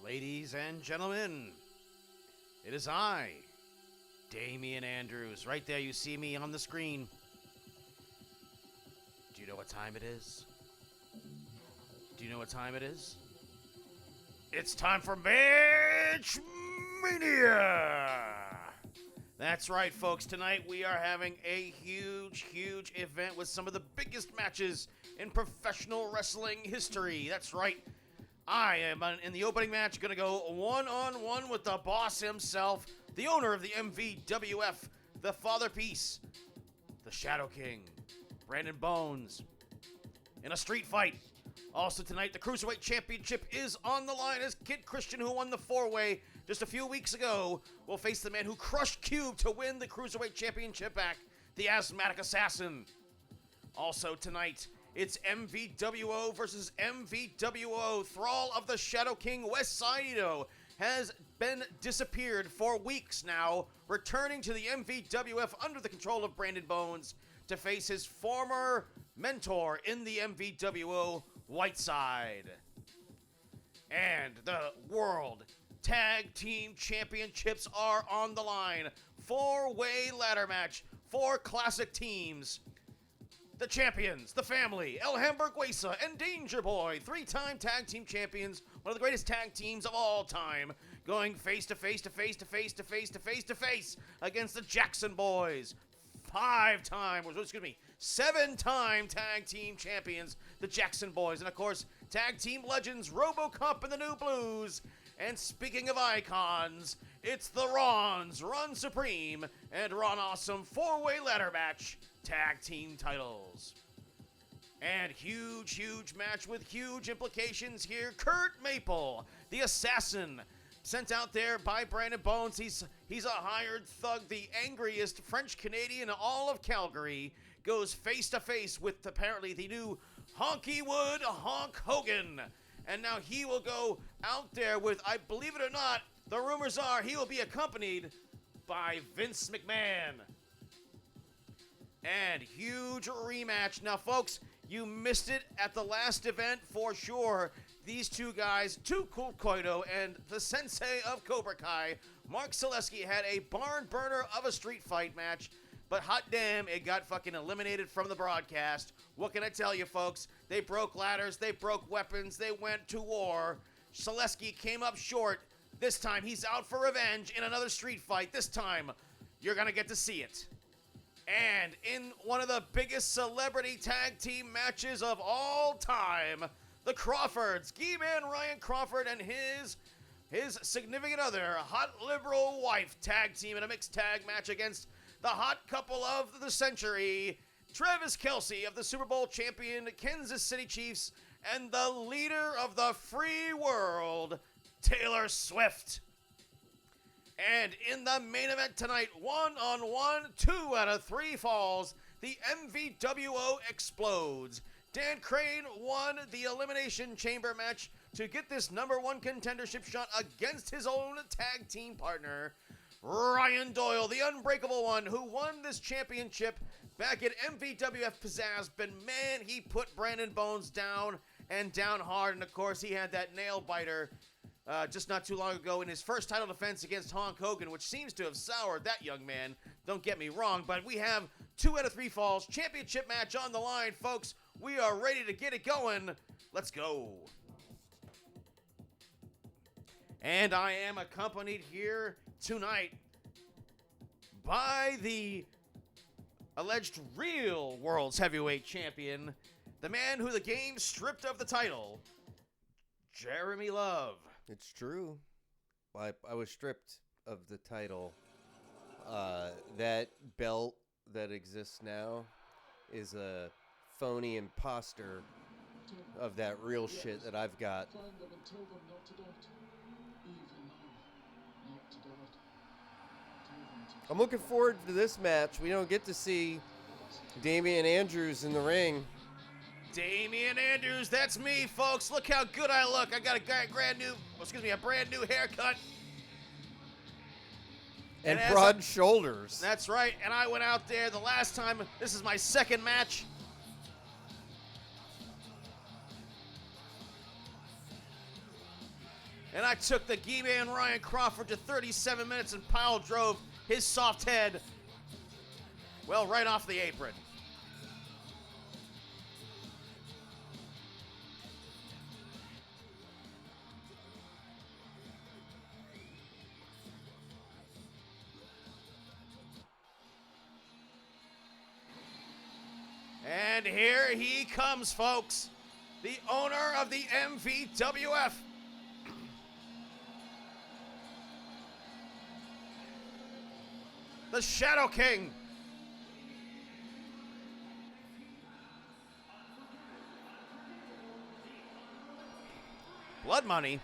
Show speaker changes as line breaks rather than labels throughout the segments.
Ladies and gentlemen, it is I, Damian Andrews. Right there, you see me on the screen. Do you know what time it is? Do you know what time it is? It's time for ManchMania! That's right, folks. Tonight we are having a huge event with some of the biggest matches in professional wrestling history. That's right. I am, in the opening match, going to go one-on-one with the boss himself, the owner of the MVWF, the Father Peace, the Shadow King, Brandon Bones, in a street fight. Also tonight, the Cruiserweight Championship is on the line as Kid Christian, who won the four-way just a few weeks ago, will face the man who crushed Cube to win the Cruiserweight Championship back, the Asthmatic Assassin. Also tonight, it's MVWO versus MVWO. Thrall of the Shadow King, West Side Ito, has been disappeared for weeks now, returning to the MVWF under the control of Brandon Bones to face his former mentor in the MVWO, Whiteside. And the World Tag Team Championships are on the line. Four-way ladder match, four classic teams. The champions, the family, El Hamburguesa and Danger Boy, three-time tag team champions, one of the greatest tag teams of all time, going face to face to face to face to face to face to face against the Jackson Boys. Seven-time tag team champions, the Jackson Boys, and of course, tag team legends, RoboCop and the New Blues. And speaking of icons, it's the Rons, Ron Supreme, and Ron Awesome four-way ladder match, tag team titles. And huge match with huge implications here. Kurt Maple, the assassin, sent out there by Brandon Bones. He's a hired thug, the angriest French-Canadian in all of Calgary, goes face-to-face with apparently the new Honky Wood Honk Hogan. And now he will go out there with, I believe it or not, the rumors are he will be accompanied by Vince McMahon. And huge rematch. Now, folks, you missed it at the last event for sure. These two guys, Too Cool Koito and the sensei of Cobra Kai, Mark Zaleski, had a barn burner of a street fight match. But hot damn, it got fucking eliminated from the broadcast. What can I tell you, folks? They broke ladders, they broke weapons, they went to war. Zaleski came up short. This time, he's out for revenge in another street fight. This time, you're gonna get to see it. And in one of the biggest celebrity tag team matches of all time, the Crawfords, Ski-Man Ryan Crawford and his significant other, hot liberal wife, tag team in a mixed tag match against the hot couple of the century, Travis Kelce of the Super Bowl champion Kansas City Chiefs and the leader of the free world, Taylor Swift. And in the main event tonight, one-on-one, 2 out of 3 falls, the MVWO explodes. Dan Crane won the Elimination Chamber match to get this #1 contendership shot against his own tag team partner, Ryan Doyle, the Unbreakable One, who won this championship back at MVWF Pizzazz. But man, he put Brandon Bones down and down hard. And of course, he had that nail biter just not too long ago in his first title defense against Honk Hogan, which seems to have soured that young man. Don't get me wrong, but we have 2 out of 3 falls. Championship match on the line, folks. We are ready to get it going. Let's go. And I am accompanied here tonight by the alleged real world's heavyweight champion, the man who the game stripped of the title, Jeremy Love.
It's true. I was stripped of the title. That belt that exists now is a phony imposter of that real shit that I've got. I'm looking forward to this match. We don't get to see Damian Andrews in the ring.
Damian Andrews, that's me, folks. Look how good I look. I got a brand new haircut.
And broad shoulders.
That's right. And I went out there the last time. This is my second match. And I took the G-Man Ryan Crawford to 37 minutes and pile drove his soft head, well, right off the apron. And here he comes, folks. The owner of the MVWF. The Shadow King. Blood money?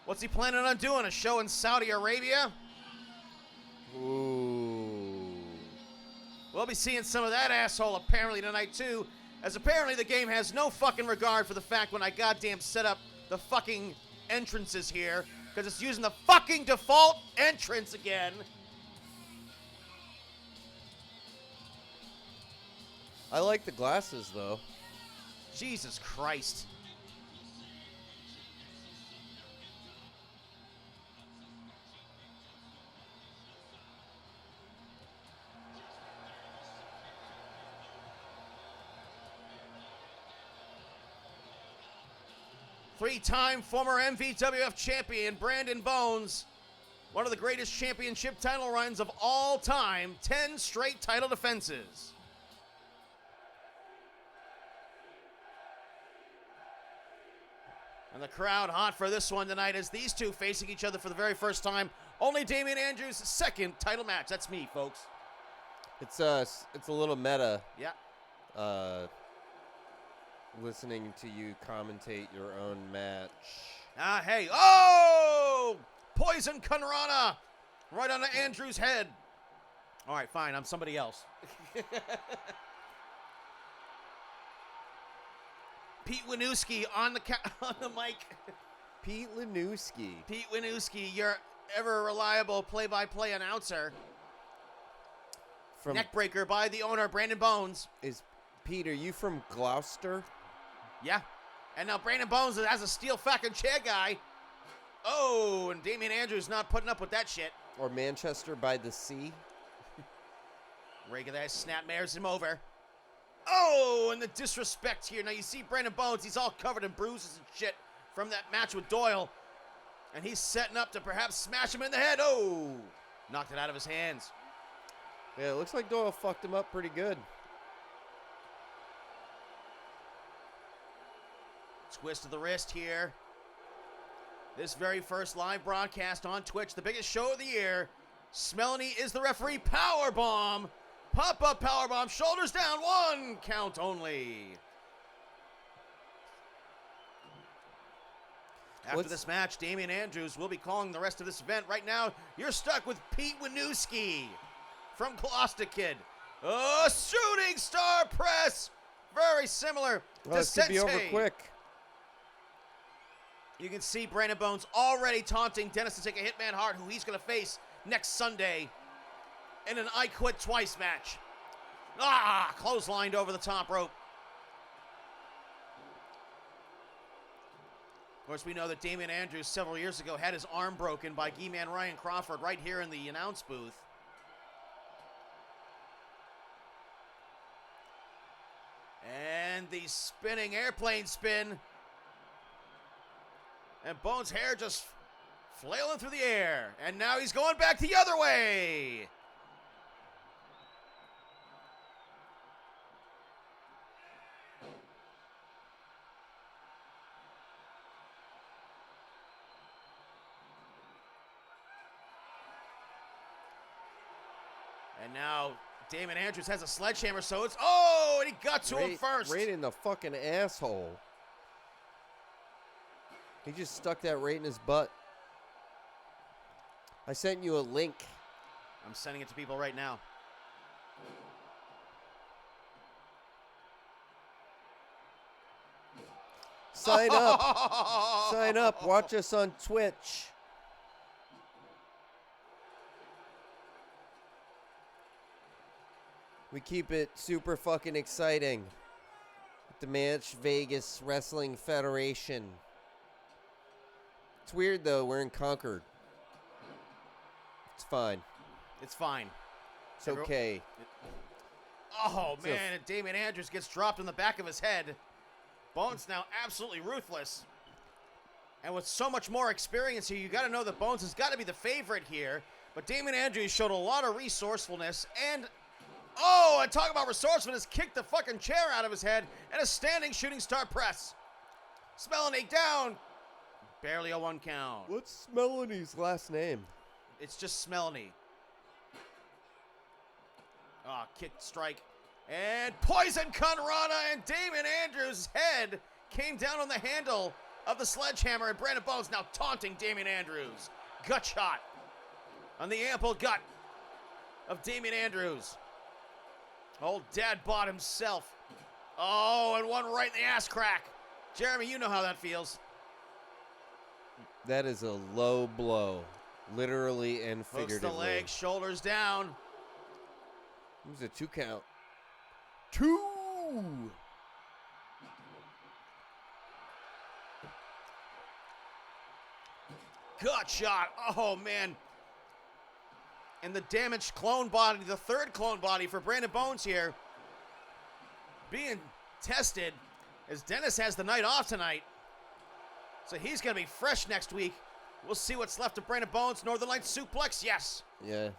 What's he planning on doing? A show in Saudi Arabia?
Ooh.
We'll be seeing some of that asshole apparently tonight too, as apparently the game has no fucking regard for the fact when I goddamn set up the fucking entrances here, because it's using the fucking default entrance again.
I like the glasses, though.
Jesus Christ. Three-time former MVWF champion Brandon Bones, one of the greatest championship title runs of all time, 10 straight title defenses. And the crowd hot for this one tonight as these two facing each other for the very first time. Only Damian Andrews' second title match. That's me, folks.
It's a little meta.
Yeah.
Listening to you commentate your own match.
Hey. Oh! Poison Conrana. Right onto Andrews' head. All right, fine. I'm somebody else. Pete Winooski on the mic.
Pete Winooski.
Pete Winooski, your ever reliable play-by-play announcer.
From
Neckbreaker by the owner, Brandon Bones.
Is Pete, are you from Gloucester?
Yeah. And now Brandon Bones has a steel fucking chair guy. Oh, and Damian Andrews not putting up with that shit.
Or Manchester by the Sea?
Regular snapmares him over. Oh, and the disrespect here. Now you see Brandon Bones, he's all covered in bruises and shit from that match with Doyle. And he's setting up to perhaps smash him in the head. Oh, knocked it out of his hands.
Yeah, it looks like Doyle fucked him up pretty good.
Twist of the wrist here. This very first live broadcast on Twitch, the biggest show of the year. Smelany is the referee. Powerbomb. Pop-up powerbomb. Shoulders down. One count only. After this match, Damian Andrews will be calling the rest of this event. Right now, you're stuck with Pete Winooski from Gloucester Kid. A shooting star press. Very similar to
This could be over
Sensei.
quick.
You can see Brandon Bones already taunting Dennis to take a Hitman Hart, who he's going to face next Sunday in an I Quit Twice match. Clotheslined over the top rope. Of course, we know that Damian Andrews several years ago had his arm broken by G-Man Ryan Crawford right here in the announce booth. And the spinning airplane spin. And Bones' hair just flailing through the air. And now he's going back the other way. And now Damian Andrews has a sledgehammer, so it's... Oh, and he got to him first.
Right in the fucking asshole. He just stuck that right in his butt. I sent you a link.
I'm sending it to people right now.
Sign up. Sign up. Watch us on Twitch. We keep it super fucking exciting. The ManchVegas Wrestling Federation. It's weird, though. We're in Concord. It's fine.
It's fine.
It's okay.
Oh, man, and Damian Andrews gets dropped in the back of his head. Bones now absolutely ruthless. And with so much more experience here, you got to know that Bones has got to be the favorite here. But Damian Andrews showed a lot of resourcefulness and... Oh, and talk about resourcefulness, kicked the fucking chair out of his head and a standing shooting star press. Smelany down. Barely a 1 count.
What's Smelany's last name?
It's just Smelany. Ah, kick, strike. And Poison Conrada, and Damian Andrews' head came down on the handle of the sledgehammer, and Brandon Bones now taunting Damian Andrews. Gut shot on the ample gut of Damian Andrews. Old dad bod himself. Oh, and one right in the ass crack. Jeremy, you know how that feels.
That is a low blow, literally and figuratively.
Hooks the leg, shoulders down.
It was a 2 count. 2!
Gut shot. Oh, man. And the damaged clone body, the third clone body for Brandon Bones here, being tested as Dennis has the night off tonight. So he's going to be fresh next week. We'll see what's left of Brandon Bones. Northern Light suplex, yes.
Yeah.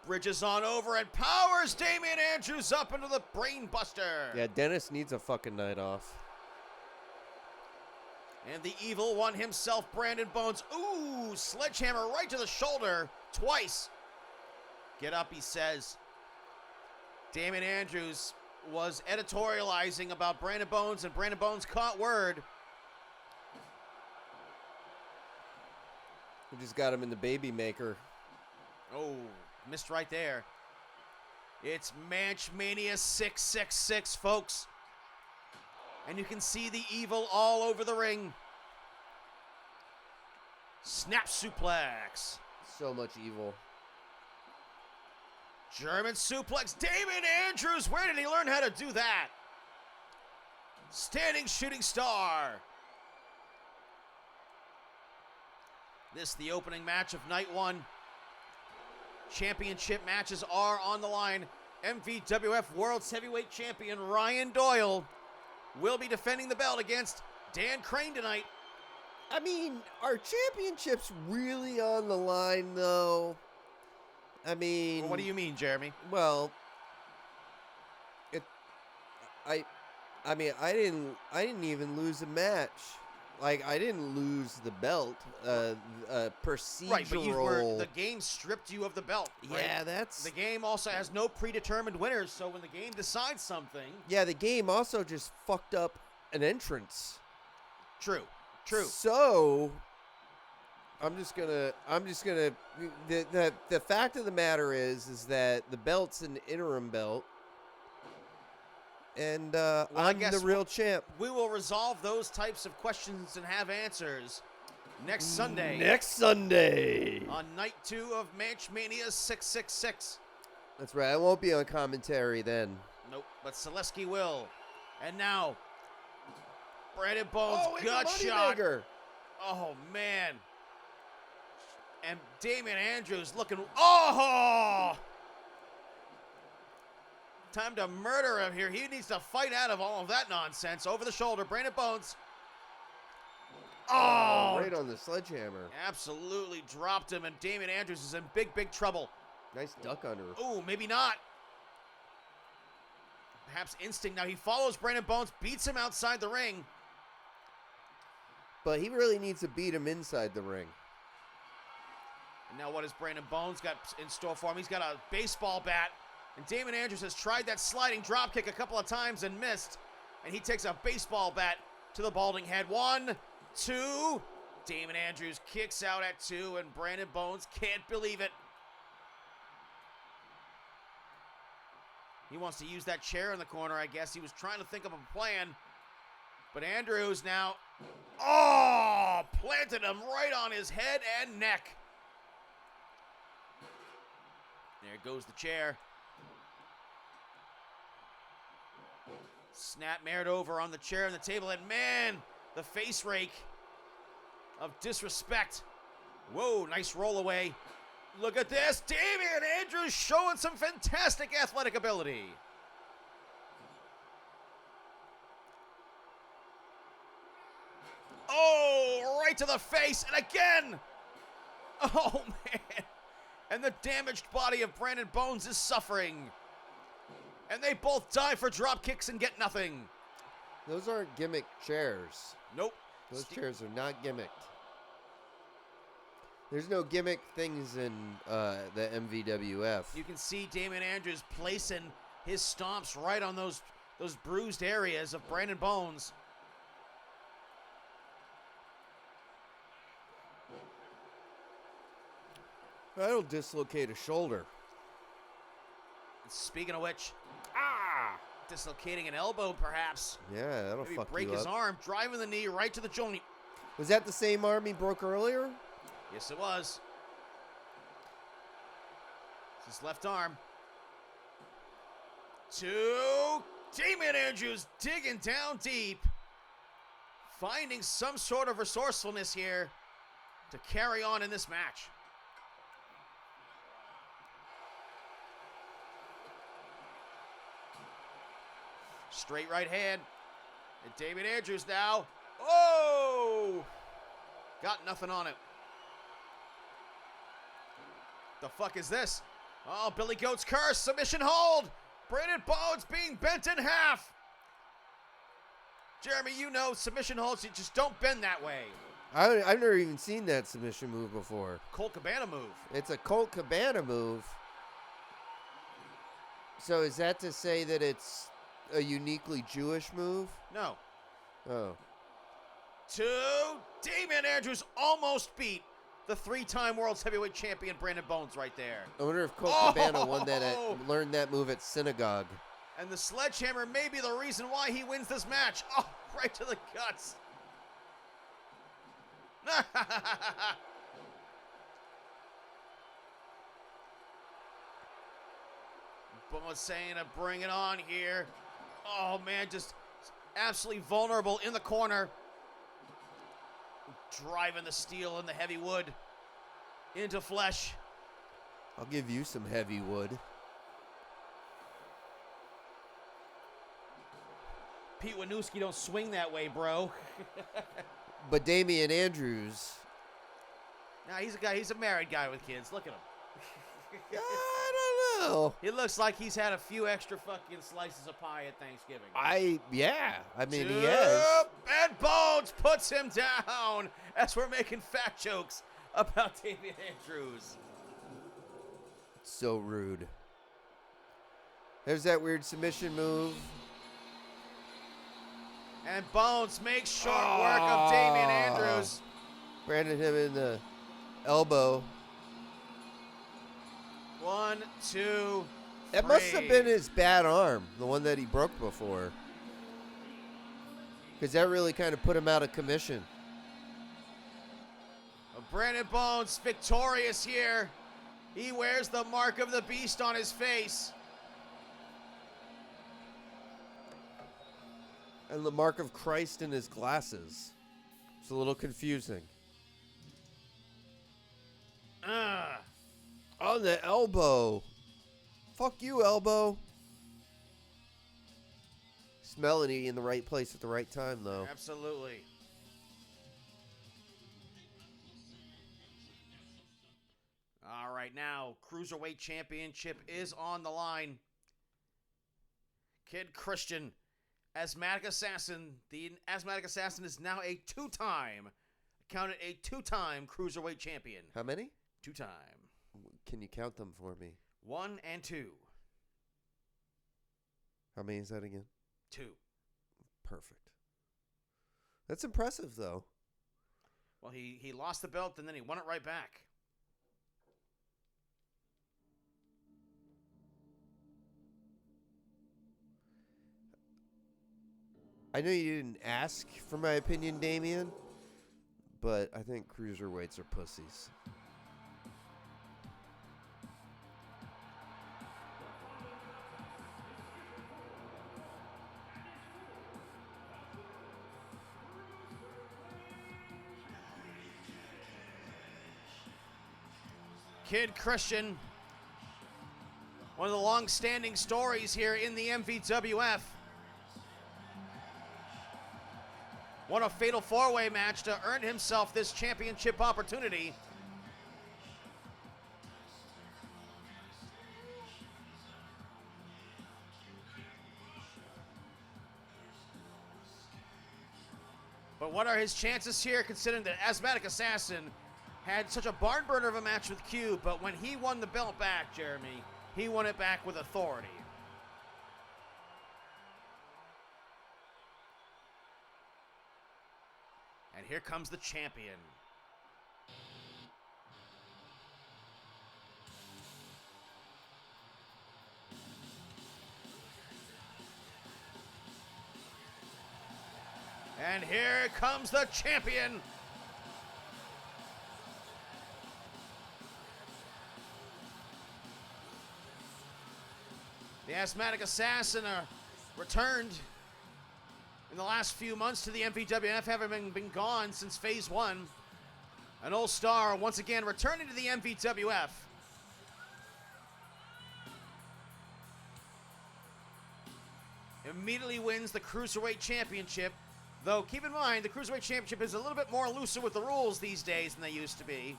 Bridges on over and powers Damian Andrews up into the brain buster.
Yeah, Dennis needs a fucking night off.
And the evil one himself, Brandon Bones. Ooh, sledgehammer right to the shoulder twice. Get up, he says. Damian Andrews was editorializing about Brandon Bones, and Brandon Bones caught word.
We just got him in the baby maker.
Oh, missed right there. It's ManchMania 666, folks. And you can see the evil all over the ring. Snap suplex.
So much evil.
German suplex. Damian Andrews, where did he learn how to do that? Standing shooting star. This, the opening match of night 1. Championship matches are on the line. MVWF World Heavyweight Champion Ryan Doyle will be defending the belt against Dan Crane tonight.
I mean, are championships really on the line, though? I mean...
Well, what do you mean, Jeremy?
Well, I mean, I didn't even lose a match. Like, I didn't lose the belt. Procedural.
Right, but the game stripped you of the belt. Right?
Yeah, that's...
The game also has no predetermined winners, so when the game decides something...
Yeah, the game also just fucked up an entrance.
True.
So, I'm just gonna. The fact of the matter is that the belt's an interim belt, and I'm the real champ.
We will resolve those types of questions and have answers next Sunday. On night 2 of ManchMania 666.
That's right. I won't be on commentary then.
Nope, but Selesky will. And now, Brandon Bones gut shot. Oh, man. And Damian Andrews looking... Oh! Time to murder him here. He needs to fight out of all of that nonsense. Over the shoulder, Brandon Bones. Oh!
Right on the sledgehammer.
Absolutely dropped him, and Damian Andrews is in big, big trouble.
Nice duck under.
Oh, maybe not. Perhaps instinct. Now he follows Brandon Bones, beats him outside the ring.
But he really needs to beat him inside the ring.
And now what has Brandon Bones got in store for him? He's got a baseball bat. And Damian Andrews has tried that sliding drop kick a couple of times and missed. And he takes a baseball bat to the balding head. 1, 2. Damian Andrews kicks out at 2, and Brandon Bones can't believe it. He wants to use that chair in the corner, I guess. He was trying to think of a plan. But Andrews now, planted him right on his head and neck. There goes the chair. Snap mared over on the chair and the table, and man, the face rake of disrespect. Whoa, nice roll away. Look at this. Damian Andrews showing some fantastic athletic ability. Oh, right to the face. And again. Oh, man. And the damaged body of Brandon Bones is suffering. And they both die for drop kicks and get nothing.
Those aren't gimmick chairs.
Nope.
Those chairs are not gimmicked. There's no gimmick things in the MVWF.
You can see Damian Andrews placing his stomps right on those bruised areas of Brandon Bones.
That'll dislocate a shoulder.
Speaking of which, dislocating an elbow perhaps.
Yeah, that'll
Maybe
fuck
break
you
his
up.
arm, driving the knee right to the joint.
Was that the same arm he broke earlier?
Yes, it was. It's his left arm. Two. Damian Andrews digging down deep. Finding some sort of resourcefulness here to carry on in this match. Straight right hand. And Damian Andrews now. Oh! Got nothing on it. The fuck is this? Oh, Billy Goat's curse. Submission hold. Brandon Bones being bent in half. Jeremy, you know submission holds, you just don't bend that way.
I've never even seen that submission move before.
Colt Cabana move.
It's a Colt Cabana move. So is that to say that it's a uniquely Jewish move?
No.
Oh.
Two. Damian Andrews almost beat the three-time World's Heavyweight Champion Brandon Bones right there.
I wonder if Colt Cabana learned that move at synagogue.
And the sledgehammer may be the reason why he wins this match. Oh, right to the guts. Bones saying to bring it on here. Oh, man, just absolutely vulnerable in the corner. Driving the steel and the heavy wood into flesh.
I'll give you some heavy wood.
Pete Winooski don't swing that way, bro.
But Damian Andrews.
Nah, he's a guy. He's a married guy with kids. Look at him.
I don't know.
He looks like he's had a few extra fucking slices of pie at Thanksgiving.
I mean, he has.
And Bones puts him down as we're making fat jokes about Damian Andrews.
So rude. There's that weird submission move.
And Bones makes short work of Damian Andrews.
Branded him in the elbow.
1, 2,
That must have been his bad arm, the one that he broke before. Because that really kind of put him out of commission.
Brandon Bones victorious here. He wears the mark of the beast on his face.
And the mark of Christ in his glasses. It's a little confusing. On the elbow. Fuck you, elbow. Melody in the right place at the right time, though.
Absolutely. All right, now, Cruiserweight Championship is on the line. Kid Christian, Asthmatic Assassin. The Asthmatic Assassin is now a two-time Cruiserweight Champion.
How many?
Two-time.
Can you count them for me?
1 and 2.
How many is that again?
2.
Perfect. That's impressive, though.
Well, he lost the belt, and then he won it right back.
I know you didn't ask for my opinion, Damien, but I think cruiserweights are pussies.
Kid Christian, one of the long-standing stories here in the MVWF. Won a fatal four-way match to earn himself this championship opportunity. But what are his chances here, considering that Asthmatic Assassin had such a barn burner of a match with Cube, but when he won the belt back, Jeremy, he won it back with authority. And here comes the champion. And here comes the champion. The Asthmatic Assassin returned in the last few months to the MVWF, having been gone since Phase 1. An old star once again returning to the MVWF. Immediately wins the Cruiserweight Championship. Though, keep in mind, the Cruiserweight Championship is a little bit more looser with the rules these days than they used to be,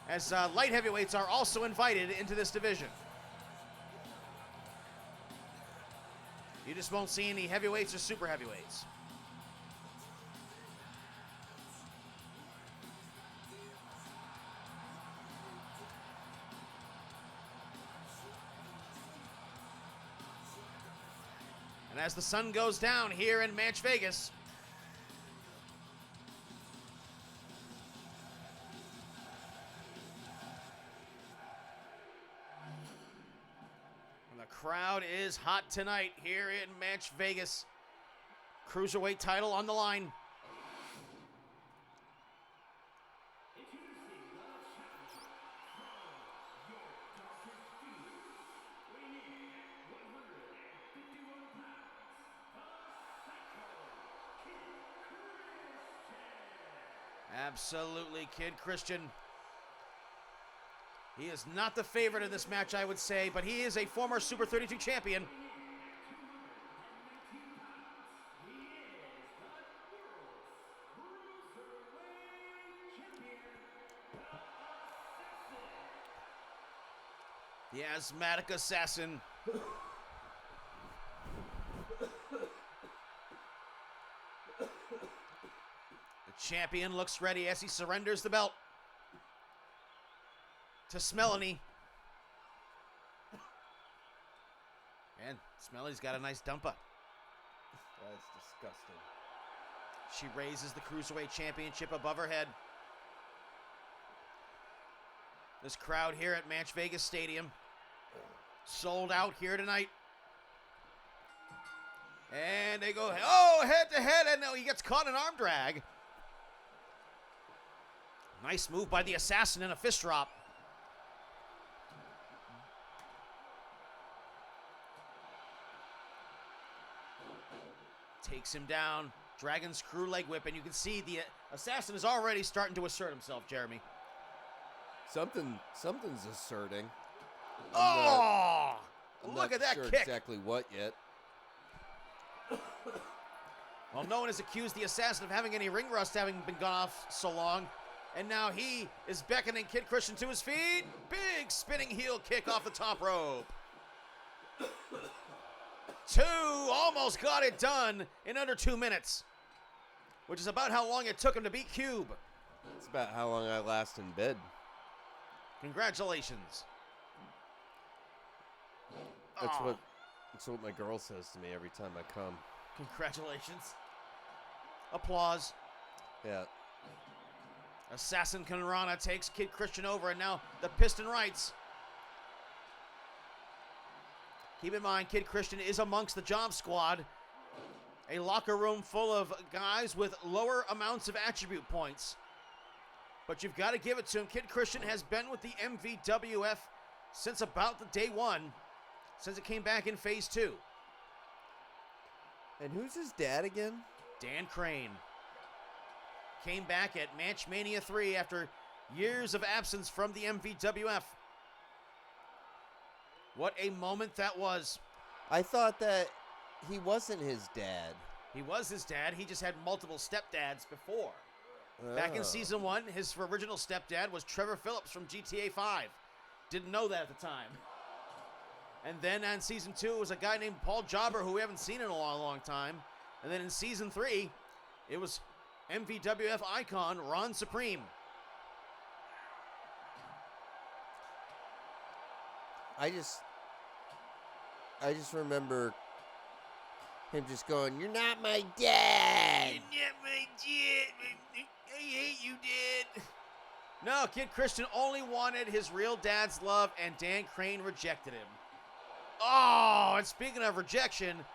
as light heavyweights are also invited into this division. You just won't see any heavyweights or super heavyweights. And as the sun goes down here in ManchVegas, and the crowd is hot tonight here in ManchVegas. Cruiserweight title on the line. Absolutely, Kid Christian. He is not the favorite in this match, I would say, but he is a former Super 32 champion. The Asthmatic Assassin. Champion looks ready as he surrenders the belt to Smelanie. And Smelanie's got a nice dumper.
That's disgusting.
She raises the Cruiserweight Championship above her head. This crowd here at ManchVegas Stadium sold out here tonight. And they go, oh, head to head, and no, he gets caught in arm drag. Nice move by the Assassin and a fist drop. Takes him down. Dragon screw leg whip, and you can see the Assassin is already starting to assert himself, Jeremy.
Something's asserting.
I'm
look
at that
sure
kick.
Exactly what yet?
Well, no one has accused the Assassin of having any ring rust, having been gone off so long. And now he is beckoning Kid Christian to his feet. Big spinning heel kick off the top rope. Two, almost got it done in under 2 minutes, which is about how long it took him to beat Cube.
It's about how long I last in bed.
Congratulations.
That's what my girl says to me every time I come.
Congratulations. Applause.
Yeah.
Assassin Kanrana takes Kid Christian over, and now the Piston Rights. Keep in mind, Kid Christian is amongst the Job Squad, a locker room full of guys with lower amounts of attribute points. But you've got to give it to him. Kid Christian has been with the MVWF since about the day one, since it came back in Phase 2.
And who's his dad again?
Dan Crane. Came back at ManchMania 3 after Years of absence from the MVWF. What a moment that was.
I thought that he wasn't his dad.
He was his dad. He just had multiple stepdads before. Back in
Oh.
season 1, his original stepdad was Trevor Phillips from GTA 5. Didn't know that at the time. And then in season 2, it was a guy named Paul Jobber, who we haven't seen in a long, long time. And then in season 3, it was MVWF icon Ron Supreme.
I just remember him just going, "You're not my dad."
You're not my dad. I hate you, Dad. No, Kid Christian only wanted his real dad's love, and Dan Crane rejected him. Oh, and speaking of rejection,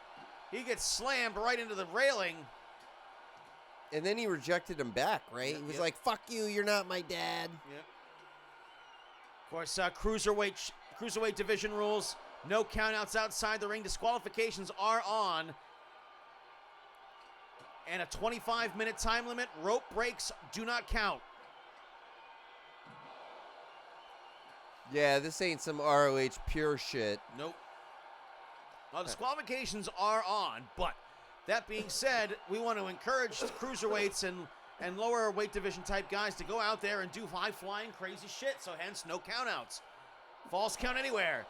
he gets slammed right into the railing.
And then he rejected him back, right?
Yep,
He was
yep.
like, "Fuck you, you're not my dad."
Yep. Of course, cruiserweight division rules. No countouts outside the ring. Disqualifications are on. And a 25-minute time limit. Rope breaks do not count.
Yeah, this ain't some ROH pure shit.
Nope. Well, disqualifications are on, but that being said, we want to encourage cruiserweights and lower weight division type guys to go out there and do high-flying crazy shit, so hence no countouts. False count anywhere.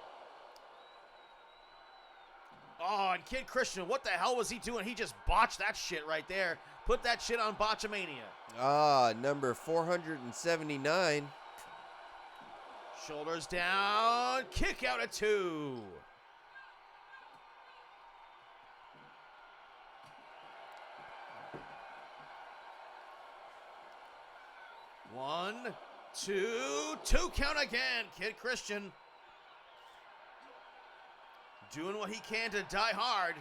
Oh, and Kid Christian, what the hell was he doing? He just botched that shit right there. Put that shit on Botchamania.
Ah, number 479.
Shoulders down, kick out at 2. One, two count again. Kid Christian doing what he can to die hard.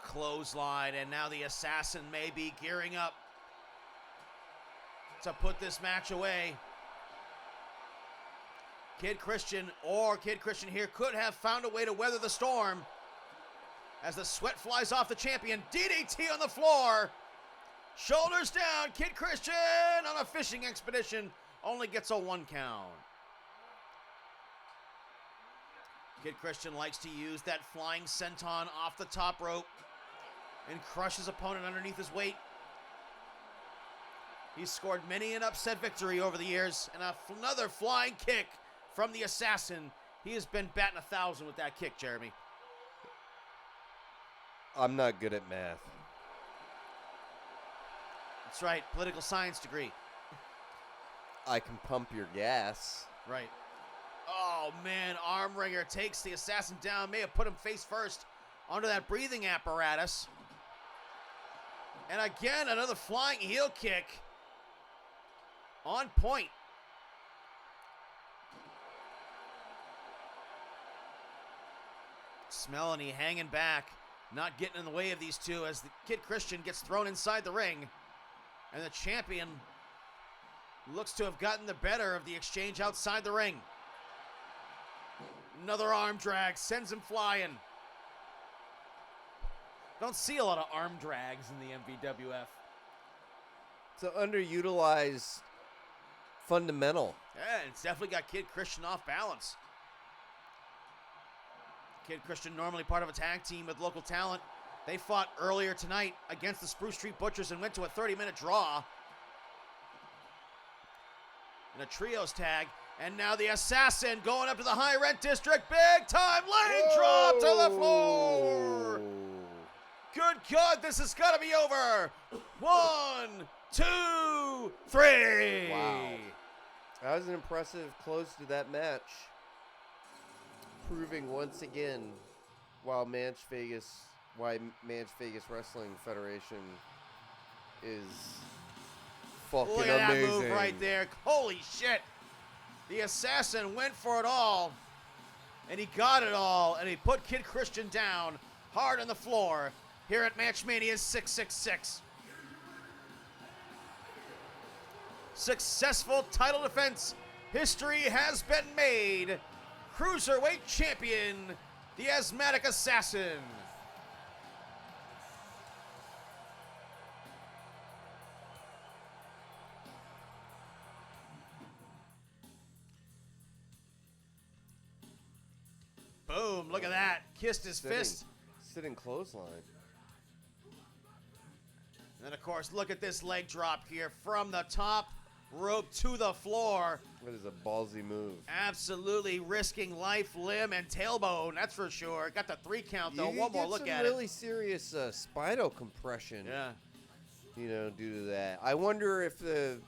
Clothesline, and now the assassin may be gearing up to put this match away. Kid Christian here could have found a way to weather the storm as the sweat flies off the champion. DDT on the floor. Shoulders down. Kid Christian on a fishing expedition only gets a 1 count. Kid Christian likes to use that flying senton off the top rope and crush his opponent underneath his weight. He's scored many an upset victory over the years, and another flying kick from the assassin. He has been batting 1,000 with that kick, Jeremy.
I'm not good at math.
That's right, political science degree.
I can pump your gas.
Right. Oh, man, arm wringer takes the assassin down. May have put him face first onto that breathing apparatus. And again, another flying heel kick. On point. Melanie hanging back, not getting in the way of these two as the Kid Christian gets thrown inside the ring. And the champion looks to have gotten the better of the exchange outside the ring. Another arm drag sends him flying. Don't see a lot of arm drags in the MVWF.
It's an underutilized fundamental.
Yeah, it's definitely got Kid Christian off balance. Kid Christian normally part of a tag team with local talent. They fought earlier tonight against the Spruce Street Butchers and went to a 30-minute draw. In a trios tag. And now the assassin going up to the high rent district. Big time leg drop to the floor. Good God, this has got to be over. 1, 2, 3.
Wow. That was an impressive close to that match. Proving once again why ManchVegas Wrestling Federation is fucking
Look at
amazing.
that move right there. Holy shit. The assassin went for it all, and he got it all, and he put Kid Christian down hard on the floor here at ManchMania 666. Successful title defense History has been made. Cruiserweight champion, the Asthmatic Assassin. Boom, look at that. Kissed his fist.
Sitting clothesline.
And then, of course, look at this leg drop here from the top rope to the floor.
That is a ballsy move.
Absolutely risking life, limb, and tailbone. That's for sure. Got the 3 count, though. One more look at it.
Really serious spinal compression.
Yeah.
You know, due to that. I wonder if the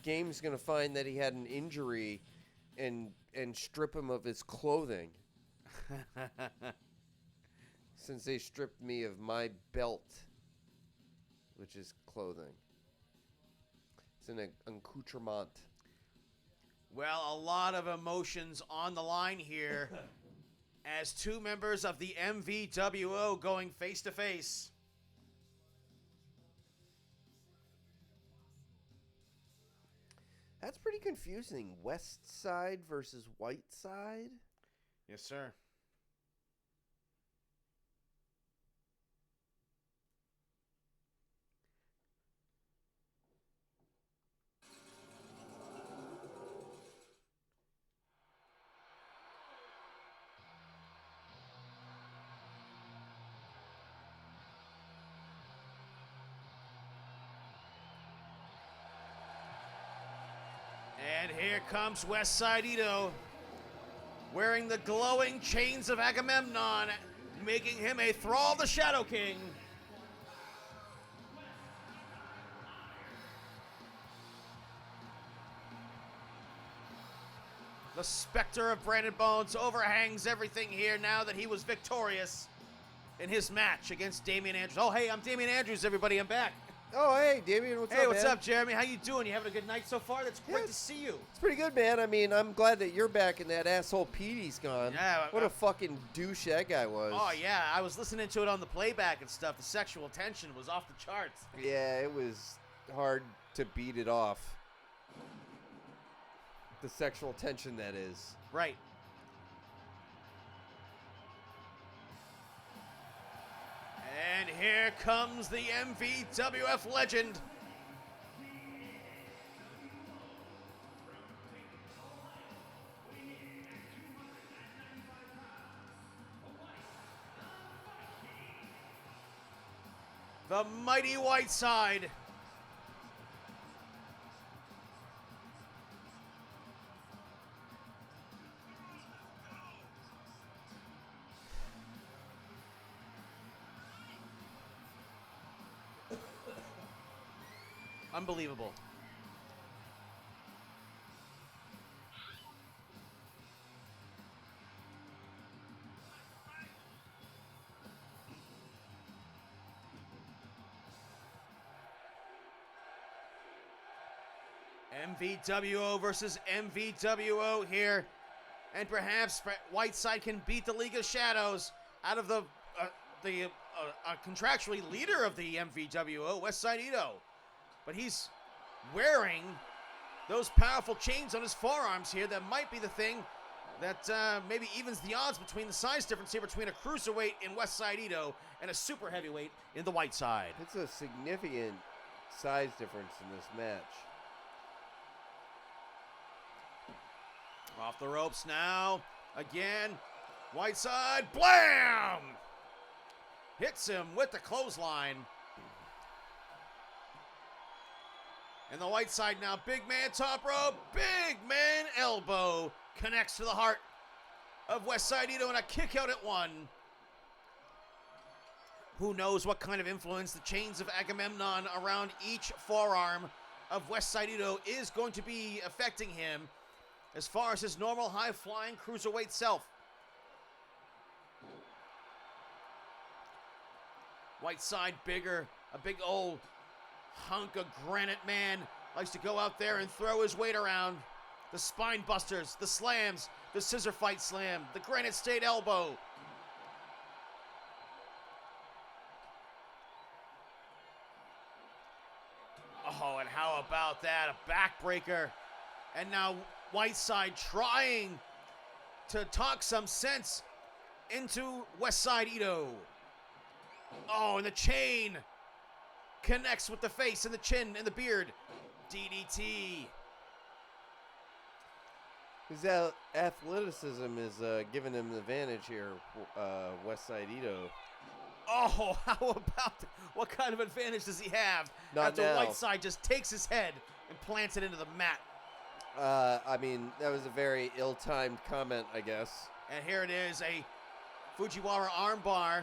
game's going to find that he had an injury and strip him of his clothing. Since they stripped me of my belt, which is clothing. It's an accoutrement.
Well, a lot of emotions on the line here as 2 members of the MVWO going face to face.
That's pretty confusing. West side versus white side?
Yes, sir. And here comes Westside Ito, wearing the glowing chains of Agamemnon, making him a thrall of the Shadow King. The specter of Brandon Bones overhangs everything here now that he was victorious in his match against Damian Andrews. Oh, hey, I'm Damian Andrews, everybody. I'm back.
Oh, hey, Damian, what's up,
Hey, what's
man?
up, Jeremy? How you doing? You having a good night so far? That's great to see you.
It's pretty good, man. I mean, I'm glad that you're back and that asshole Petey's gone.
Yeah.
What a fucking douche that guy was.
Oh, yeah. I was listening to it on the playback and stuff. The sexual tension was off the charts.
Yeah, it was hard to beat it off. The sexual tension, that is.
Right. And here comes the MVWF legend. The mighty Whiteside. Unbelievable. MVWO versus MVWO here. And perhaps Whiteside can beat the League of Shadows out of the contractually leader of the MVWO, Westside Ito. But he's wearing those powerful chains on his forearms here. That might be the thing that maybe evens the odds between the size difference here between a cruiserweight in Westside Ito and a super heavyweight in the Whiteside.
It's a significant size difference in this match.
Off the ropes now. Again. Whiteside. Blam! Hits him with the clothesline. And the Whiteside now. Big man top rope. Big man elbow. Connects to the heart of Westside Ito and a kick out at 1. Who knows what kind of influence the chains of Agamemnon around each forearm of Westside Ito is going to be affecting him as far as his normal high-flying cruiserweight self. Whiteside bigger, a big old hunk of granite man, likes to go out there and throw his weight around. The spine busters, the slams, the scissor fight slam, the granite state elbow. Oh, and how about that? A backbreaker. And now Whiteside trying to talk some sense into Westside Ito. Oh, and the chain connects with the face and the chin and the beard. DDT.
His athleticism is giving him the advantage here, Westside Ito.
Oh, how about what kind of advantage does he have
Not
after
now.
Whiteside just takes his head and plants it into the mat?
I mean, that was a very ill-timed comment, I guess.
And here it is, a Fujiwara armbar.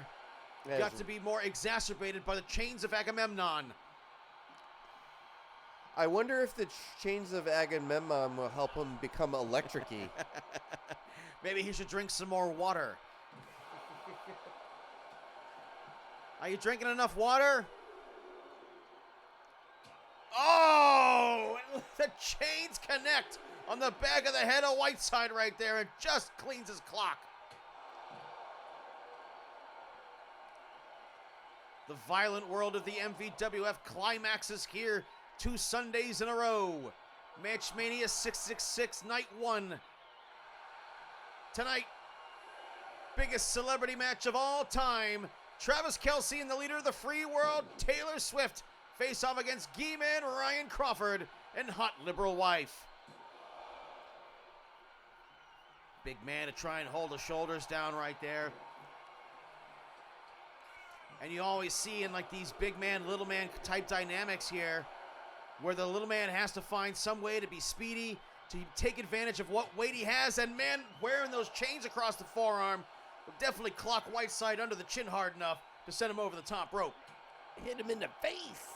Yes.
Got to be more exacerbated by the chains of Agamemnon.
I wonder if the chains of Agamemnon will help him become electric-y.
Maybe he should drink some more water. Are you drinking enough water? Oh! The chains connect on the back of the head of Whiteside right there. It just cleans his clock. The violent world of the MVWF climaxes here 2 Sundays in a row. ManchMania 666 Night 1. Tonight, biggest celebrity match of all time. Travis Kelce and the leader of the free world, Taylor Swift, face off against Gee-Man Ryan Crawford and hot liberal wife. Big man to try and hold the shoulders down right there. And you always see in like these big man, little man type dynamics here, where the little man has to find some way to be speedy, to take advantage of what weight he has, and man, wearing those chains across the forearm will definitely clock Whiteside under the chin hard enough to send him over the top rope.
Hit him in the face.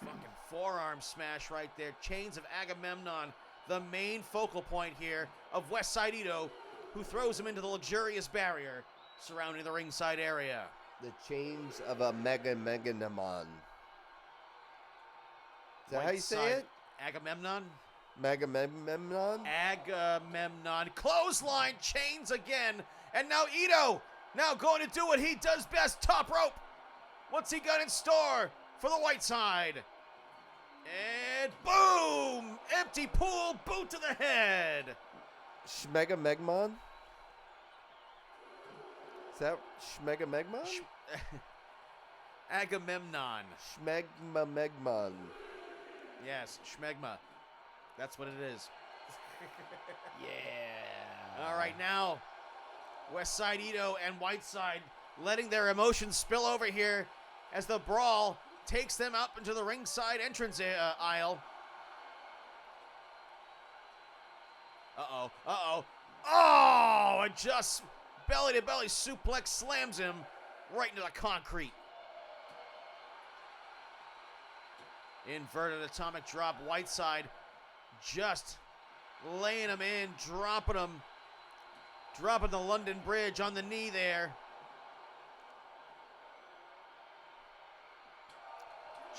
Fucking forearm smash right there. Chains of Agamemnon, the main focal point here of Westside Ito, who throws him into the luxurious barrier surrounding the ringside area.
The chains of a Megamemnon. Is that how you say it?
Agamemnon?
Megamemnon?
Agamemnon. Clothesline, chains again. And now Ito, now going to do what he does best, top rope. What's he got in store for the Whiteside? And boom! Empty pool, boot to the head.
Shmegamegmon? Is that Shmegamegmon?
Agamemnon.
Shmegmamegmon.
Yes, Schmegma. That's what it is.
Yeah.
All right, now, Westside Ito and Whiteside letting their emotions spill over here as the brawl takes them up into the ringside entrance aisle. Uh-oh, uh-oh. Oh, and just belly-to-belly suplex slams him right into the concrete. Inverted atomic drop, Whiteside just laying him in, dropping the London Bridge on the knee there.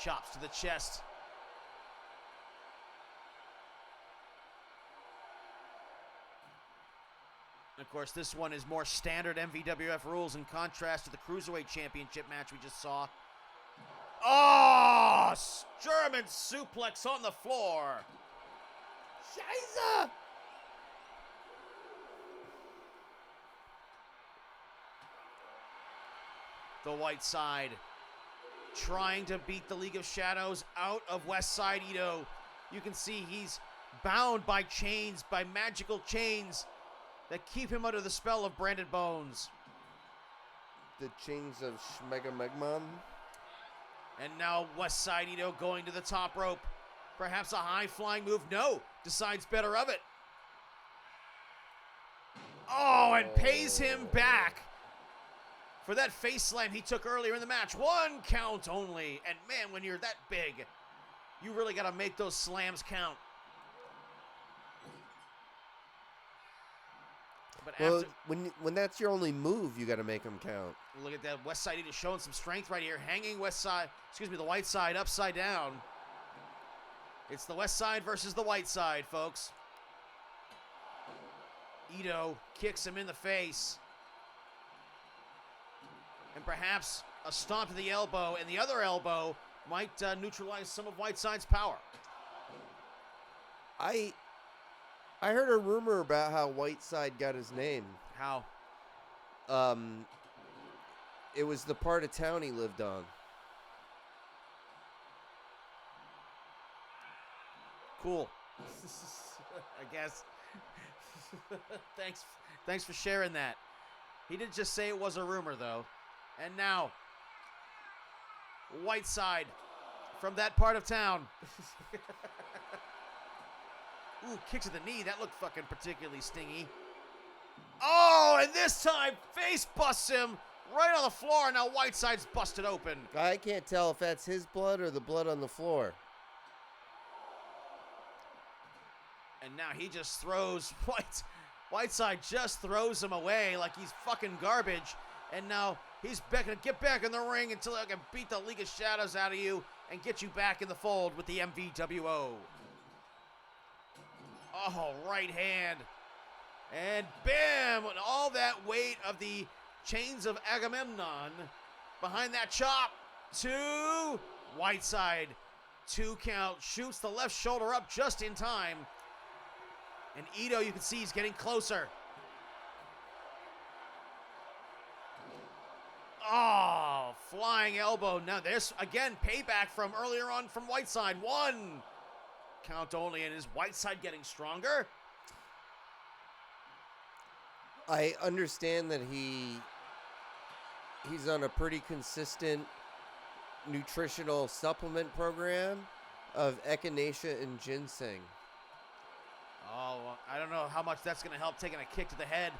Chops to the chest. And of course, this one is more standard MVWF rules in contrast to the Cruiserweight Championship match we just saw. Oh, German suplex on the floor. Scheiße! The Whiteside trying to beat the League of Shadows out of Westside Ito. You can see he's bound by chains, by magical chains that keep him under the spell of branded bones.
The chains of Shmegamegmon?
And now Westside Ito going to the top rope. Perhaps a high-flying move. No, decides better of it. Oh, and pays him back for that face slam he took earlier in the match. 1 count only. And man, when you're that big, you really got to make those slams count. But
Well,
after,
when that's your only move, you got to make them count.
look at that. Westside Ito showing some strength right here. Hanging the Whiteside upside down. It's the Westside versus the Whiteside, folks. Ito kicks him in the face. And perhaps a stomp to the elbow, and the other elbow might neutralize some of Whiteside's power.
I I heard a rumor about how Whiteside got his name.
How?
It was the part of town he lived on.
Cool. I guess. Thanks for sharing that. He did just say it was a rumor, though. And now, Whiteside from that part of town. Ooh, kicks to the knee. That looked fucking particularly stingy. Oh, and this time, face busts him right on the floor, and now Whiteside's busted open.
I can't tell if that's his blood or the blood on the floor.
And now he just throws Whiteside just throws him away like he's fucking garbage. And now he's gonna get back in the ring until I can beat the League of Shadows out of you and get you back in the fold with the MVWO. Oh, right hand. And bam! And all that weight of the chains of Agamemnon behind that chop to Whiteside. 2 count, shoots the left shoulder up just in time. And Ito, you can see he's getting closer. Oh, flying elbow. Now there's, again, payback from earlier on from Whiteside. 1 count only, and is Whiteside getting stronger?
I understand that he's on a pretty consistent nutritional supplement program of echinacea and ginseng.
Oh, I don't know how much that's going to help taking a kick to the head.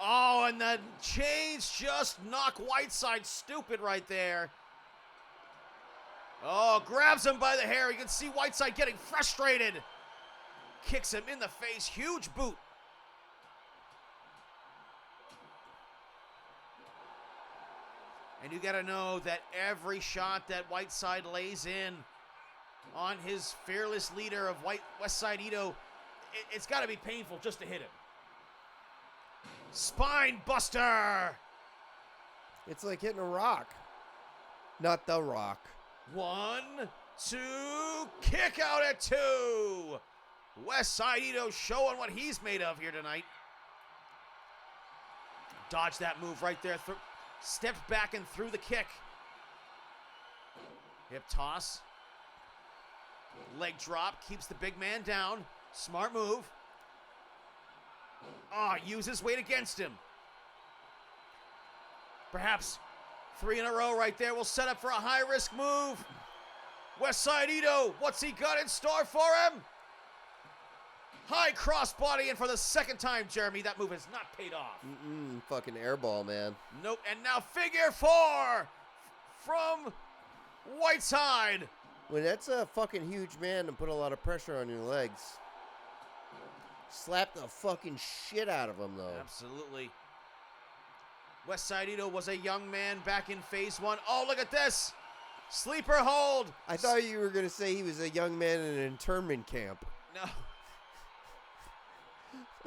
Oh, and the chains just knock Whiteside stupid right there. Oh, grabs him by the hair. You can see Whiteside getting frustrated. Kicks him in the face. Huge boot. And you got to know that every shot that Whiteside lays in on his fearless leader of Westside Ito, it's got to be painful just to hit him. Spine buster.
It's like hitting a rock. Not the rock.
1, 2, kick out at 2. Westside Ito showing what he's made of here tonight. Dodged that move right there. Stepped back and threw the kick. Hip toss. Leg drop. Keeps the big man down. Smart move. Oh, uses weight against him. Perhaps 3 in a row right there will set up for a high-risk move. Westside Ito, what's he got in store for him? High crossbody, and for the second time, Jeremy, that move has not paid off.
Fucking airball, man.
Nope, and now figure 4 from Whiteside.
When that's a fucking huge man and put a lot of pressure on your legs. Slap the fucking shit out of him, though.
Absolutely. Westside Ito was a young man back in phase 1. Oh, look at this. Sleeper hold.
I thought you were going to say he was a young man in an internment camp.
No.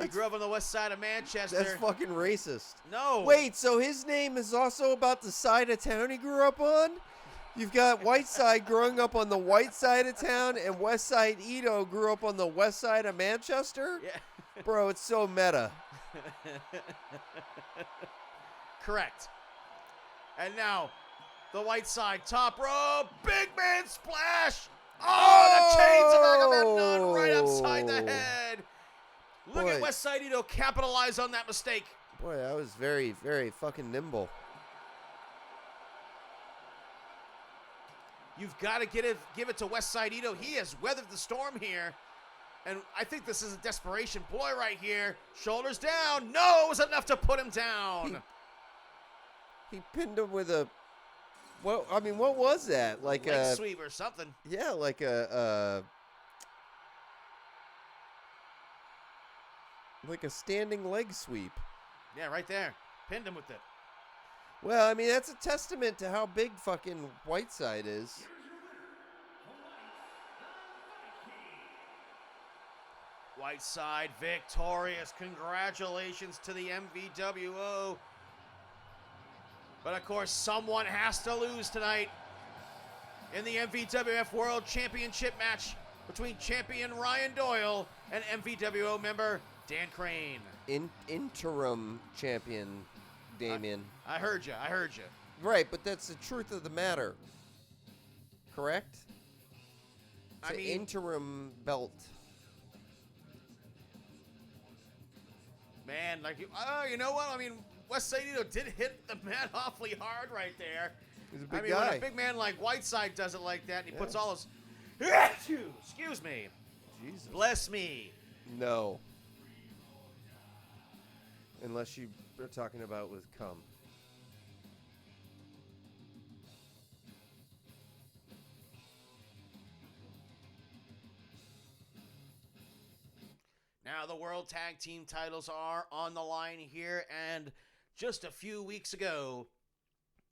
He grew up on the west side of Manchester.
That's fucking racist.
No.
Wait, so his name is also about the side of town he grew up on? You've got Whiteside growing up on the white side of town, and Westside Ito grew up on the west side of Manchester?
Yeah.
Bro, it's so meta.
Correct. And now, the Whiteside top rope. Big man splash. Oh, the chains of Agamemnon right upside the head. Look at Westside Ito capitalize on that mistake.
Boy, that was very, very fucking nimble.
You've got to give it to Westside Ito. He has weathered the storm here. And I think this is a desperation ploy right here. Shoulders down. No, it was enough to put him down.
He pinned him with a... Well, I mean, what was that? Like
leg
a
sweep or something.
Yeah, like a standing leg sweep.
Yeah, right there. Pinned him with it.
Well, I mean, that's a testament to how big fucking Whiteside is.
Whiteside victorious. Congratulations to the MVWO. But of course, someone has to lose tonight in the MVWF World Championship match. between champion Ryan Doyle and MVWO member Dan Crane.
Interim champion Damien.
I heard you.
Right, but that's the truth of the matter. Correct? It's an interim belt.
Man, you know what? I mean, West Saidito did hit the man awfully hard right there.
He's a big guy.
When a big man like Whiteside does it like that, and he puts all his... Excuse me.
Jesus.
Bless me.
No. Unless you are talking about with cum.
Now the World Tag Team titles are on the line here, and just a few weeks ago,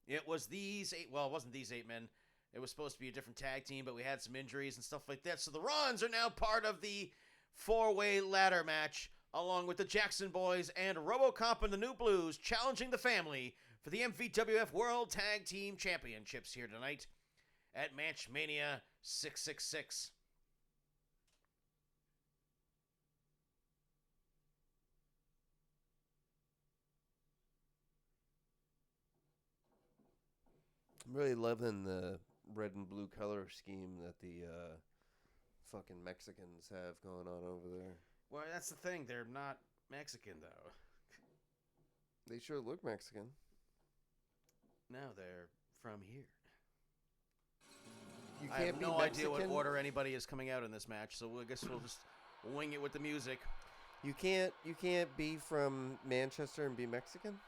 it was these eight... Well, it wasn't these 8 men. It was supposed to be a different tag team, but we had some injuries and stuff like that. So the Rons are now part of the 4-way ladder match, along with the Jackson Boys and RoboCop and the New Blues, challenging the family for the MVWF World Tag Team Championships here tonight at ManchMania 666.
I'm really loving the red and blue color scheme that the fucking Mexicans have going on over there.
Well, that's the thing. They're not Mexican, though.
They sure look Mexican.
No, they're from here.
You
I
can't
have
be
no
Mexican.
idea what order anybody is coming out in this match, so I guess we'll just wing it with the music.
You can't be from Manchester and be Mexican?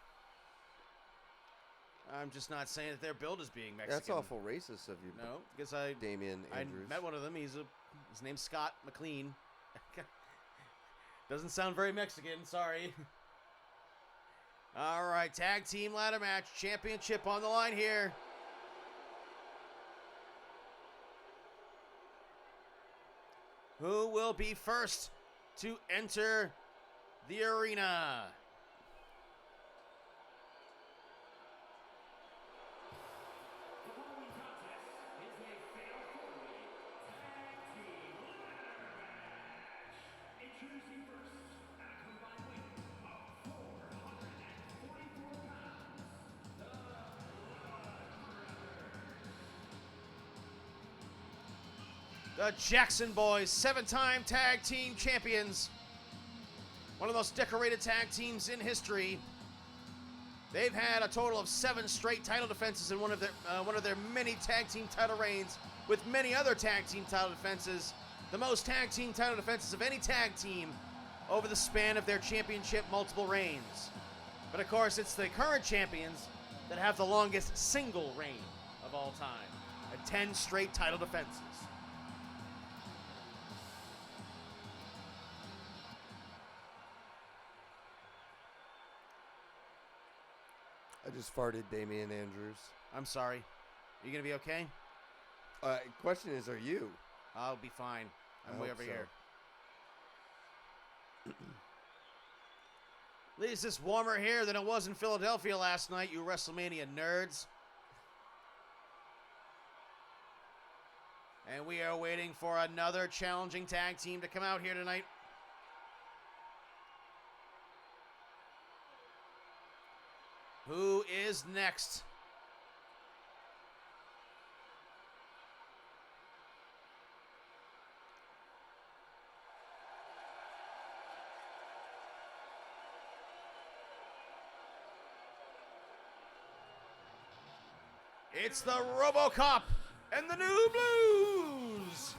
I'm just not saying that their build is being Mexican.
That's awful racist of you.
No, because
Damian Andrews.
I met one of them. His name's Scott McLean. Doesn't sound very Mexican. Sorry. All right, tag team ladder match, championship on the line here. Who will be first to enter the arena? The Jackson Boys, 7-time tag team champions. One of the most decorated tag teams in history. They've had a total of 7 straight title defenses in one of their many tag team title reigns, with many other tag team title defenses. The most tag team title defenses of any tag team over the span of their championship multiple reigns. But of course, it's the current champions that have the longest single reign of all time, at 10 straight title defenses.
I just farted Damian Andrews.
I'm sorry. Are you going to be okay?
Question is, are you?
I'll be fine. I'm way over here. At least it's warmer here than it was in Philadelphia last night, you WrestleMania nerds. And we are waiting for another challenging tag team to come out here tonight. Who is next? It's the RoboCop and the New Blues.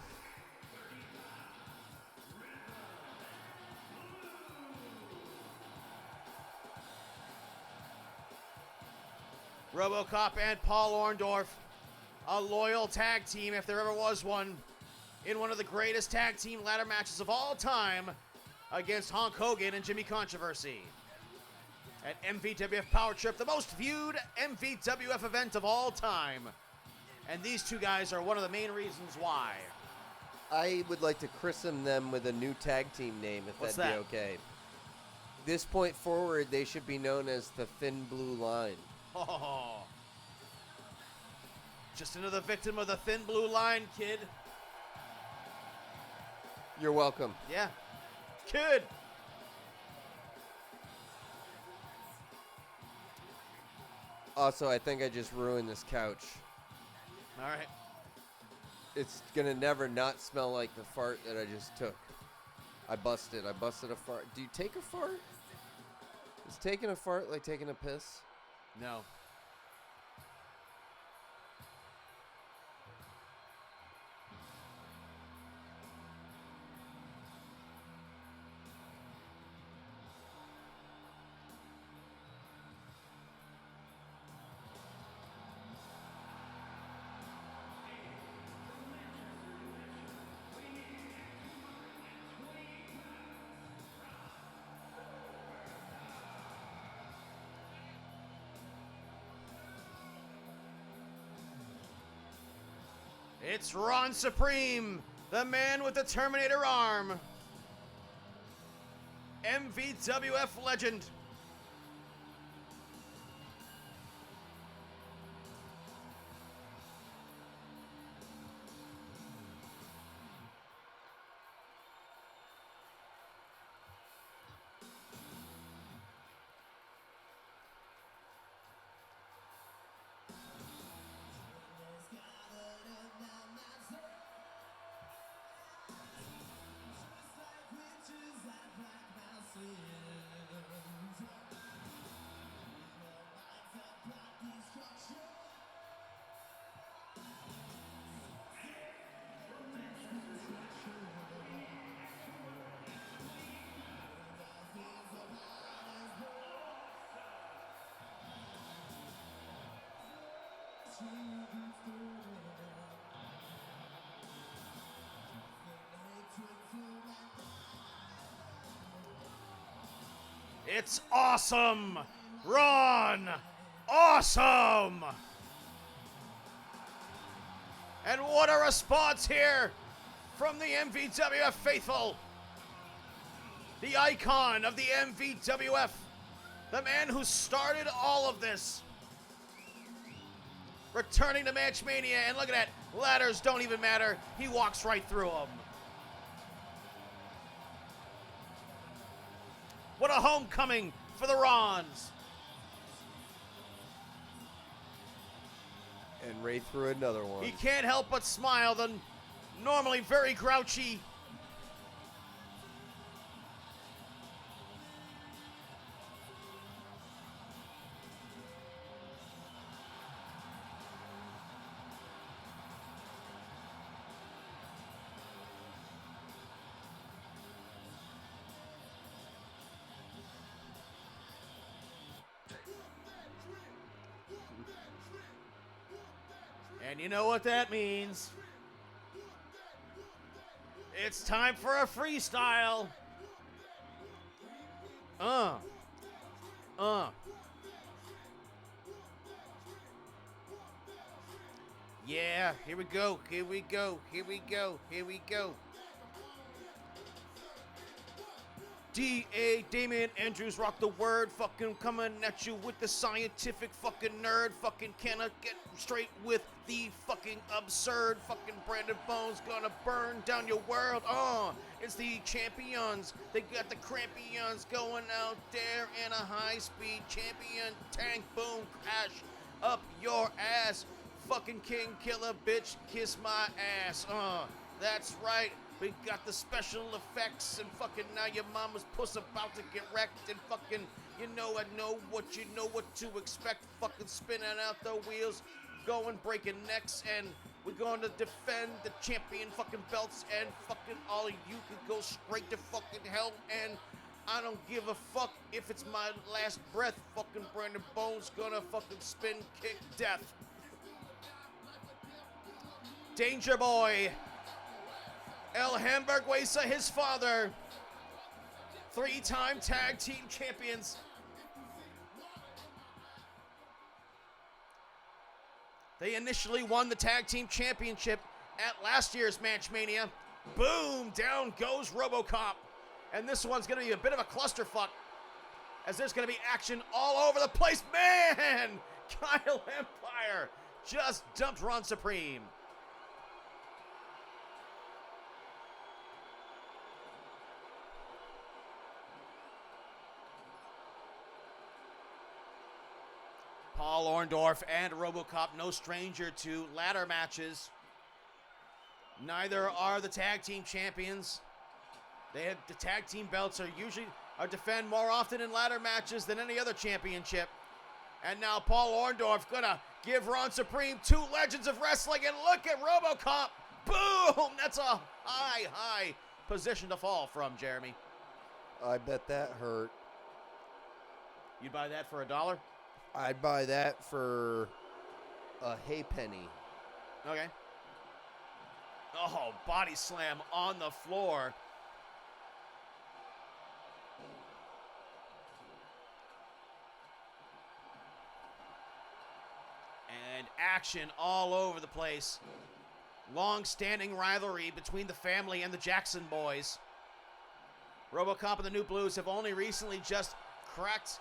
RoboCop and Paul Orndorff, a loyal tag team if there ever was one, in one of the greatest tag team ladder matches of all time against Hulk Hogan and Jimmy Controversy. At MVWF Power Trip, the most viewed MVWF event of all time. And these two guys are one of the main reasons why.
I would like to christen them with a new tag team name, if
What's
that'd
that?
be okay. This point forward, they should be known as the Thin Blue Line.
Oh. Just another victim of the Thin Blue Line, kid.
You're welcome.
Yeah. Good.
Also, I think I just ruined this couch.
All right.
It's gonna never not smell like the fart that I just took. I busted a fart. Do you take a fart? Is taking a fart like taking a piss?
No. It's Ron Supreme, the man with the Terminator arm. MVWF legend. It's awesome! Ron! Awesome! And what a response here from the MVWF faithful. The icon of the MVWF. The man who started all of this. Returning to ManchMania, and look at that. Ladders don't even matter. He walks right through them. What a homecoming for the Rons.
And right through another one.
He can't help but smile, the normally very grouchy. And you know what that means. It's time for a freestyle. Yeah, here we go, here we go, here we go, here we go. D.A. Damian Andrews rock the word, fucking coming at you with the scientific fucking nerd, fucking cannot get straight with the fucking absurd, fucking Brandon Bones gonna burn down your world. It's the champions, they got the crampions going out there in a high-speed champion tank, boom, crash up your ass, fucking king killer bitch, kiss my ass. That's right. We got the special effects, and fucking now your mama's puss about to get wrecked, and fucking, you know what to expect, fucking spinning out the wheels, going breaking necks, and we're going to defend the champion fucking belts, and fucking all of you can go straight to fucking hell, and I don't give a fuck if it's my last breath, fucking Brandon Bones gonna fucking spin kick death. Danger Boy. El Hamburguesa, his father, 3-time tag team champions. They initially won the tag team championship at last year's ManchMania. Boom, down goes RoboCop. And this one's gonna be a bit of a clusterfuck, as there's gonna be action all over the place. Man, Kyle Empire just dumped Ron Supreme. Paul Orndorff and RoboCop, no stranger to ladder matches. Neither are the tag team champions. They have the tag team belts are defend more often in ladder matches than any other championship. And now Paul Orndorff gonna give Ron Supreme 2 legends of wrestling, and look at RoboCop. Boom! That's a high position to fall from, Jeremy.
I bet that hurt.
You'd buy that for $1?
I'd buy that for a halfpenny.
Okay. Oh, body slam on the floor. And action all over the place. Long-standing rivalry between the family and the Jackson boys. RoboCop and the New Blues have only recently just cracked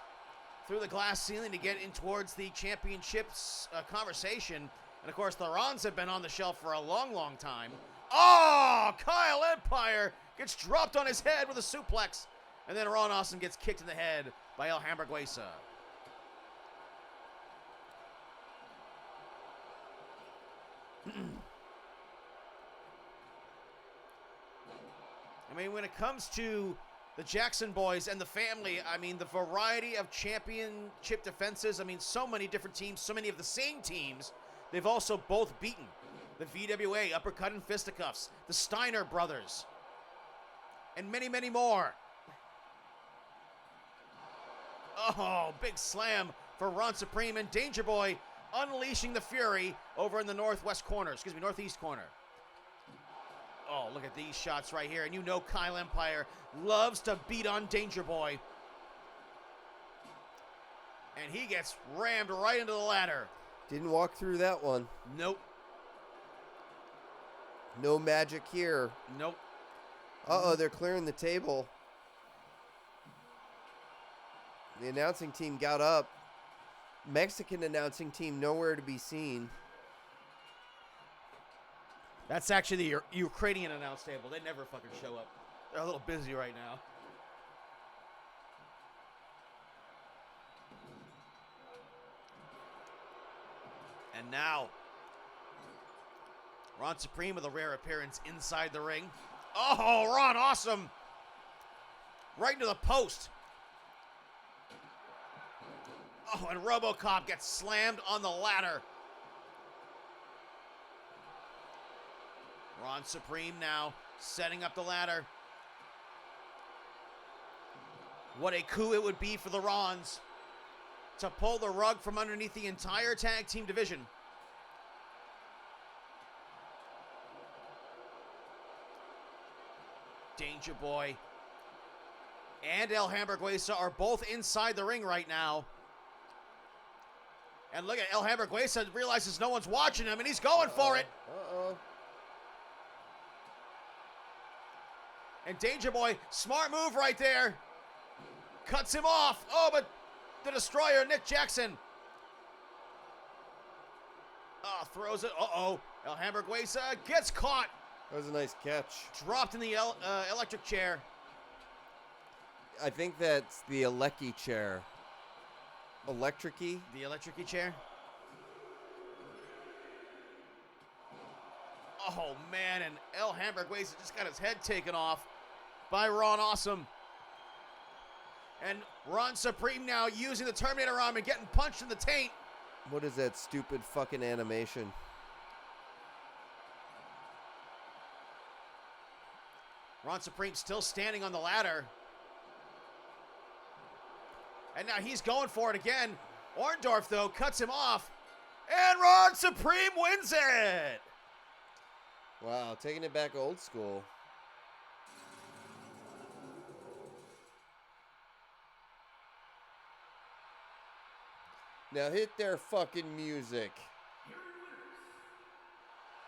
through the glass ceiling to get in towards the championships conversation. And, of course, the Rons have been on the shelf for a long, long time. Oh, Kyle Empire gets dropped on his head with a suplex. And then Ron Austin gets kicked in the head by El Hamburguesa. I mean, when it comes to the Jackson boys and the family, I mean, the variety of championship defenses, I mean, so many different teams, so many of the same teams. They've also both beaten the VWA, Uppercut and Fisticuffs, the Steiner brothers, and many, many more. Oh, big slam for Ron Supreme, and Danger Boy unleashing the fury over in the northeast corner. Oh, look at these shots right here. And you know Kyle Empire loves to beat on Danger Boy. And he gets rammed right into the ladder.
Didn't walk through that one.
Nope.
No magic here.
Nope.
Uh-oh, they're clearing the table. The announcing team got up. Mexican announcing team nowhere to be seen.
That's actually the Ukrainian announce table. They never fucking show up. They're a little busy right now. And now, Ron Supreme with a rare appearance inside the ring. Oh, Ron, awesome. Right into the post. Oh, and RoboCop gets slammed on the ladder. Ron Supreme now setting up the ladder. What a coup it would be for the Rons to pull the rug from underneath the entire tag team division. Danger Boy and El Hamburguesa are both inside the ring right now. And look at El Hamburguesa, realizes no one's watching him, and he's going for it.
Uh-oh.
And Danger Boy, smart move right there. Cuts him off. Oh, but the Destroyer, Nick Jackson. Oh, throws it. Uh-oh. El Hamburguesa gets caught.
That was a nice catch.
Dropped in the electric chair.
I think that's the Elecki chair. Electricy?
The electric chair. Oh, man, and El Hamburguesa just got his head taken off by Ron Awesome. And Ron Supreme now using the Terminator arm and getting punched in the taint.
What is that stupid fucking animation?
Ron Supreme still standing on the ladder. And now he's going for it again. Orndorff, though, cuts him off. And Ron Supreme wins it.
Wow, taking it back old school. Now hit their fucking music,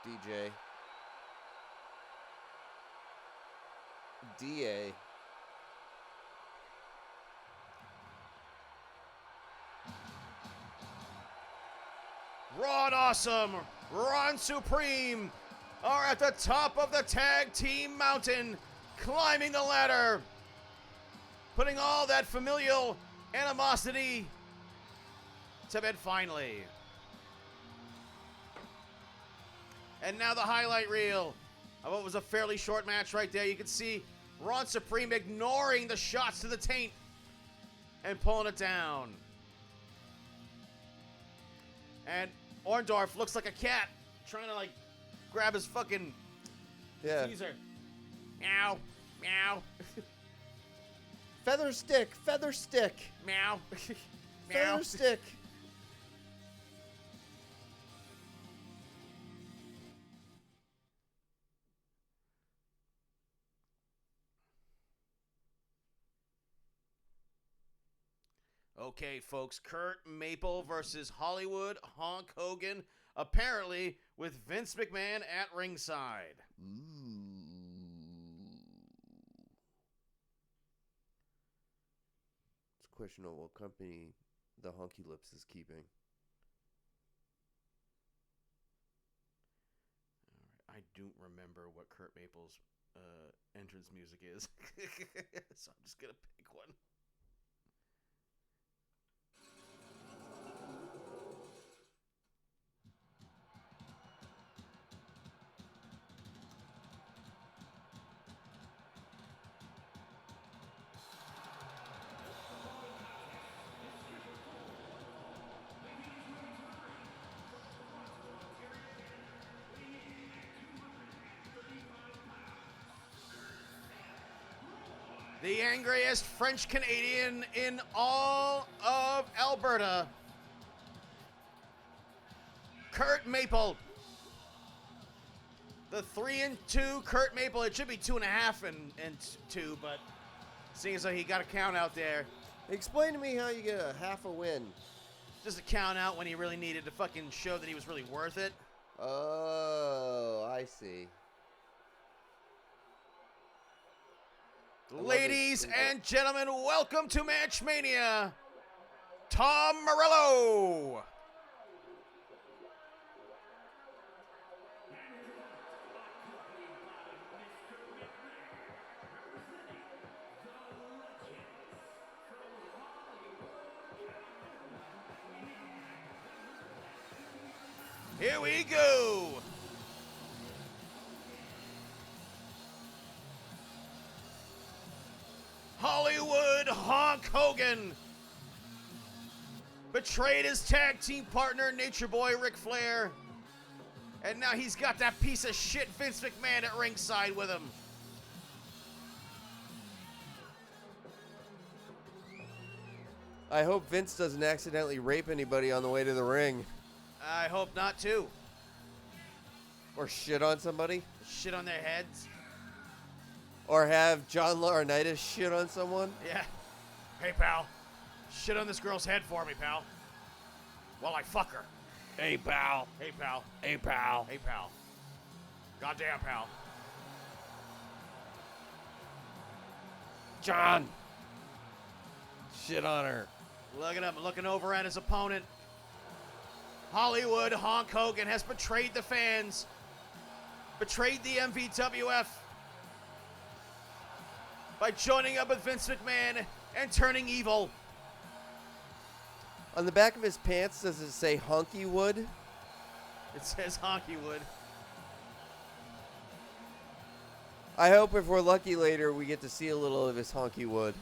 DJ. DA.
Ron Awesome, Ron Supreme are at the top of the tag team mountain, climbing the ladder, putting all that familial animosity to bed finally. And now the highlight reel of what was a fairly short match right there. You can see Ron Supreme ignoring the shots to the taint and pulling it down. And Orndorff looks like a cat trying to, like, grab his fucking teaser. Meow. Meow.
Feather stick. Feather stick.
Meow.
Feather stick.
Okay, folks, Kurt Maple versus Hollywood Honk Hogan, apparently with Vince McMahon at ringside.
It's questionable what company the Honky Lips is keeping.
All right, I don't remember what Kurt Maple's entrance music is, so I'm just going to pick one. The angriest French Canadian in all of Alberta, Kurt Maple. The 3-2 Kurt Maple. It should be 2.5 and 2, but seeing as though he got a count out there.
Explain to me how you get a half a win.
Just a count out when he really needed to fucking show that he was really worth it.
Oh, I see.
Ladies and gentlemen, welcome to ManchMania, Tom Morello. Here we go. Hollywood Honk Hogan betrayed his tag team partner, Nature Boy Ric Flair. And now he's got that piece of shit Vince McMahon at ringside with him.
I hope Vince doesn't accidentally rape anybody on the way to the ring.
I hope not, too.
Or shit on somebody.
Shit on their heads.
Or have John Laurinaitis shit on someone.
Yeah. Hey, pal. Shit on this girl's head for me, pal. While I fuck her.
Hey, pal.
Hey, pal.
Hey, pal.
Hey, pal. Goddamn, pal.
John. Shit on her.
Look at him, looking over at his opponent. Hollywood Honk Hogan has betrayed the fans. Betrayed the MVWF. By joining up with Vince McMahon and turning evil.
On the back of his pants, does it say Honkywood?
It says Honkywood.
I hope if we're lucky later, we get to see a little of his Honkywood.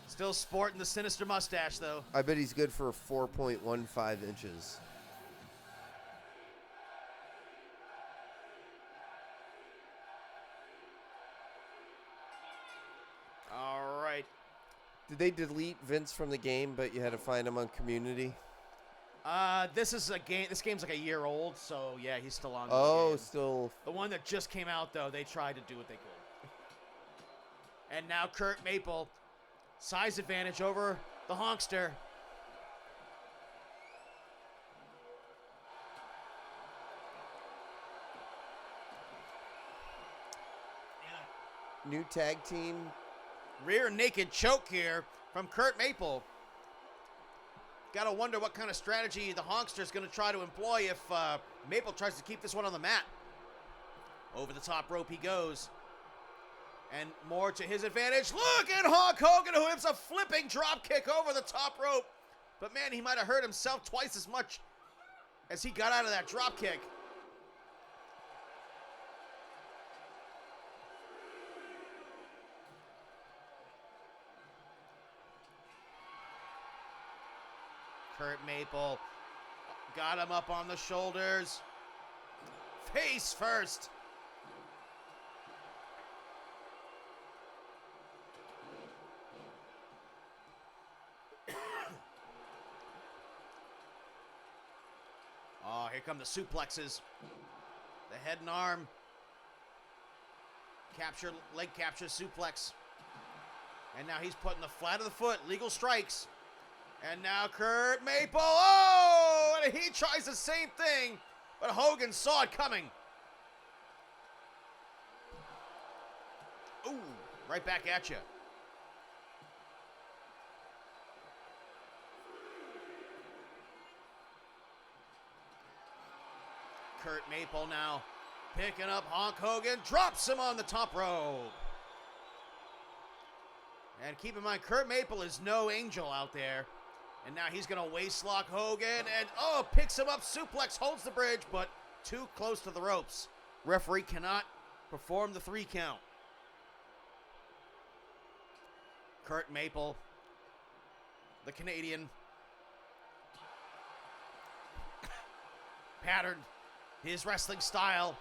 Still sporting the sinister mustache, though.
I bet he's good for 4.15 inches.
All right.
Did they delete Vince from the game, but you had to find him on Community?
This is a game. This game's like a year old, so yeah, he's still on.
Oh, still.
The one that just came out, though, they tried to do what they could. And now Kurt Maple, size advantage over the Honkster.
New tag team.
Rear naked choke here from Kurt Maple. Gotta wonder what kind of strategy the Honkster's gonna try to employ if Maple tries to keep this one on the mat. Over the top rope he goes. And more to his advantage. Look at Hulk Hogan, who hits a flipping drop kick over the top rope. But man, he might have hurt himself twice as much as he got out of that drop kick. Kurt Maple got him up on the shoulders. Face first. Oh, here come the suplexes. The head and arm. Capture, leg capture, suplex. And now he's putting the flat of the foot. Legal strikes. And now Kurt Maple. Oh! And he tries the same thing. But Hogan saw it coming. Ooh, right back at you. Kurt Maple now picking up Hulk Hogan, drops him on the top rope. And keep in mind, Kurt Maple is no angel out there. And now he's going to waistlock Hogan and, oh, picks him up, suplex, holds the bridge, but too close to the ropes. Referee cannot perform the 3 count. Kurt Maple, the Canadian, patterned his wrestling style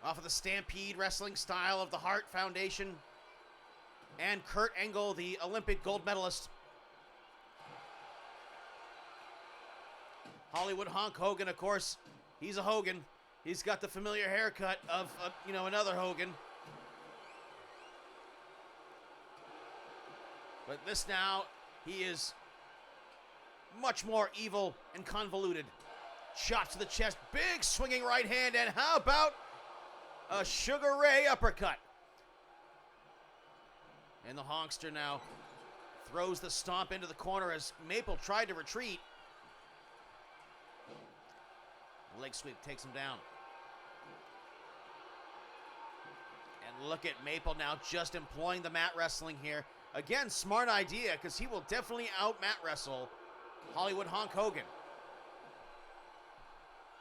off of the Stampede wrestling style of the Hart Foundation and Kurt Angle, the Olympic gold medalist. Hollywood Hulk Hogan, of course, he's a Hogan. He's got the familiar haircut of, another Hogan. But this now, he is much more evil and convoluted. Shot to the chest, big swinging right hand, and how about a Sugar Ray uppercut? And the Honkster now throws the stomp into the corner as Maple tried to retreat. Leg sweep takes him down. And look at Maple now just employing the mat wrestling here. Again, smart idea, because he will definitely out-mat wrestle Hollywood Hulk Hogan.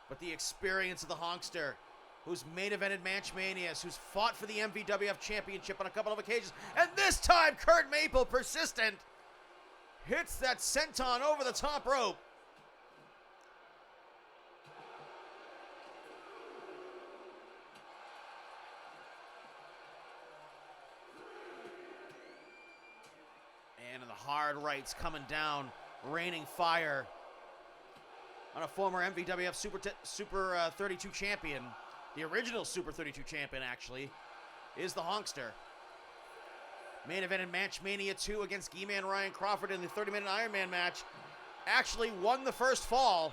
But the experience of the Honkster, who's main evented ManchMania, who's fought for the MVWF Championship on a couple of occasions, and this time Kurt Maple, persistent, hits that senton over the top rope. And the hard rights coming down, raining fire on a former MVWF Super 32 champion. The original Super 32 champion, actually, is the Honkster. Main event in ManchMania 2 against G-Man Ryan Crawford in the 30-minute Iron Man match. Actually won the first fall.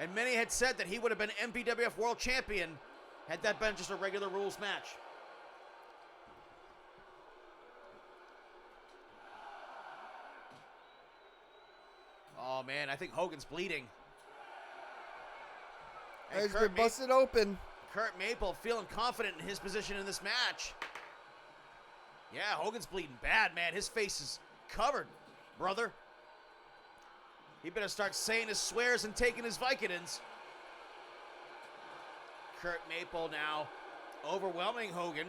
And many had said that he would have been MVWF World Champion had that been just a regular rules match. Oh, man, I think Hogan's bleeding. And
He's been busted open.
Kurt Maple feeling confident in his position in this match. Yeah, Hogan's bleeding bad, man. His face is covered, brother. He better start saying his swears and taking his Vicodins. Kurt Maple now overwhelming Hogan.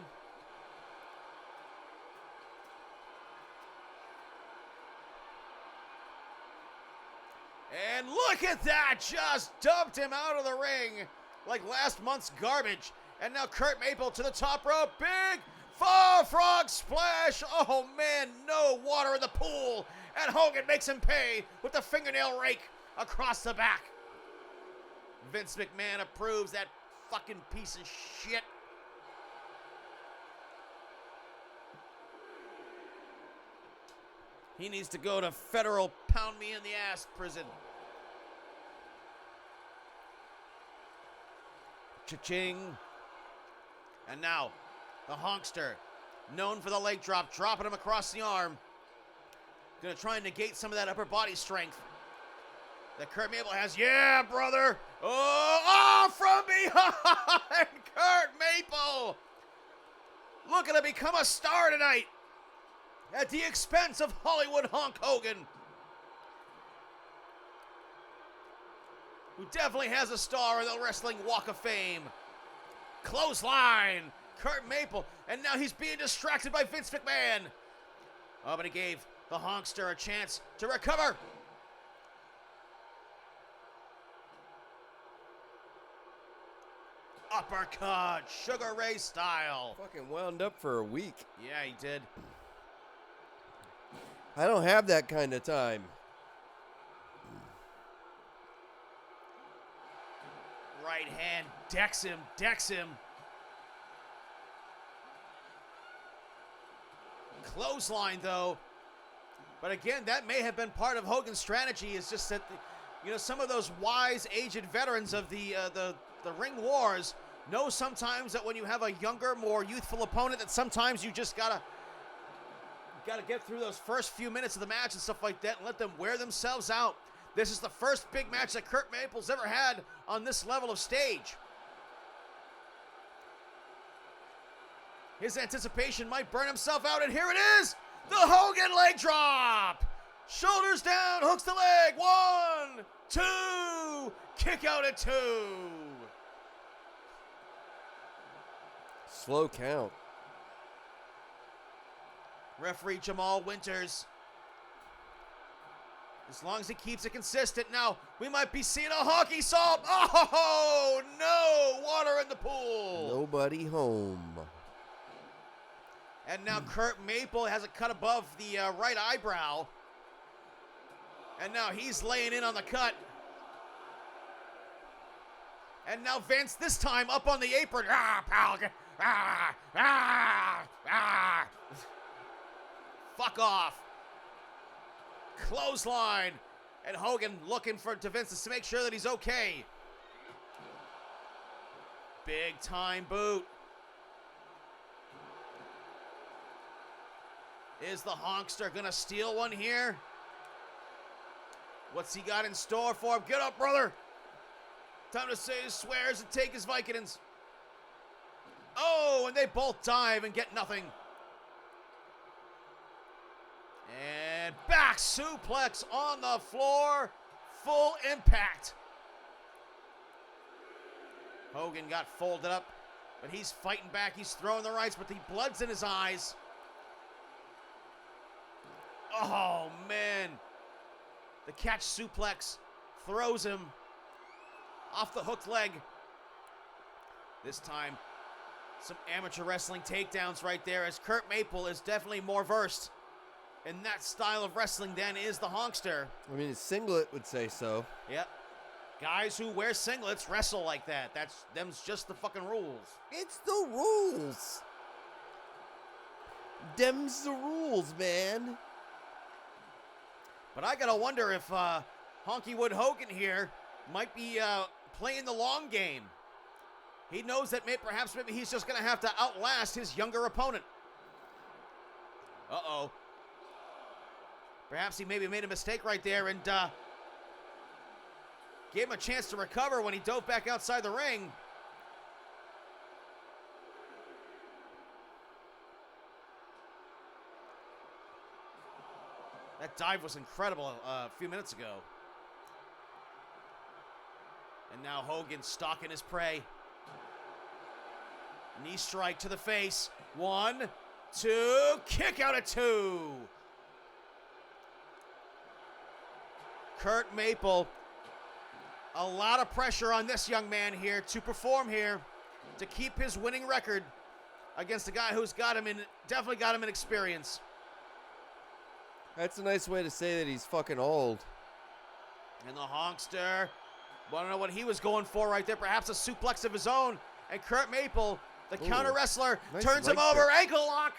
And look at that, just dumped him out of the ring like last month's garbage. And now Kurt Maple to the top rope, big frog splash. Oh man, no water in the pool. And Hogan makes him pay with the fingernail rake across the back. Vince McMahon approves that fucking piece of shit. He needs to go to federal pound me in the ass prison. Cha-ching. And now, the Honkster, known for the leg drop, dropping him across the arm. Gonna try and negate some of that upper body strength that Kurt Maple has. Yeah, brother. Oh, from behind, Kurt Maple. looking to become a star tonight at the expense of Hollywood Hulk Hogan, who definitely has a star in the Wrestling Walk of Fame. Clothesline, Kurt Maple, and now he's being distracted by Vince McMahon. Oh, but he gave the Honkster a chance to recover. Uppercut, Sugar Ray style.
Fucking wound up for a week.
Yeah, he did.
I don't have that kind of time.
Right hand decks him. Clothesline, though. But again, that may have been part of Hogan's strategy, is just that, some of those wise, aged veterans of the ring wars know sometimes that when you have a younger, more youthful opponent, that sometimes you just gotta get through those first few minutes of the match and stuff like that and let them wear themselves out. This is the first big match that Kurt Maple's ever had on this level of stage. His anticipation might burn himself out, and here it is! The Hogan leg drop! Shoulders down, hooks the leg. 1, 2, kick out at 2.
Slow count.
Referee Jamal Winters. As long as he keeps it consistent. Now, we might be seeing a hockey salt. Oh, no! Water in the pool.
Nobody home.
And now Kurt Maple has a cut above the right eyebrow. And now he's laying in on the cut. And now Vince, this time up on the apron. Pal. Fuck off. Clothesline. And Hogan looking to Vince to make sure that he's okay. Big time boot. Is the Honkster gonna steal one here? What's he got in store for him? Get up, brother. Time to say his swears and take his Vicodins. Oh, and they both dive and get nothing. And back suplex on the floor. Full impact. Hogan got folded up, but he's fighting back. He's throwing the rights, but the blood's in his eyes. Oh, man. The catch suplex throws him off the hooked leg. This time, some amateur wrestling takedowns right there, as Kurt Maple is definitely more versed in that style of wrestling than is the Honkster.
I mean, his singlet would say so.
Yep. Guys who wear singlets wrestle like that. Them's just the fucking rules.
It's the rules. Them's the rules, man.
But I gotta wonder if Honkywood Hogan here might be playing the long game. He knows that perhaps he's just gonna have to outlast his younger opponent. Uh-oh. Perhaps he maybe made a mistake right there and gave him a chance to recover when he dove back outside the ring. That dive was incredible a few minutes ago. And now Hogan stalking his prey. Knee strike to the face. 1, 2, kick out at 2. Kurt Maple, a lot of pressure on this young man here to perform here, to keep his winning record against a guy who's definitely got him in experience.
That's a nice way to say that he's fucking old.
And the Honkster, I don't know what he was going for right there. Perhaps a suplex of his own. And Kurt Maple, the counter wrestler,
nice
turns him
leg
over.
kick.
Ankle lock.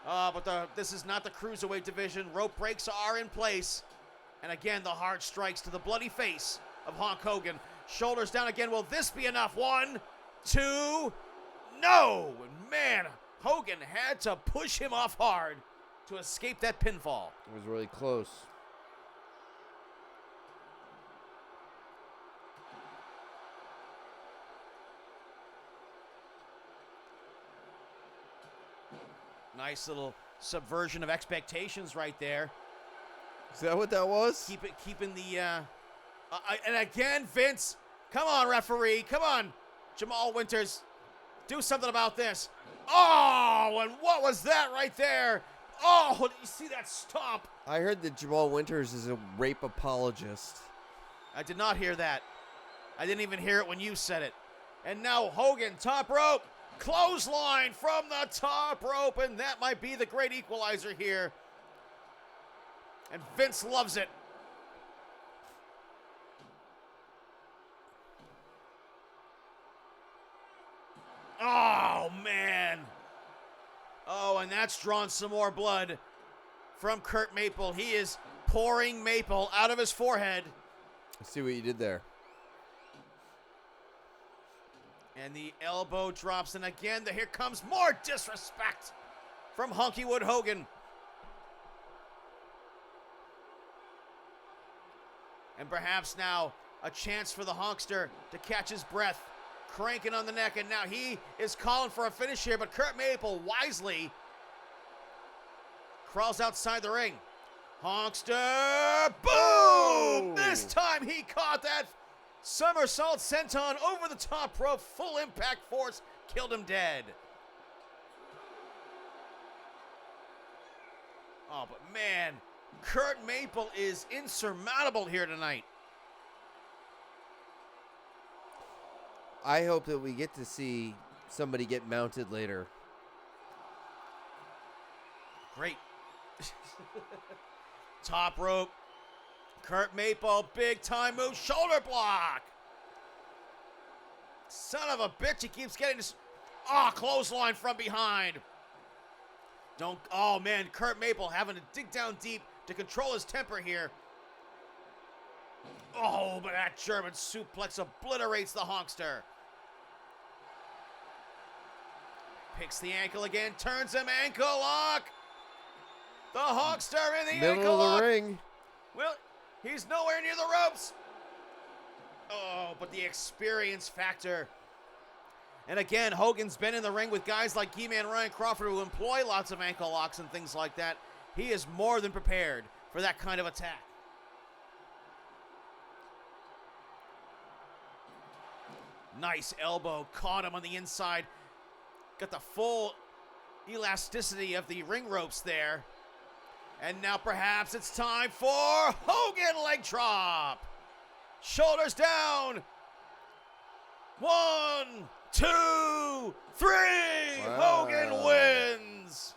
But this is not the cruiserweight division. Rope breaks are in place. And again, the hard strikes to the bloody face of Hulk Hogan. Shoulders down again. Will this be enough? 1, 2, no. And man, Hogan had to push him off hard to escape that pinfall.
It was really close.
Nice little subversion of expectations right there.
Is that what that was?
Keeping the, and again, Vince, come on, referee, come on. Jamal Winters, do something about this. Oh, and what was that right there? Oh, did you see that stomp?
I heard that Jamal Winters is a rape apologist.
I did not hear that. I didn't even hear it when you said it. And now Hogan, top rope, clothesline from the top rope, and that might be the great equalizer here. And Vince loves it. Oh, man. Oh, and that's drawn some more blood from Kurt Maple. He is pouring maple out of his forehead.
I see what you did there.
And the elbow drops, and again, here comes more disrespect from Honkywood Hogan. And perhaps now a chance for the Honkster to catch his breath. Cranking on the neck, and now he is calling for a finish here, but Kurt Maple wisely crawls outside the ring. Honkster, boom! This time he caught that somersault senton over the top rope. Full impact force killed him dead. Oh, but man, Kurt Maple is insurmountable here tonight.
I hope that we get to see somebody get mounted later.
Great. Top rope. Kurt Maple, big time move, shoulder block. Son of a bitch, he keeps getting this. Oh, clothesline from behind. Oh man, Kurt Maple having to dig down deep to control his temper here. Oh, but that German suplex obliterates the Honkster. Picks the ankle again, turns him, ankle lock. The Honkster in the
Middle
ankle
of the
lock.
ring.
Well, he's nowhere near the ropes. Oh, but the experience factor. And again, Hogan's been in the ring with guys like He-Man Ryan Crawford who employ lots of ankle locks and things like that. He is more than prepared for that kind of attack. Nice elbow, caught him on the inside. Got the full elasticity of the ring ropes there. And now perhaps it's time for Hogan leg drop. Shoulders down. 1, 2, 3.
Wow.
Hogan wins.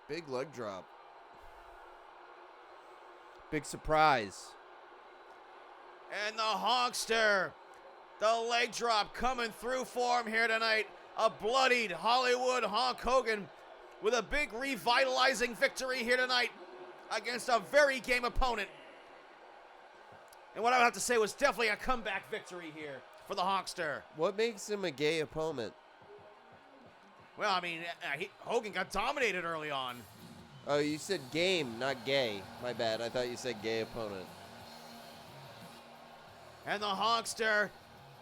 Big leg drop. Big surprise.
And the Honkster, the leg drop coming through for him here tonight. A bloodied Hollywood Honk Hogan with a big revitalizing victory here tonight against a very game opponent. And what I would have to say was definitely a comeback victory here for the Honkster.
What makes him a gay opponent?
Well, I mean, Hogan got dominated early on.
Oh, you said game, not gay. My bad. I thought you said gay opponent.
And the Honkster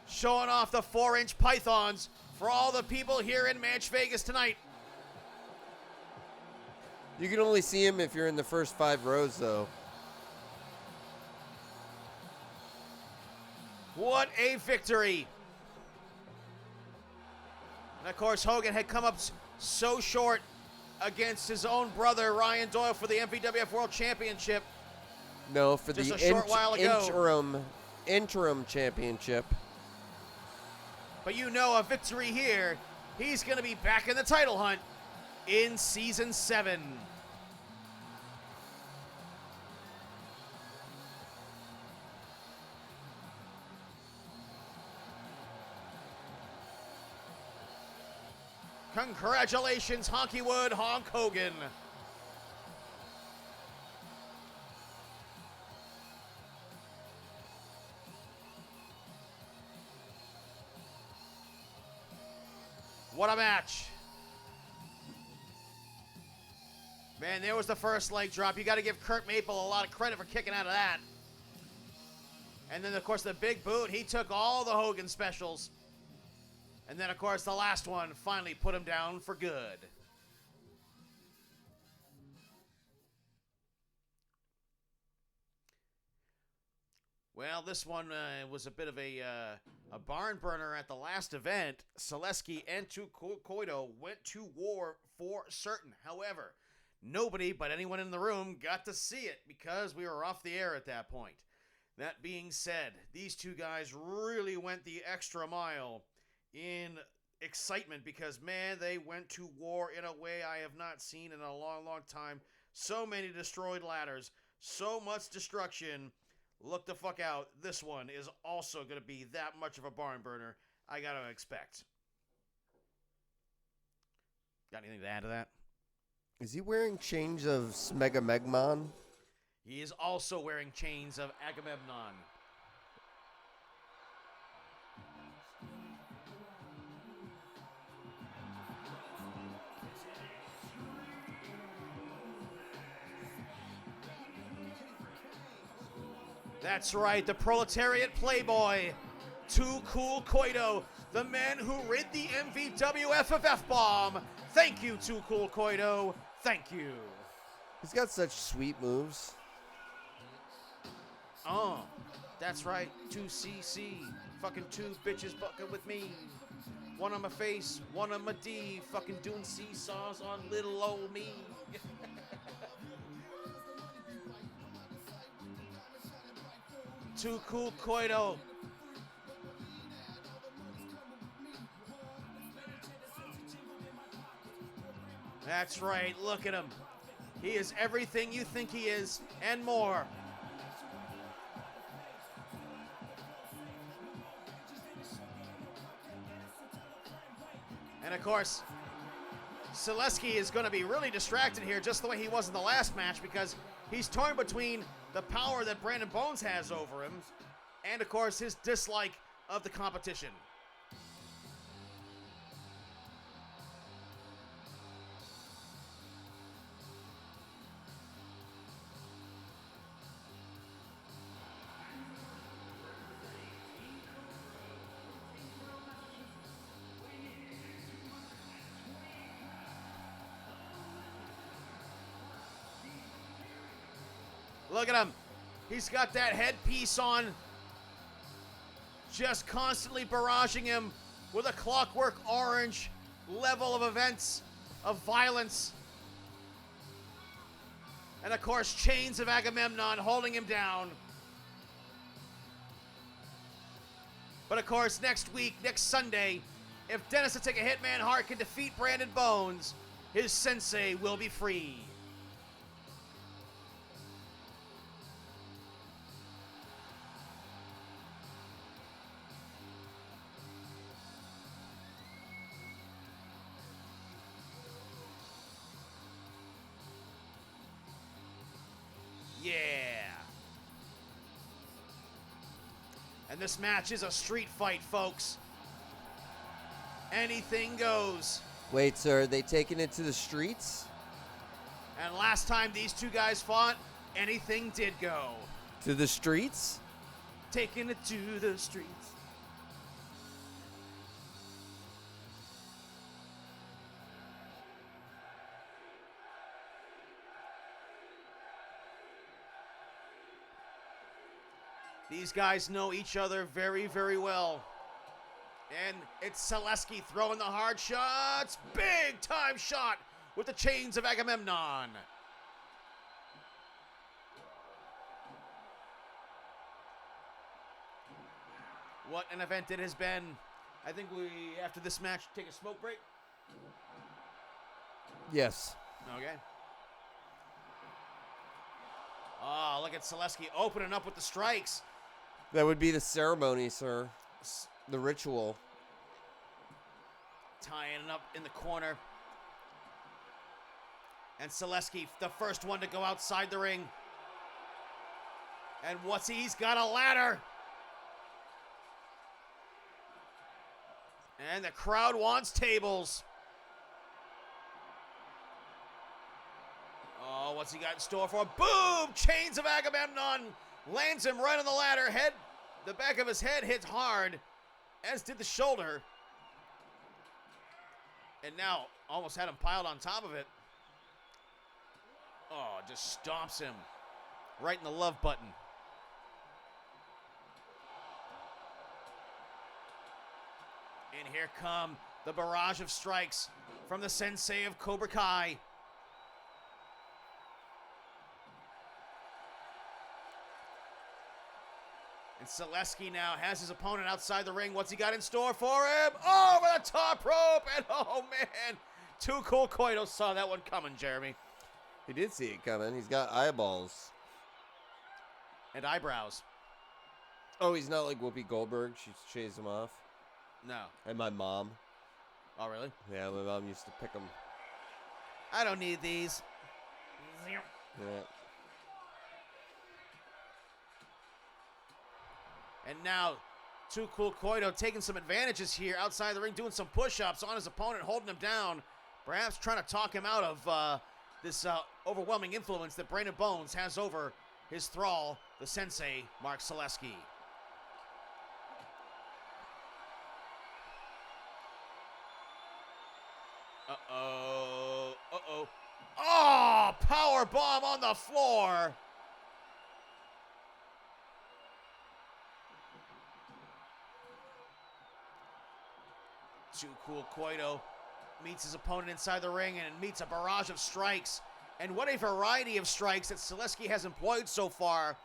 showing off the 4-inch pythons for all the people here in ManchVegas tonight.
You can only see him if you're in the first 5 rows, though.
What a victory. And of course, Hogan had come up so short against his own brother, Ryan Doyle, for the MVWF World Championship.
No, for
Just
the
a short while ago.
interim championship.
But you know, a victory here, he's going to be back in the title hunt in Season 7. Congratulations, Honkywood Honk Hogan. What a match. Man, there was the first leg drop. You got to give Kurt Maple a lot of credit for kicking out of that. And then, of course, the big boot. He took all the Hogan specials. And then, of course, the last one finally put him down for good. Well, this one was a bit of a barn burner at the last event. Selesky and Koido went to war for certain. However, nobody but anyone in the room got to see it because we were off the air at that point. That being said, these two guys really went the extra mile in excitement because, man, they went to war in a way I have not seen in a long, long time. So many destroyed ladders, so much destruction. Look the fuck out. This one is also going to be that much of a barn burner, I got to expect. Got anything to add to that?
Is he wearing chains of Smegamegmon?
He is also wearing chains of Agamemnon. That's right, the proletariat playboy, Too Cool Koido, the man who rid the MVWF of F-bomb. Thank you, Too Cool Koido. Thank you.
He's got such sweet moves.
Oh, that's right, 2CC. Fucking two bitches fucking with me. One on my face, one on my D. Fucking doing seesaws on little old me. Too Cool Koido. That's right, look at him. He is everything you think he is, and more. And of course, Selesky is going to be really distracted here, just the way he was in the last match, because he's torn between the power that Brandon Bones has over him and, of course, his dislike of the competition. Look at him. He's got that headpiece on, just constantly barraging him with a Clockwork Orange level of events, of violence. And of course, chains of Agamemnon holding him down. But of course, next week, next Sunday, if Dennis the Take a Hitman Hart can defeat Brandon Bones, his sensei will be free. Yeah. And this match is a street fight, folks. Anything goes.
Wait, so are they taking it to the streets?
And last time these two guys fought, anything did go.
To the streets?
Taking it to the streets. These guys know each other very, very well. And it's Selesky throwing the hard shots. Big time shot with the chains of Agamemnon. What an event it has been. I think we, after this match, take a smoke break.
Yes.
Okay. Oh, look at Selesky opening up with the strikes.
That would be the ceremony, sir. The ritual.
Tying it up in the corner. And Selesky, the first one to go outside the ring. And what's he? He's got a ladder. And the crowd wants tables. Oh, what's he got in store for him? Boom! Chains of Agamemnon lands him right on the ladder. Head The back of his head hits hard, as did the shoulder. And now almost had him piled on top of it. Oh, just stomps him right in the love button. And here come the barrage of strikes from the sensei of Cobra Kai. And Selesky now has his opponent outside the ring. What's he got in store for him? Over the top rope, and oh man, Too Cool Koito saw that one coming, Jeremy.
He did see it coming. He's got eyeballs.
And eyebrows.
Oh, he's not like Whoopi Goldberg. She chased him off.
No.
And my mom.
Oh, really?
Yeah, my mom used to pick them.
I don't need these.
Yeah.
And now, Too Cool Koito taking some advantages here outside the ring, doing some push-ups on his opponent, holding him down. Perhaps trying to talk him out of this overwhelming influence that Brandon Bones has over his thrall, the sensei, Mark Selesky. Uh-oh. Uh-oh. Oh, power bomb on the floor. Too Cool Koito meets his opponent inside the ring and meets a barrage of strikes. And what a variety of strikes that Selesky has employed so far.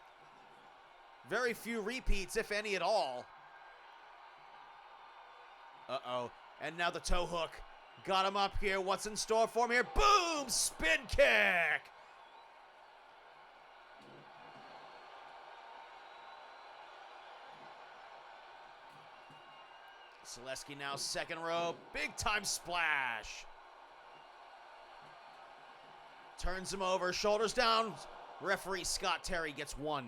Very few repeats, if any at all. Uh-oh. And now the toe hook. Got him up here. What's in store for him here? Boom! Spin kick! Selesky now second rope. Big time splash. Turns him over. Shoulders down. Referee Scott Terry gets one.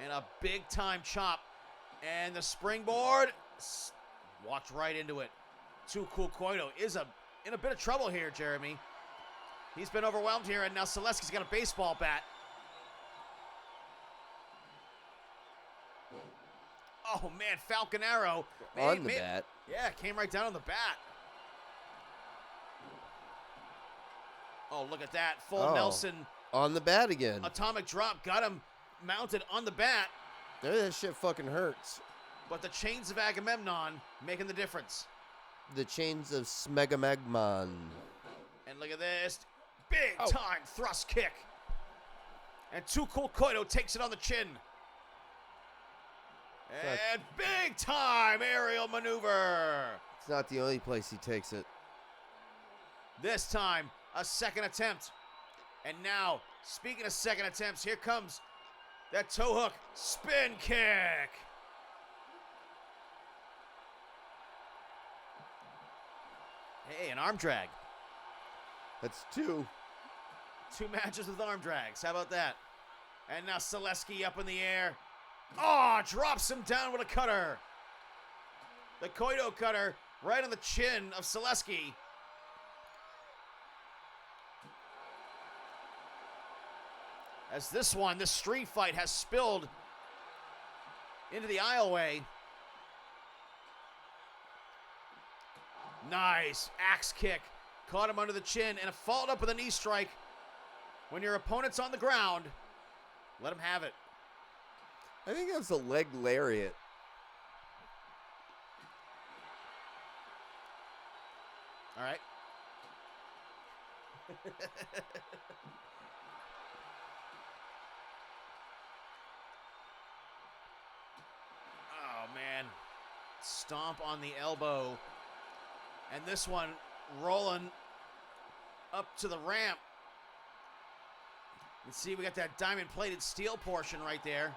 And a big time chop. And the springboard. Walked right into it. Too Cool Koito is in a bit of trouble here, Jeremy. He's been overwhelmed here, and now Selesky's got a baseball bat. Oh, man, Falcon Arrow.
On the bat.
Yeah, came right down on the bat. Oh, look at that. Full Nelson.
On the bat again.
Atomic drop. Got him mounted on the bat.
That shit fucking hurts.
But the chains of Agamemnon making the difference.
The chains of Smegamagmon.
And look at this. Big time thrust kick. And Too Cool Koito takes it on the chin. And big time aerial maneuver.
It's not the only place he takes it.
This time, a second attempt. And now, speaking of second attempts, here comes that toe hook spin kick. Hey, an arm drag.
That's two.
2 matches with arm drags. How about that? And now Selesky up in the air. Oh, drops him down with a cutter. The Koito cutter right on the chin of Selesky. As this street fight has spilled into the aisleway. Nice axe kick. Caught him under the chin and followed up with a knee strike. When your opponent's on the ground, let him have it.
I think that's a leg lariat.
All right. Oh, man. Stomp on the elbow. And this one rolling up to the ramp. You see, we got that diamond-plated steel portion right there.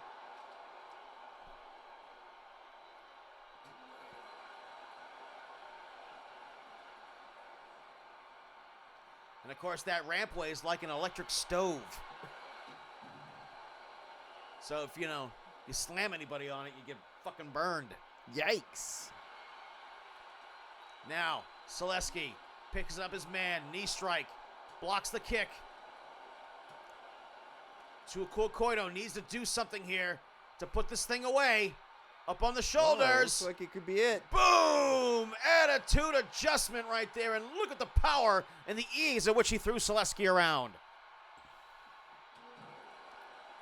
And, of course, that rampway is like an electric stove. So if, you slam anybody on it, you get fucking burned.
Yikes.
Now, Selesky Picks up his man. Knee strike. Blocks the kick. Cool Koito needs to do something here to put this thing away. Up on the shoulders.
Looks like it could be it.
Boom! Attitude adjustment right there. And look at the power and the ease at which he threw Selesky around.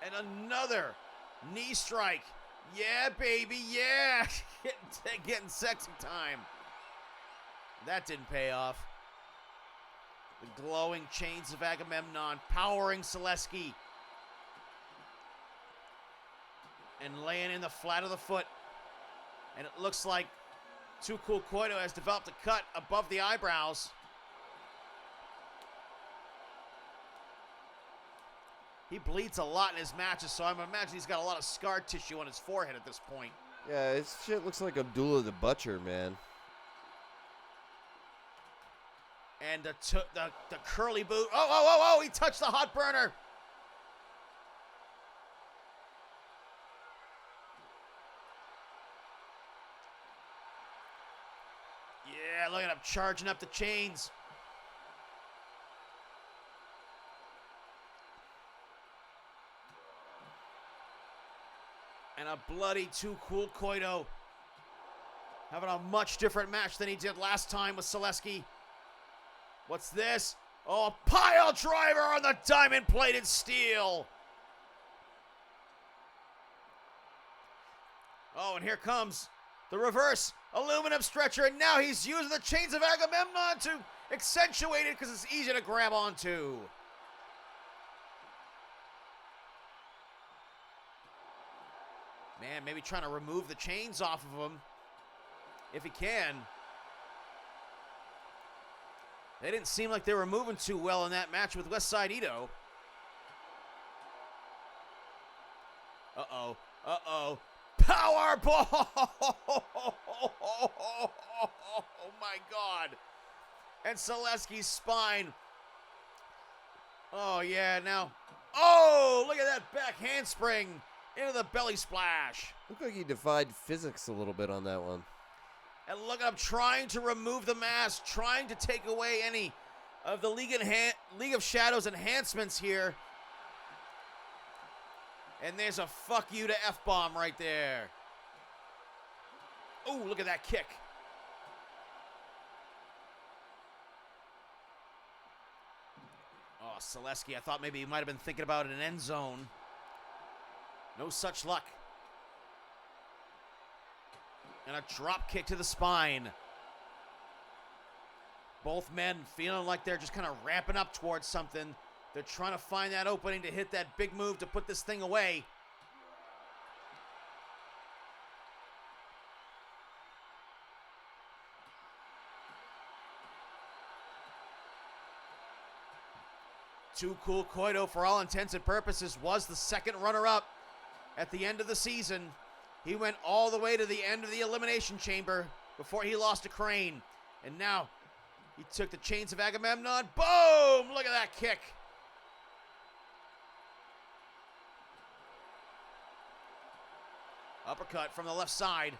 And another knee strike. Yeah, baby, yeah. Getting sexy time. That didn't pay off. The glowing chains of Agamemnon powering Selesky. And laying in the flat of the foot. And it looks like Too Cool Koito has developed a cut above the eyebrows. He bleeds a lot in his matches, so I'm imagining he's got a lot of scar tissue on his forehead at this point.
Yeah, his shit looks like Abdullah the Butcher, man.
And the curly boot. Oh, he touched the hot burner. Yeah, look at him charging up the chains. And a bloody Too Cool Koito. Having a much different match than he did last time with Selesky. What's this? Oh, a pile driver on the diamond-plated steel. Oh, and here comes the reverse aluminum stretcher, and now he's using the chains of Agamemnon to accentuate it because it's easy to grab onto. Man, maybe trying to remove the chains off of him, if he can. They didn't seem like they were moving too well in that match with Westside Ito. Uh-oh. Powerball! Oh, my God. And Selesky's spine. Oh, yeah, now. Oh, look at that back handspring into the belly splash.
Looked like he defied physics a little bit on that one.
And look at him trying to remove the mask, trying to take away any of the League of Shadows enhancements here. And there's a fuck you to F-bomb right there. Oh, look at that kick. Oh, Selesky, I thought maybe he might have been thinking about an end zone. No such luck. And a drop kick to the spine. Both men feeling like they're just kind of ramping up towards something. They're trying to find that opening to hit that big move to put this thing away. Too Cool Koito, for all intents and purposes, was the second runner-up at the end of the season. He went all the way to the end of the Elimination Chamber before he lost to Crane. And now he took the chains of Agamemnon. Boom! Look at that kick. Uppercut from the left side.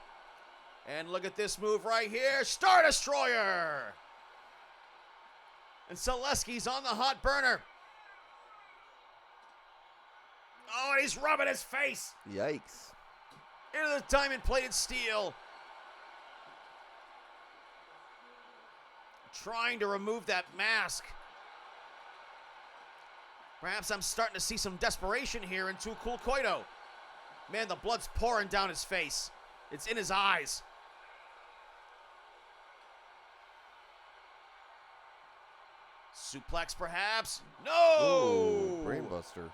And look at this move right here. Star Destroyer! And Selesky's on the hot burner. Oh, and he's rubbing his face.
Yikes.
Into the diamond-plated steel. Trying to remove that mask. Perhaps I'm starting to see some desperation here in Too Cool Koito. Man, the blood's pouring down his face. It's in his eyes. Suplex, perhaps? No!
Ooh, brainbuster.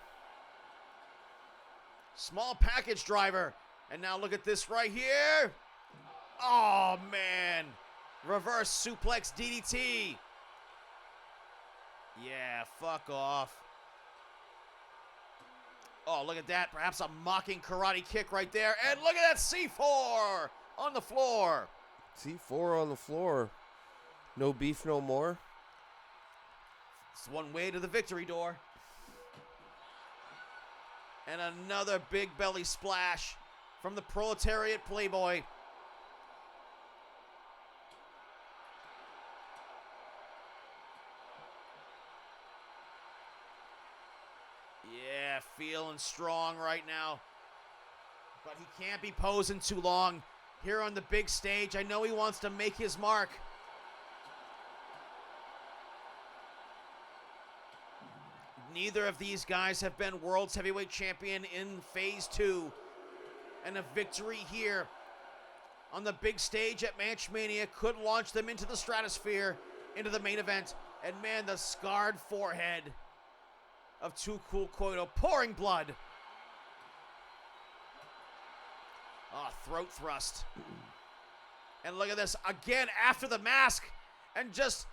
Small package driver. And now look at this right here. Oh, man. Reverse suplex DDT. Yeah, fuck off. Oh, look at that. Perhaps a mocking karate kick right there. And look at that C4 on the floor.
C4 on the floor. No beef no more.
It's one way to the victory door. And another big belly splash from the Proletariat Playboy. Feeling strong right now. But he can't be posing too long here on the big stage. I know he wants to make his mark. Neither of these guys have been World's Heavyweight Champion in Phase 2. And a victory here on the big stage at ManchMania could launch them into the stratosphere, into the main event. And man, the scarred forehead of Too Cool Koito, pouring blood. Oh, throat thrust. And look at this, again after the mask, and just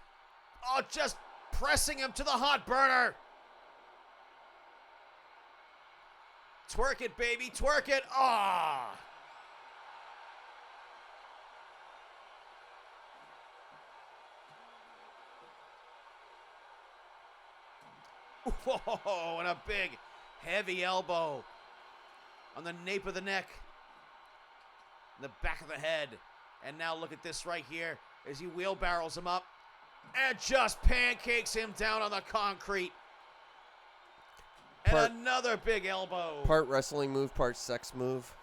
pressing him to the hot burner. Twerk it, baby, twerk it. Ah. Whoa, and a big, heavy elbow on the nape of the neck, the back of the head. And now look at this right here as he wheelbarrows him up and just pancakes him down on the concrete. And another big elbow.
Part wrestling move, part sex move.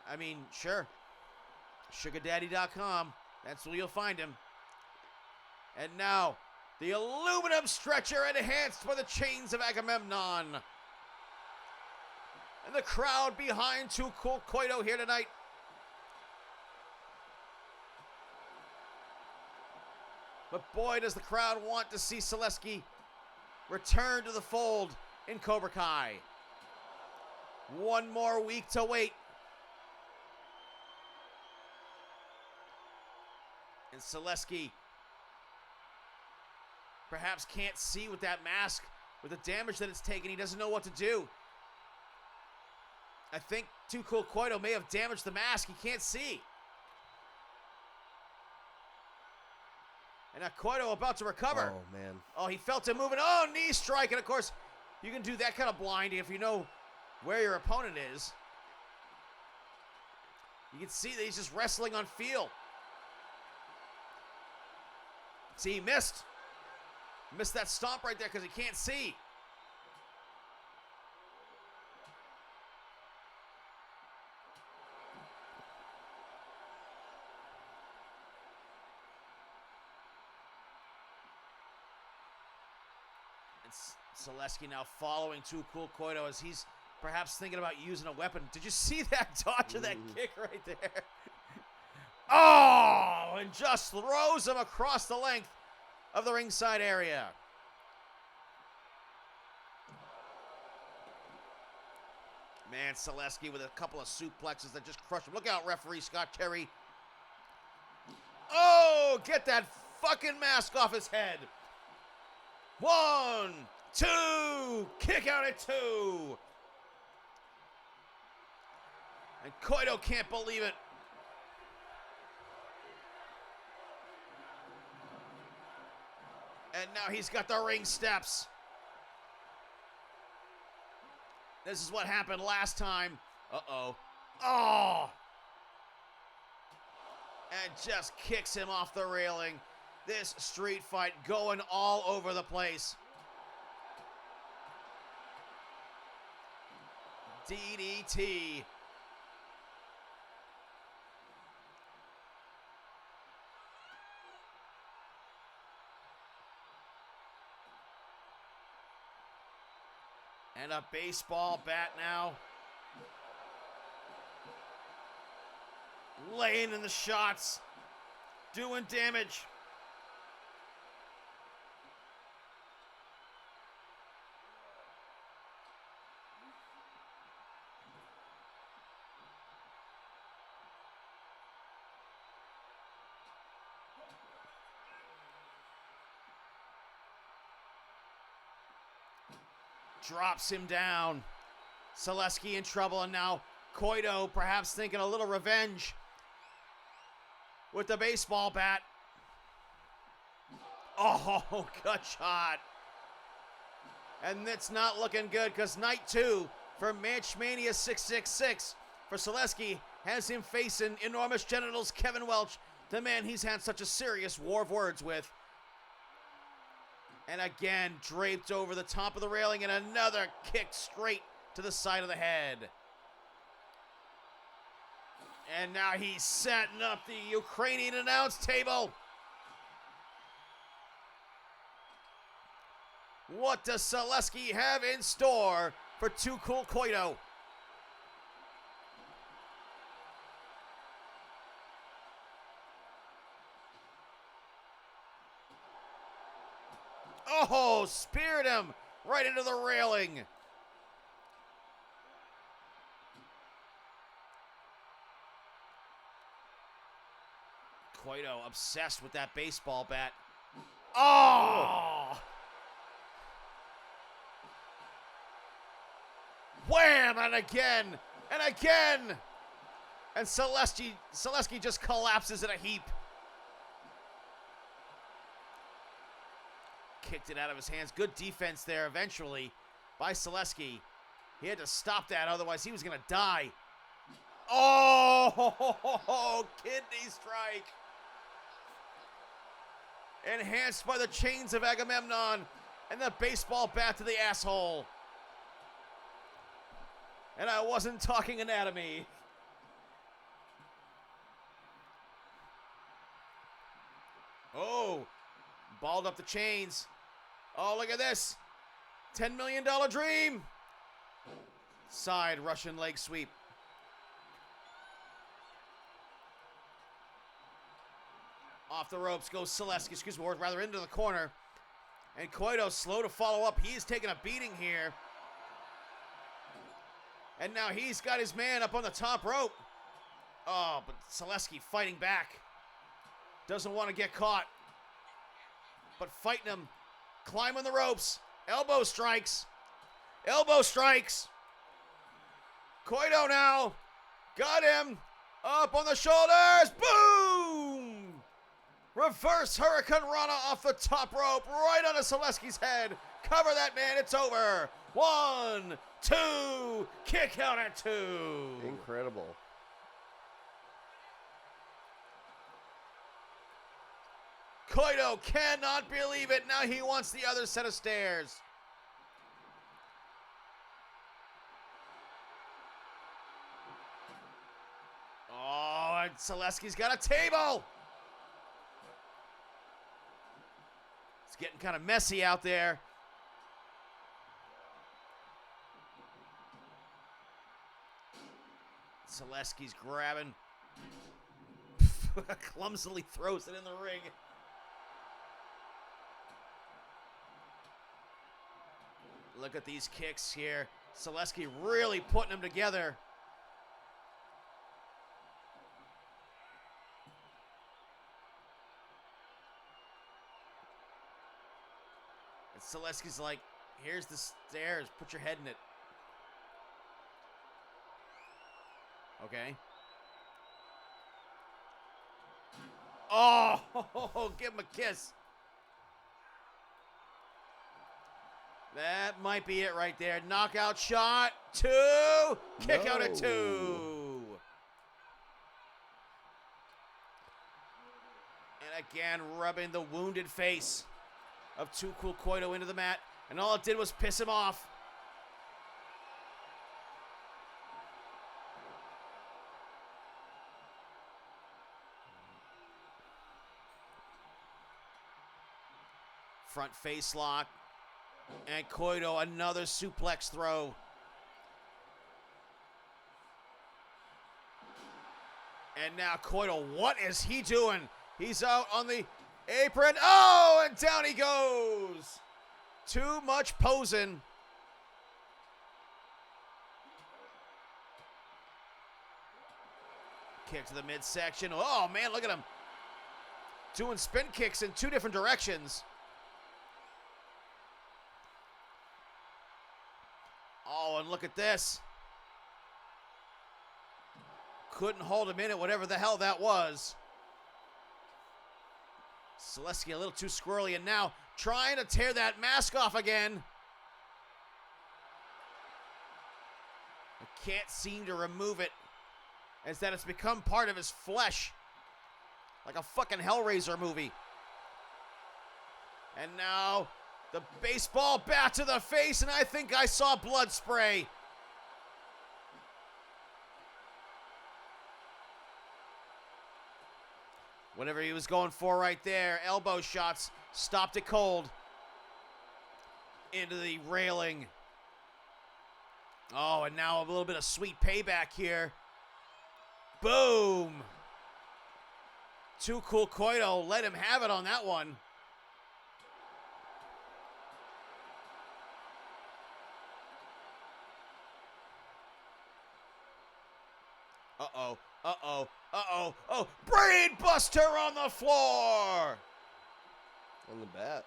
I mean, sure. SugarDaddy.com. That's where you'll find him. And now, the aluminum stretcher enhanced by the chains of Agamemnon. And the crowd behind Too Cool Koito here tonight. But boy, does the crowd want to see Selesky return to the fold in Cobra Kai. One more week to wait. And Selesky perhaps can't see with that mask, with the damage that it's taken. He doesn't know what to do. I think Too Cool Koito may have damaged the mask. He can't see. And now Koito about to recover.
Oh, man.
Oh, he felt him moving. Oh, knee strike. And, of course, you can do that kind of blinding if you know where your opponent is. You can see that he's just wrestling on feel. See, he missed. Missed that stomp right there because he can't see. Selesky now following Too Cool Koito as he's perhaps thinking about using a weapon. Did you see that dodge of that kick right there? Oh, and just throws him across the length of the ringside area. Man, Selesky with a couple of suplexes that just crush him. Look out, referee Scott Terry. Oh, get that fucking mask off his head. 1, 2, kick out at 2. And Koito can't believe it. And now he's got the ring steps. This is what happened last time. Uh-oh. Oh! And just kicks him off the railing. This street fight going all over the place. DDT. And a baseball bat now. Laying in the shots. Doing damage. Drops him down. Selesky in trouble, and now Koito perhaps thinking a little revenge with the baseball bat. Oh, gut shot. And it's not looking good because night 2 for ManchMania 666 for Selesky has him facing enormous genitals Kevin Welch, the man he's had such a serious war of words with. And again, draped over the top of the railing, and another kick straight to the side of the head. And now he's setting up the Ukrainian announce table. What does Selesky have in store for Too Cool Koito? Oh, speared him right into the railing. Koito obsessed with that baseball bat. Oh! Wham! And again! And again! And Selesky just collapses in a heap. Kicked it out of his hands. Good defense there eventually by Selesky. He had to stop that, otherwise he was going to die. Oh, kidney strike. Enhanced by the chains of Agamemnon and the baseball bat to the asshole. And I wasn't talking anatomy. Oh, balled up the chains. Oh, look at this. $10 million dream. Side Russian leg sweep. Off the ropes goes Selesky, or rather into the corner. And Koito slow to follow up. He's taking a beating here. And now he's got his man up on the top rope. Oh, but Selesky fighting back. Doesn't want to get caught. But fighting him. Climbing the ropes. Elbow strikes. Elbow strikes. Koito now. Got him. Up on the shoulders. Boom! Reverse Hurricane Rana off the top rope. Right onto Selesky's head. Cover that man. It's over. 1, 2. Kick out at 2.
Incredible.
Koito cannot believe it. Now he wants the other set of stairs. Oh, and Selesky's got a table. It's getting kind of messy out there. Selesky's grabbing. Clumsily throws it in the ring. Look at these kicks here. Selesky really putting them together. And Selesky's like, here's the stairs. Put your head in it. Okay. Oh, give him a kiss. That might be it right there. Knockout shot. 2. Kick out at 2. And again, rubbing the wounded face of Too Cool Koito into the mat. And all it did was piss him off. Front face lock. And Koito, another suplex throw. And now Koito, what is he doing? He's out on the apron. Oh, and down he goes. Too much posing. Kick to the midsection. Oh, man, look at him. Doing spin kicks in 2 different directions. Oh, and look at this. Couldn't hold him in it, whatever the hell that was. Selesky a little too squirrely, and now trying to tear that mask off again. I can't seem to remove it. As that it's become part of his flesh. Like a fucking Hellraiser movie. And now the baseball bat to the face, and I think I saw blood spray. Whatever he was going for right there, elbow shots, stopped it cold. Into the railing. Oh, and now a little bit of sweet payback here. Boom! Too Cool Koito let him have it on that one. Uh-oh, uh-oh, uh-oh, oh, brain buster on the floor!
On the bat.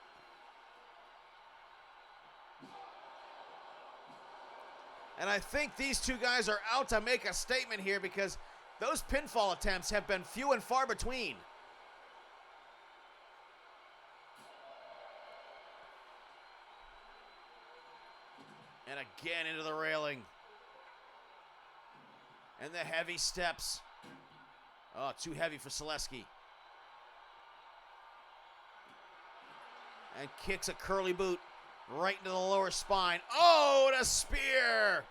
And I think these two guys are out to make a statement here because those pinfall attempts have been few and far between. And again into the railing. And the heavy steps. Oh, too heavy for Selesky. And kicks a curly boot right into the lower spine. Oh, and a spear!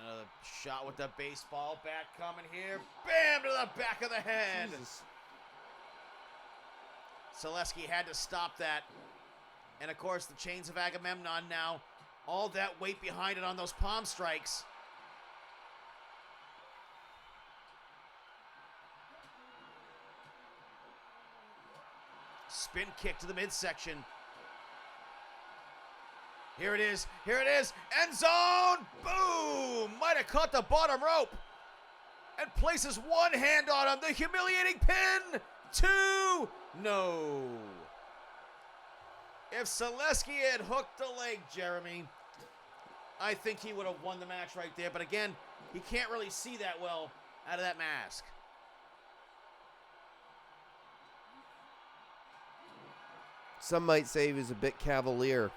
Another shot with the baseball bat coming here. Bam, to the back of the head.
Jesus.
Selesky had to stop that. And of course, the chains of Agamemnon now. All that weight behind it on those palm strikes. Spin kick to the midsection. Here it is. Here it is. End zone. Boom. Might have caught the bottom rope. And places one hand on him. The humiliating pin. Two. No. If Selesky had hooked the leg, Jeremy, I think he would have won the match right there. But again, he can't really see that well out of that mask.
Some might say he was a bit cavalier.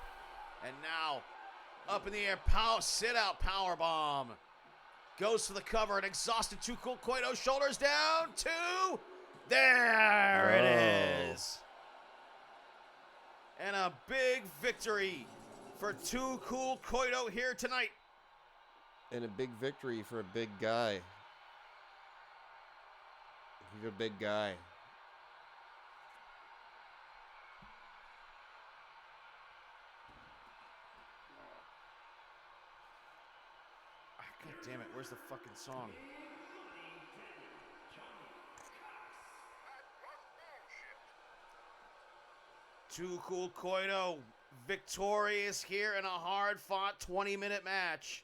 And now, up in the air, sit-out power bomb. Goes for the cover, and exhausted Too Cool Koito, shoulders down, two. There it is. And a big victory for Too Cool Koito here tonight.
And a big victory for a big guy. He's a big guy.
God damn it, where's the fucking song? Too Cool Koito victorious here in a hard-fought 20-minute match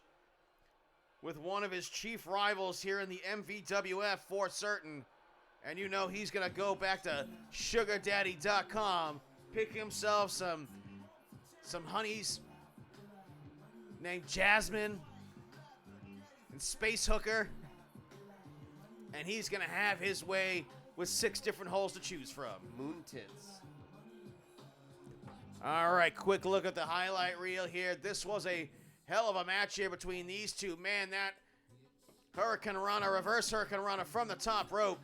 with one of his chief rivals here in the MVWF for certain. And you know he's going to go back to SugarDaddy.com, pick himself some honeys named Jasmine and Space Hooker, and he's going to have his way with 6 different holes to choose from.
Moon tits.
All right, quick look at the highlight reel here. This was a hell of a match here between these two. Man, that Hurricane Rana, reverse Hurricane Rana from the top rope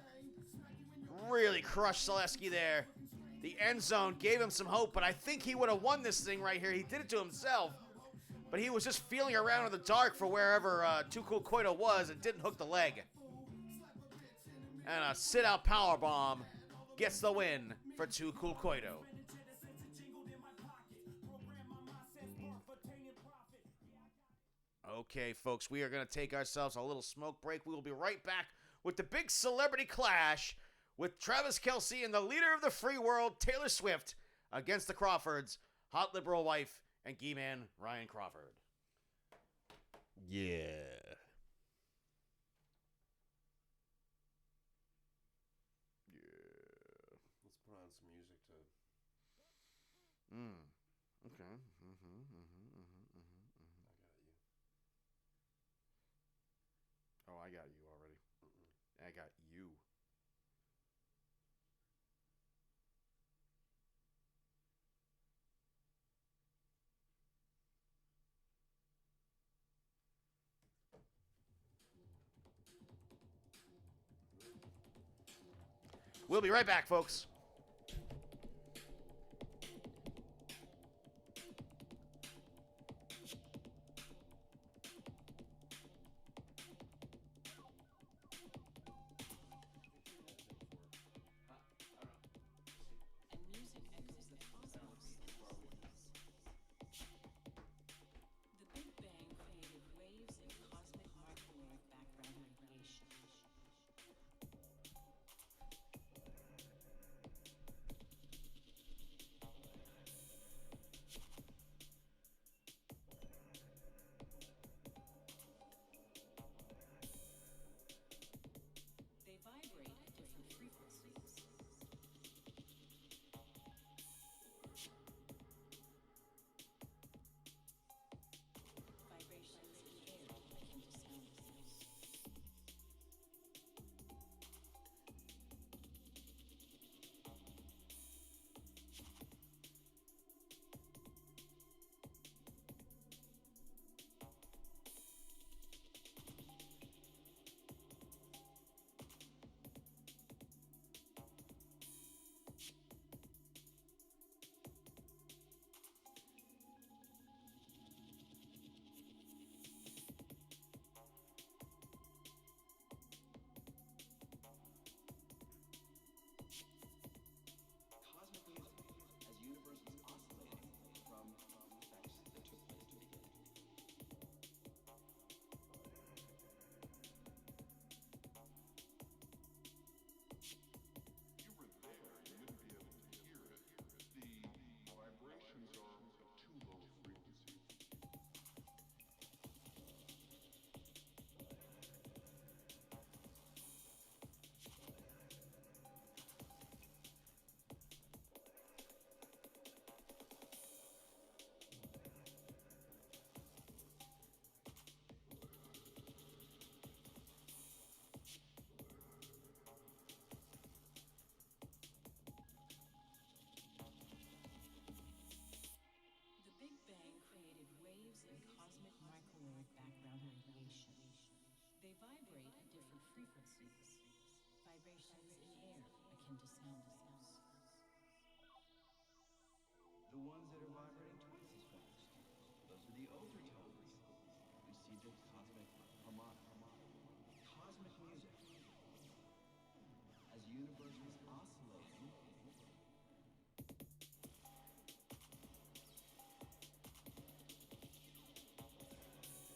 really crushed Selesky there. The end zone gave him some hope, but I think he would have won this thing right here. He did it to himself, but he was just feeling around in the dark for wherever Too Cool Koito was and didn't hook the leg. And a sit-out powerbomb gets the win for Too Cool Koito. Okay, folks, we are going to take ourselves a little smoke break. We will be right back with the big celebrity clash with Travis Kelce and the leader of the free world, Taylor Swift, against the Crawfords, hot liberal wife and gay man Ryan Crawford.
Yeah.
Let's put on some music to...
Okay.
I got you.
Oh, I got you already. I got you. We'll be right back, folks.
frequencies, vibrations in air akin to sound waves.
The ones that are vibrating twice as fast. Those are the overtones. You see the cosmic harmonic. Cosmic music. As the universe was oscillating,
The Big Bang created waves and cosmic microwave background radiation.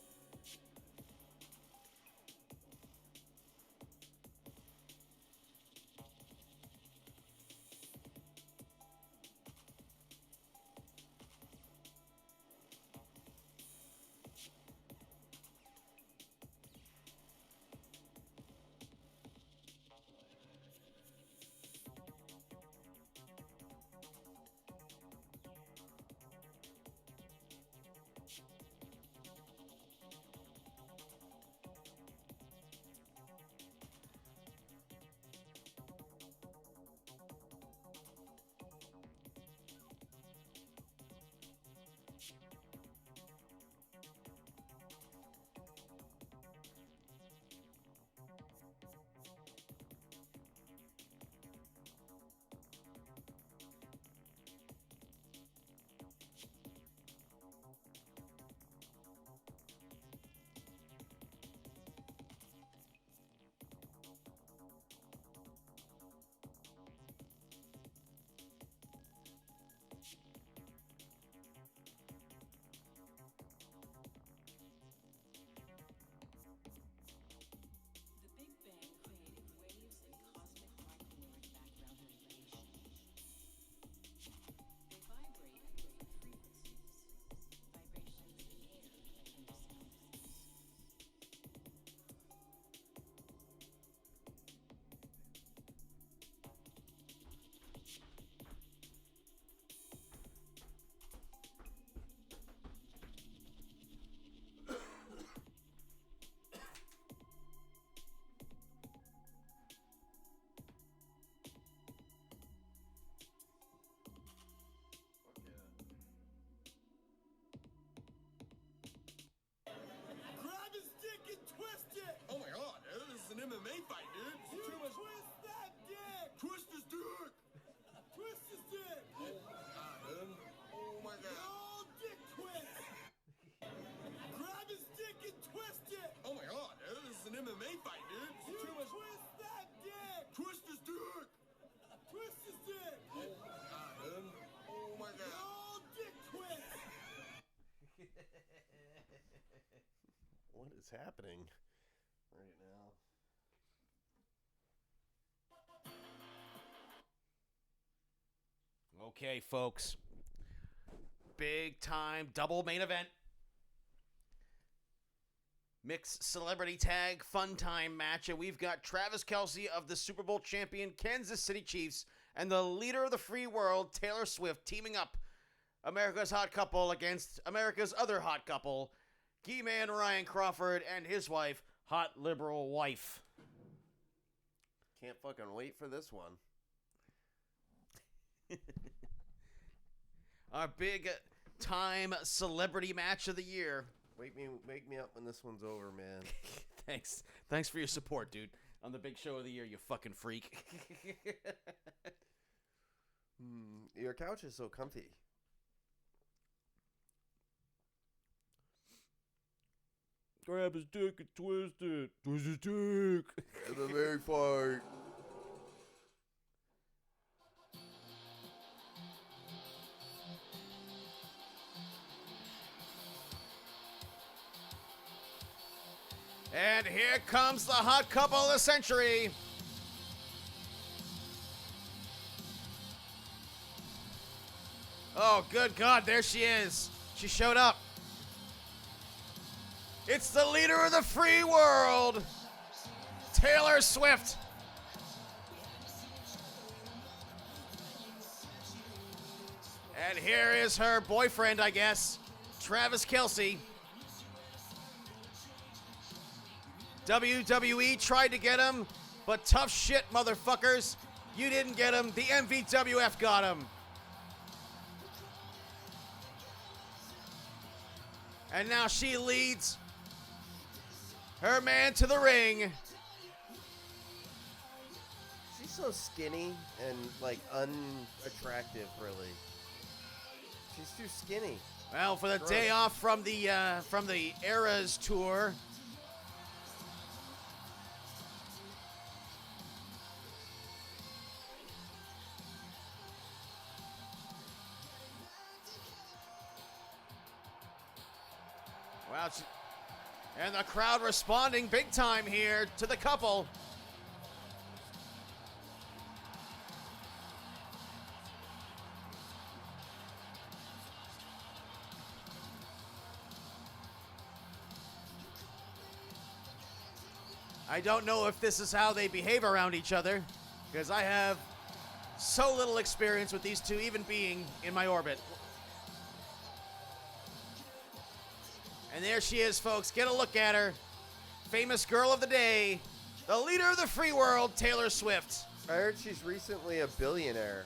They vibrate at different frequencies, vibrations in air akin to sound waves.
Fuck yeah.
Grab his dick and twist it!
Oh my god, dude, this is an MMA fight, dude. This is too much.
Twist that dick!
Twist his dick.
Twist his dick!
Oh my god, dude. Oh my god.
Oh, dick twist! Grab his dick and twist it!
Oh my god, dude, this is an MMA fight, dude. This is too much.
Twist that dick!
Twist his dick.
Twist his dick!
Oh my god, dude. Oh my god.
Oh, dick twist!
What is happening right now?
Okay, folks. Big time double main event. Mixed celebrity tag fun time match. And we've got Travis Kelce of the Super Bowl champion Kansas City Chiefs and the leader of the free world, Taylor Swift, teaming up America's hot couple against America's other hot couple, Gee-Man Ryan Crawford and his wife, hot liberal wife.
Can't fucking wait for this one.
Our big time celebrity match of the year.
Wake me up when this one's over, man.
Thanks for your support, dude. On the big show of the year, you fucking freak.
Your couch is so comfy.
Grab his dick and twist it. Twist his dick.
MMA fight.
And here comes the hot couple of the century. Oh, good God, there she is. She showed up. It's the leader of the free world, Taylor Swift. And here is her boyfriend, I guess, Travis Kelce. WWE tried to get him, but tough shit, motherfuckers. You didn't get him. The MVWF got him. And now she leads her man to the ring.
also skinny and like unattractive, really. She's too skinny.
Well, for the
Gross.
day off from the Eras tour. Wow, and the crowd responding big time here to the couple. I don't know if this is how they behave around each other, because I have so little experience with these two even being in my orbit. And there she is, folks. Get a look at her. Famous girl of the day, the leader of the free world, Taylor Swift.
I heard she's recently a billionaire.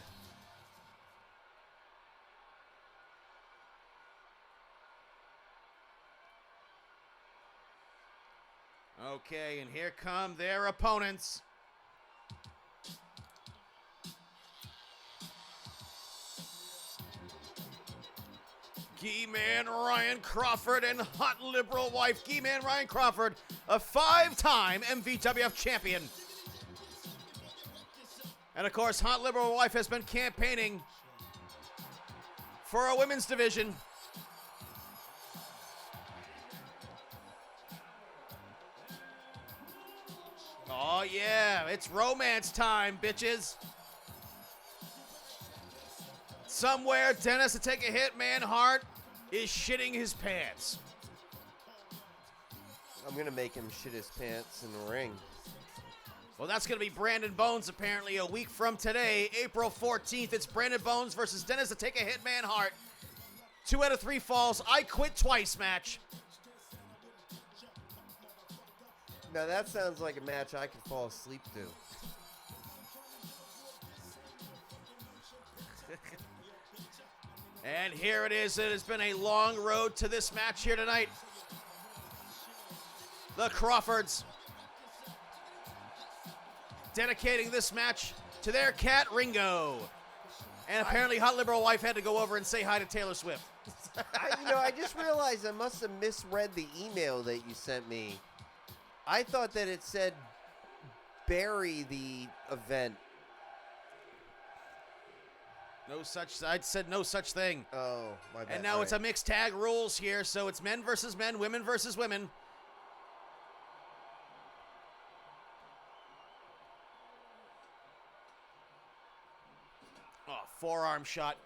Okay, and here come their opponents. G-Man Ryan Crawford and hot liberal wife G-Man Ryan Crawford, a 5-time MVWF champion. And of course, hot liberal wife has been campaigning for a women's division. Oh yeah, it's romance time, bitches. Somewhere, Dennis to take a hit, man Hart is shitting his pants.
I'm going to make him shit his pants in the ring.
Well, that's going to be Brandon Bones apparently a week from today, April 14th. It's Brandon Bones versus Dennis to take a hit, man Hart. 2 out of 3 falls. I quit twice match.
Now that sounds like a match I could fall asleep to.
And here it is. It has been a long road to this match here tonight. The Crawfords dedicating this match to their cat, Ringo. And apparently Hot Liberal Wife had to go over and say hi to Taylor Swift.
I just realized I must have misread the email that you sent me. I thought that it said bury the event.
No such, I said no such thing.
Oh, my bad.
And now it's a mixed tag rules here, so it's men versus men, women versus women. Oh, forearm shot.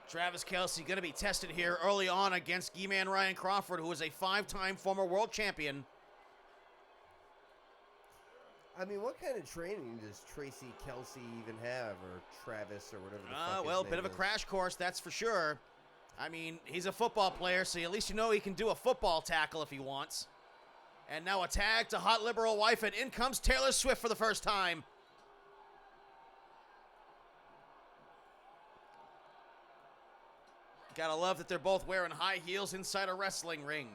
Travis Kelce going to be tested here early on against G-Man Ryan Crawford, who is a 5-time former world champion.
I mean, what kind of training does Tracy Kelce even have, or Travis, or whatever the fuck his
Well,
name
bit of a
is?
crash course, that's for sure. I mean, he's a football player, so at least you know he can do a football tackle if he wants. And now a tag to Hot Liberal Wife, and in comes Taylor Swift for the first time. Gotta love that they're both wearing high heels inside a wrestling ring.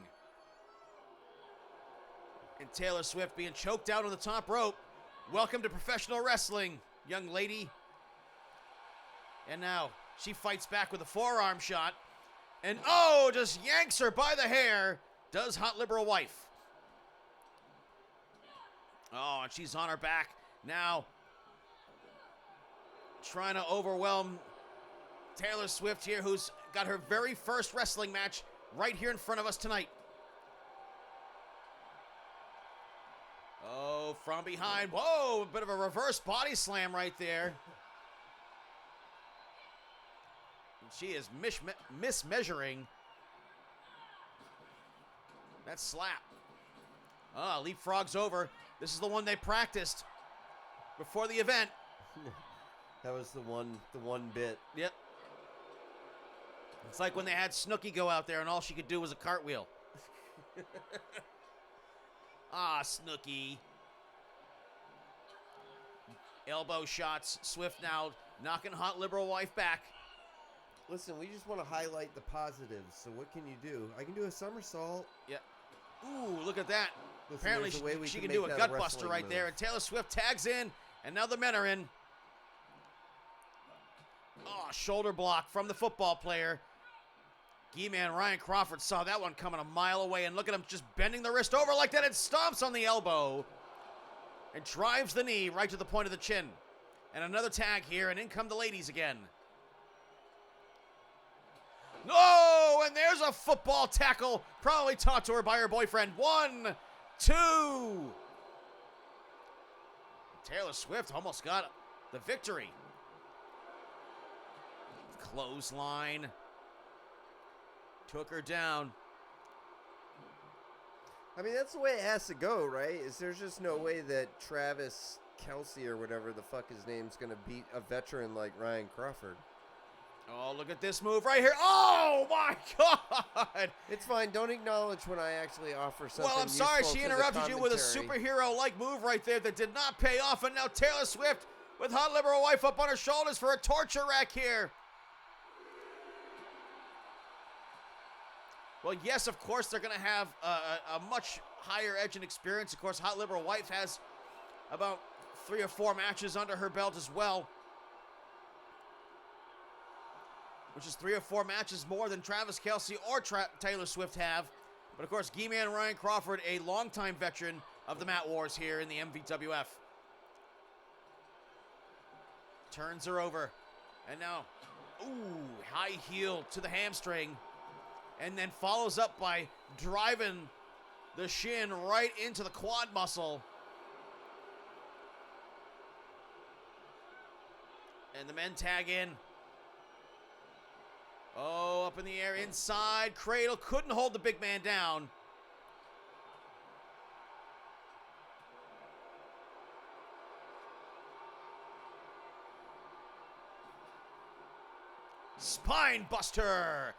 And Taylor Swift being choked out on the top rope. Welcome to professional wrestling, young lady. And now she fights back with a forearm shot. And oh, just yanks her by the hair. Does Hot Liberal Wife. Oh, and she's on her back. Now trying to overwhelm Taylor Swift here, who's got her very first wrestling match right here in front of us tonight. Oh, from behind. Whoa, a bit of a reverse body slam right there. And she is mismeasuring that slap. Ah, leapfrogs over. This is the one they practiced before the event.
That was the one bit.
Yep. It's like when they had Snooki go out there and all she could do was a cartwheel. Ah, Snooki. Elbow shots. Swift now knocking Hot Liberal Wife back.
Listen, we just want to highlight the positives. So what can you do? I can do a somersault.
Yeah. Ooh, look at that.
Listen,
Apparently
there's a way we
she
can
can do a
make that
gut
a
buster
wrestling
right there.
move.
And Taylor Swift tags in, and now the men are in. Oh, shoulder block from the football player. G-Man Ryan Crawford saw that one coming a mile away, and look at him just bending the wrist over like that. It stomps on the elbow and drives the knee right to the point of the chin. And another tag here, and in come the ladies again. No, and there's a football tackle, probably taught to her by her boyfriend. 1, 2. Taylor Swift almost got the victory. Clothesline. Took her down.
I mean, that's the way it has to go, right? There's just no way that Travis Kelsey or whatever the fuck his name's going to beat a veteran like Ryan Crawford.
Oh, look at this move right here. Oh, my God.
It's fine. Don't acknowledge when I actually offer something.
Well, I'm sorry
useful
she
to the
interrupted you with a
commentary.
superhero-like move right there that did not pay off. And now Taylor Swift with hot liberal wife up on her shoulders for a torture rack here. Well, yes, of course, they're going to have a much higher edge and experience. Of course, hot liberal wife has about 3 or 4 matches under her belt as well, which is 3 or 4 matches more than Travis Kelsey or Taylor Swift have. But, of course, G-Man Ryan Crawford, a longtime veteran of the Mat Wars here in the MVWF. Turns her over. And now, ooh, high heel to the hamstring. And then follows up by driving the shin right into the quad muscle. And the men tag in. Oh, up in the air, inside. Cradle couldn't hold the big man down. Spine buster.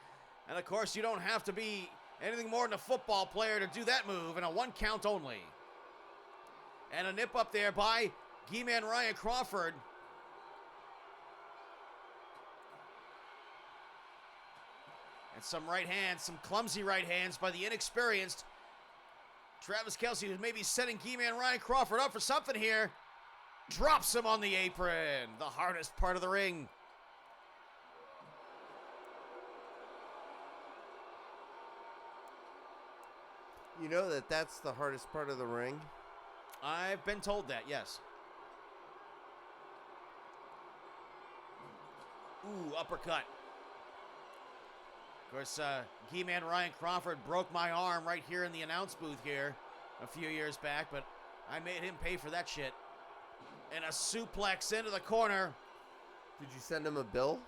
And of course, you don't have to be anything more than a football player to do that move in a 1 count only. And a nip up there by G-Man Ryan Crawford. And some right hands, some clumsy right hands by the inexperienced Travis Kelsey, who's maybe setting G-Man Ryan Crawford up for something here. Drops him on the apron, the hardest part of the ring.
You know that's the hardest part of the ring?
I've been told that, yes. Ooh, uppercut. Of course, G-Man Ryan Crawford broke my arm right here in the announce booth here a few years back, but I made him pay for that shit. And a suplex into the corner.
Did you send him a bill?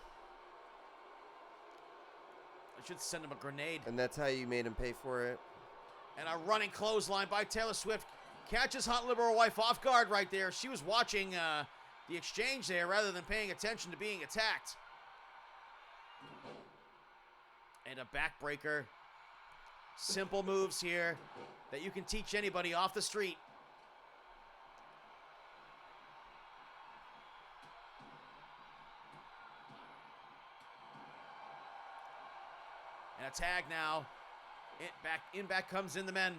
I should send him a grenade.
And that's how you made him pay for it?
And a running clothesline by Taylor Swift catches hot liberal wife off guard right there. She was watching the exchange there rather than paying attention to being attacked. And a backbreaker. Simple moves here that you can teach anybody off the street. And a tag now. In back comes in the men.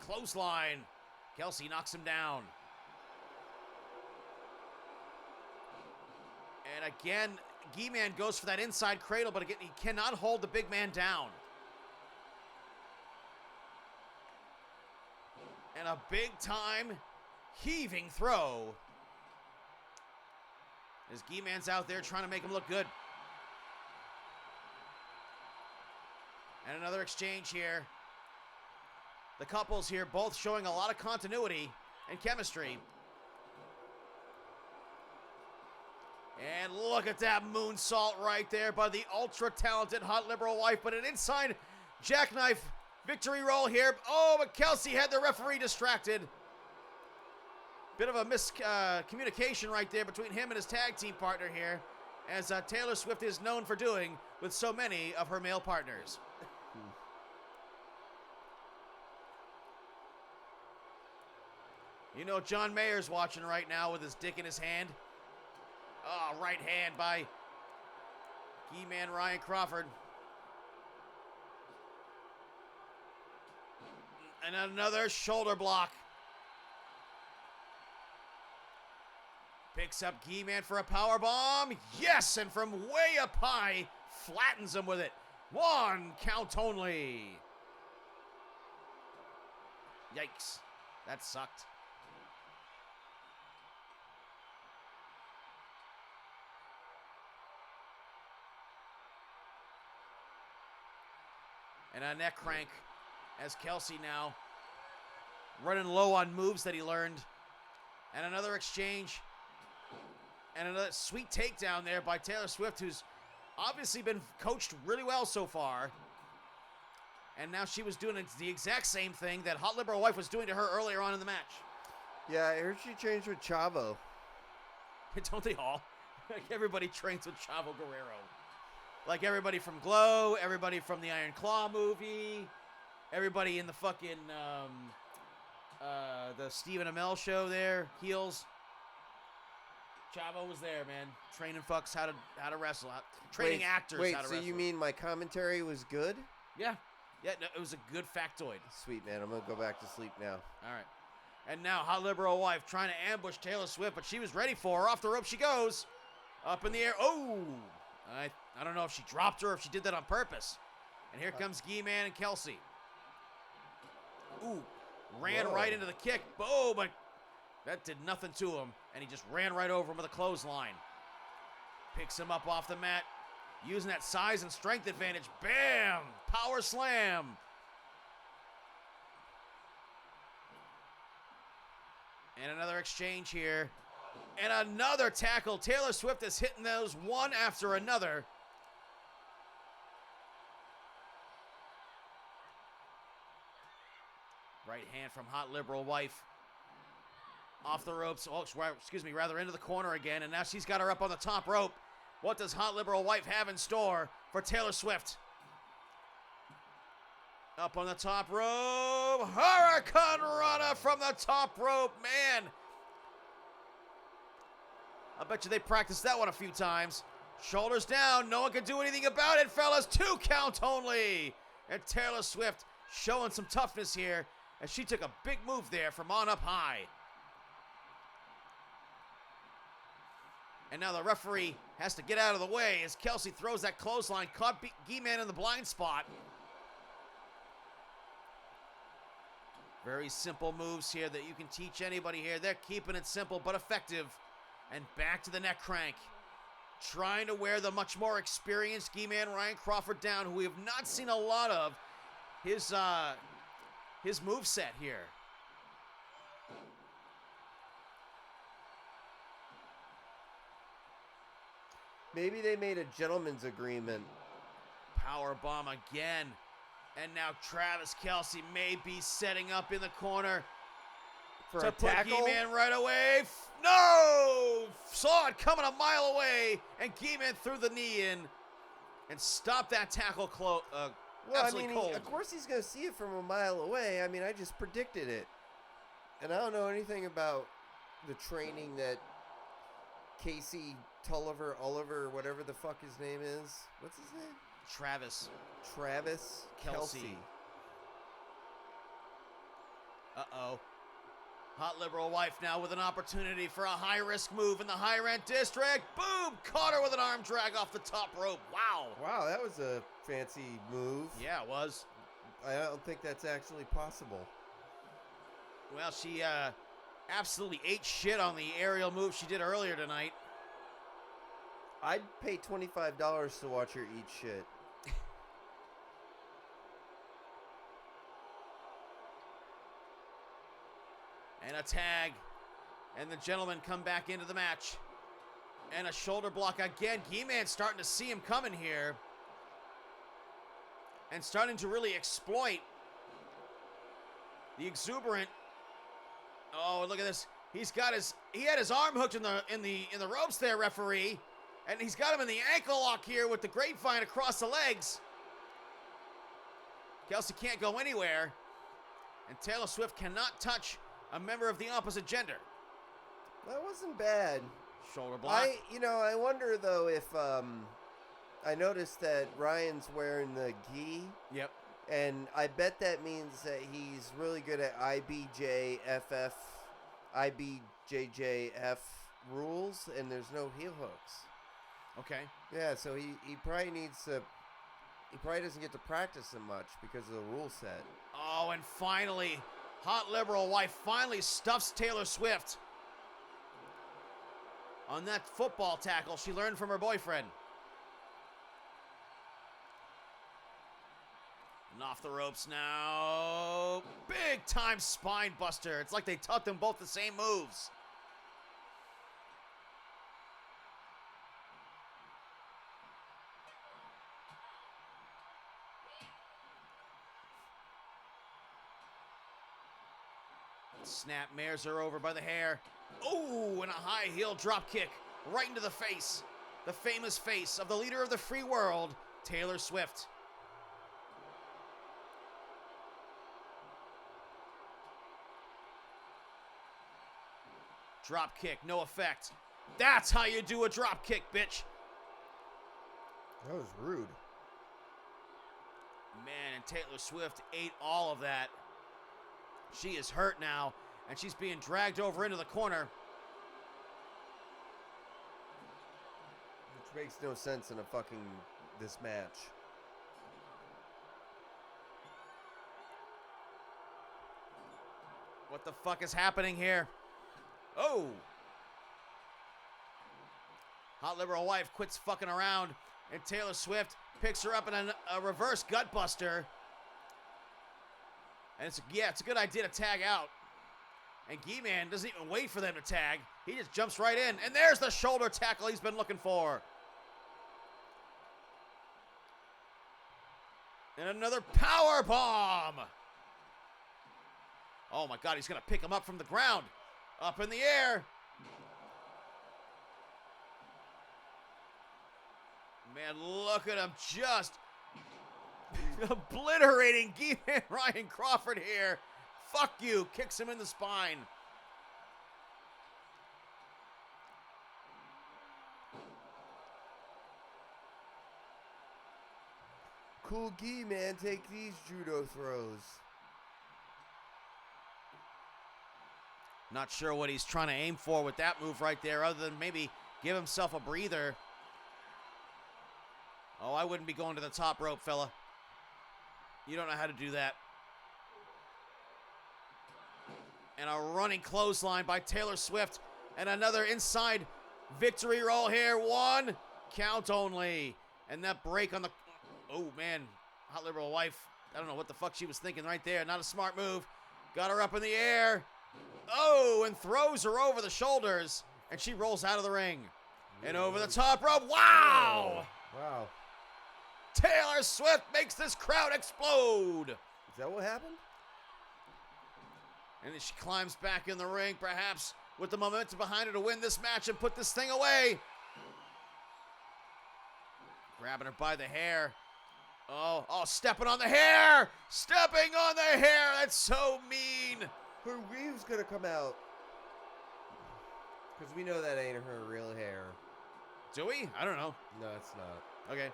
Clothesline. Kelsey knocks him down. And again, G-Man goes for that inside cradle, but again, he cannot hold the big man down. And a big time heaving throw. As G-Man's out there trying to make him look good. And another exchange here. The couples here both showing a lot of continuity and chemistry. And look at that moonsault right there by the ultra-talented hot liberal wife. But an inside jackknife victory roll here. Oh, but Kelsey had the referee distracted. Bit of a miscommunication right there between him and his tag team partner here, as Taylor Swift is known for doing with so many of her male partners. You know John Mayer's watching right now with his dick in his hand. Oh, right hand by G-Man Ryan Crawford. And another shoulder block. Picks up He-Man for a power bomb. Yes, and from way up high, flattens him with it. 1 count only. Yikes. That sucked. And a neck crank as Kelsey now running low on moves that he learned. And another exchange. And another sweet takedown there by Taylor Swift, who's obviously been coached really well so far. And now she was doing the exact same thing that Hot Liberal Wife was doing to her earlier on in the match.
Yeah, I heard she changed with Chavo.
Don't they all? Like everybody trains with Chavo Guerrero. Like everybody from Glow, everybody from the Iron Claw movie, everybody in the fucking the Stephen Amell show there, Heels. Chavo was there, man, training fucks how to wrestle, training actors how to wrestle.
So you mean my commentary was good?
Yeah, no, it was a good factoid.
Sweet, man. I'm gonna go back to sleep now.
All right, and now Hot Liberal Wife trying to ambush Taylor Swift, but she was ready for her. Off the rope she goes, up in the air. Oh, I don't know if she dropped her or if she did that on purpose. And here comes He-Man and Kelsey. Ooh, ran right into the kick. Boom, but that did nothing to him. And he just ran right over him with a clothesline. Picks him up off the mat, using that size and strength advantage. Bam! Power slam. And another exchange here. And another tackle. Taylor Swift is hitting those one after another. Right hand from Hot Liberal Wife. Off the ropes. Oh, excuse me, rather into the corner again. And now she's got her up on the top rope. What does Hot Liberal Wife have in store for Taylor Swift? Up on the top rope. Hurricane Rana from the top rope. Man. I bet you they practiced that one a few times. Shoulders down. No one can do anything about it, fellas. 2 count only. And Taylor Swift showing some toughness here as she took a big move there from on up high. And now the referee has to get out of the way as Kelsey throws that clothesline. Caught He-Man in the blind spot. Very simple moves here that you can teach anybody here. They're keeping it simple but effective. And back to the neck crank. Trying to wear the much more experienced He-Man Ryan Crawford down, who we have not seen a lot of his moveset here.
Maybe they made a gentleman's agreement.
Power bomb again. And now Travis Kelsey may be setting up in the corner
For
to
a
put
tackle?
He-Man right away. No! Saw it coming a mile away, and He-Man threw the knee in and stopped that tackle
Well,
absolutely
I mean,
cold.
of course he's going to see it from a mile away. I mean, I just predicted it. And I don't know anything about the training that Casey Tulliver, Oliver, whatever the fuck his name is. What's his name?
Travis
Kelsey.
Uh-oh. Hot Liberal Wife now with an opportunity for a high-risk move in the high-rent district. Boom! Caught her with an arm drag off the top rope. Wow.
Wow, that was a fancy move.
Yeah, it was.
I don't think that's actually possible.
Well, she absolutely ate shit on the aerial move she did earlier tonight.
I'd pay $25 to watch her eat shit.
And a tag. And the gentlemen come back into the match. And a shoulder block again. He-Man starting to see him coming here. And starting to really exploit the exuberant. Oh, look at this. He had his arm hooked in the ropes there, referee. And he's got him in the ankle lock here with the grapevine across the legs. Kelsey can't go anywhere. And Taylor Swift cannot touch a member of the opposite gender.
That wasn't bad.
Shoulder block.
I wonder though if I noticed that Ryan's wearing the gi.
Yep.
And I bet that means that he's really good at IBJJF. rules and there's no heel hooks.
Okay.
Yeah, so he probably needs to. He probably doesn't get to practice them much because of the rule set.
Oh, and finally, hot liberal wife finally stuffs Taylor Swift on that football tackle she learned from her boyfriend. And off the ropes now. Big time spine buster. It's like they taught them both the same moves. Snapmares her over by the hair. Oh, and a high heel drop kick right into the face. The famous face of the leader of the free world, Taylor Swift. Drop kick, no effect. That's how you do a drop kick, bitch.
That was rude.
Man, and Taylor Swift ate all of that. She is hurt now, and she's being dragged over into the corner.
Which makes no sense in a fucking this match.
What the fuck is happening here? Oh! Hot liberal wife quits fucking around, and Taylor Swift picks her up in a reverse gutbuster. And it's a good idea to tag out. And G-Man doesn't even wait for them to tag. He just jumps right in. And there's the shoulder tackle he's been looking for. And another power bomb. Oh my God, he's gonna pick him up from the ground. Up in the air. Man, look at him just obliterating G-Man Ryan Crawford here. Fuck you. Kicks him in the spine.
Cool Gi, man. Take these judo throws.
Not sure what he's trying to aim for with that move right there, other than maybe give himself a breather. Oh, I wouldn't be going to the top rope, fella. You don't know how to do that. And a running clothesline by Taylor Swift. And another inside victory roll here. 1 count only. And that break on the... Oh, man. Hot liberal wife. I don't know what the fuck she was thinking right there. Not a smart move. Got her up in the air. Oh, and throws her over the shoulders. And she rolls out of the ring. And over the top rope. Wow!
Wow.
Taylor Swift makes this crowd explode.
Is that what happened?
And then she climbs back in the ring, perhaps with the momentum behind her to win this match and put this thing away. Grabbing her by the hair. Oh, stepping on the hair. Stepping on the hair. That's so mean.
Her weave's gonna come out. Because we know that ain't her real hair.
Do we? I don't know.
No, it's not.
Okay.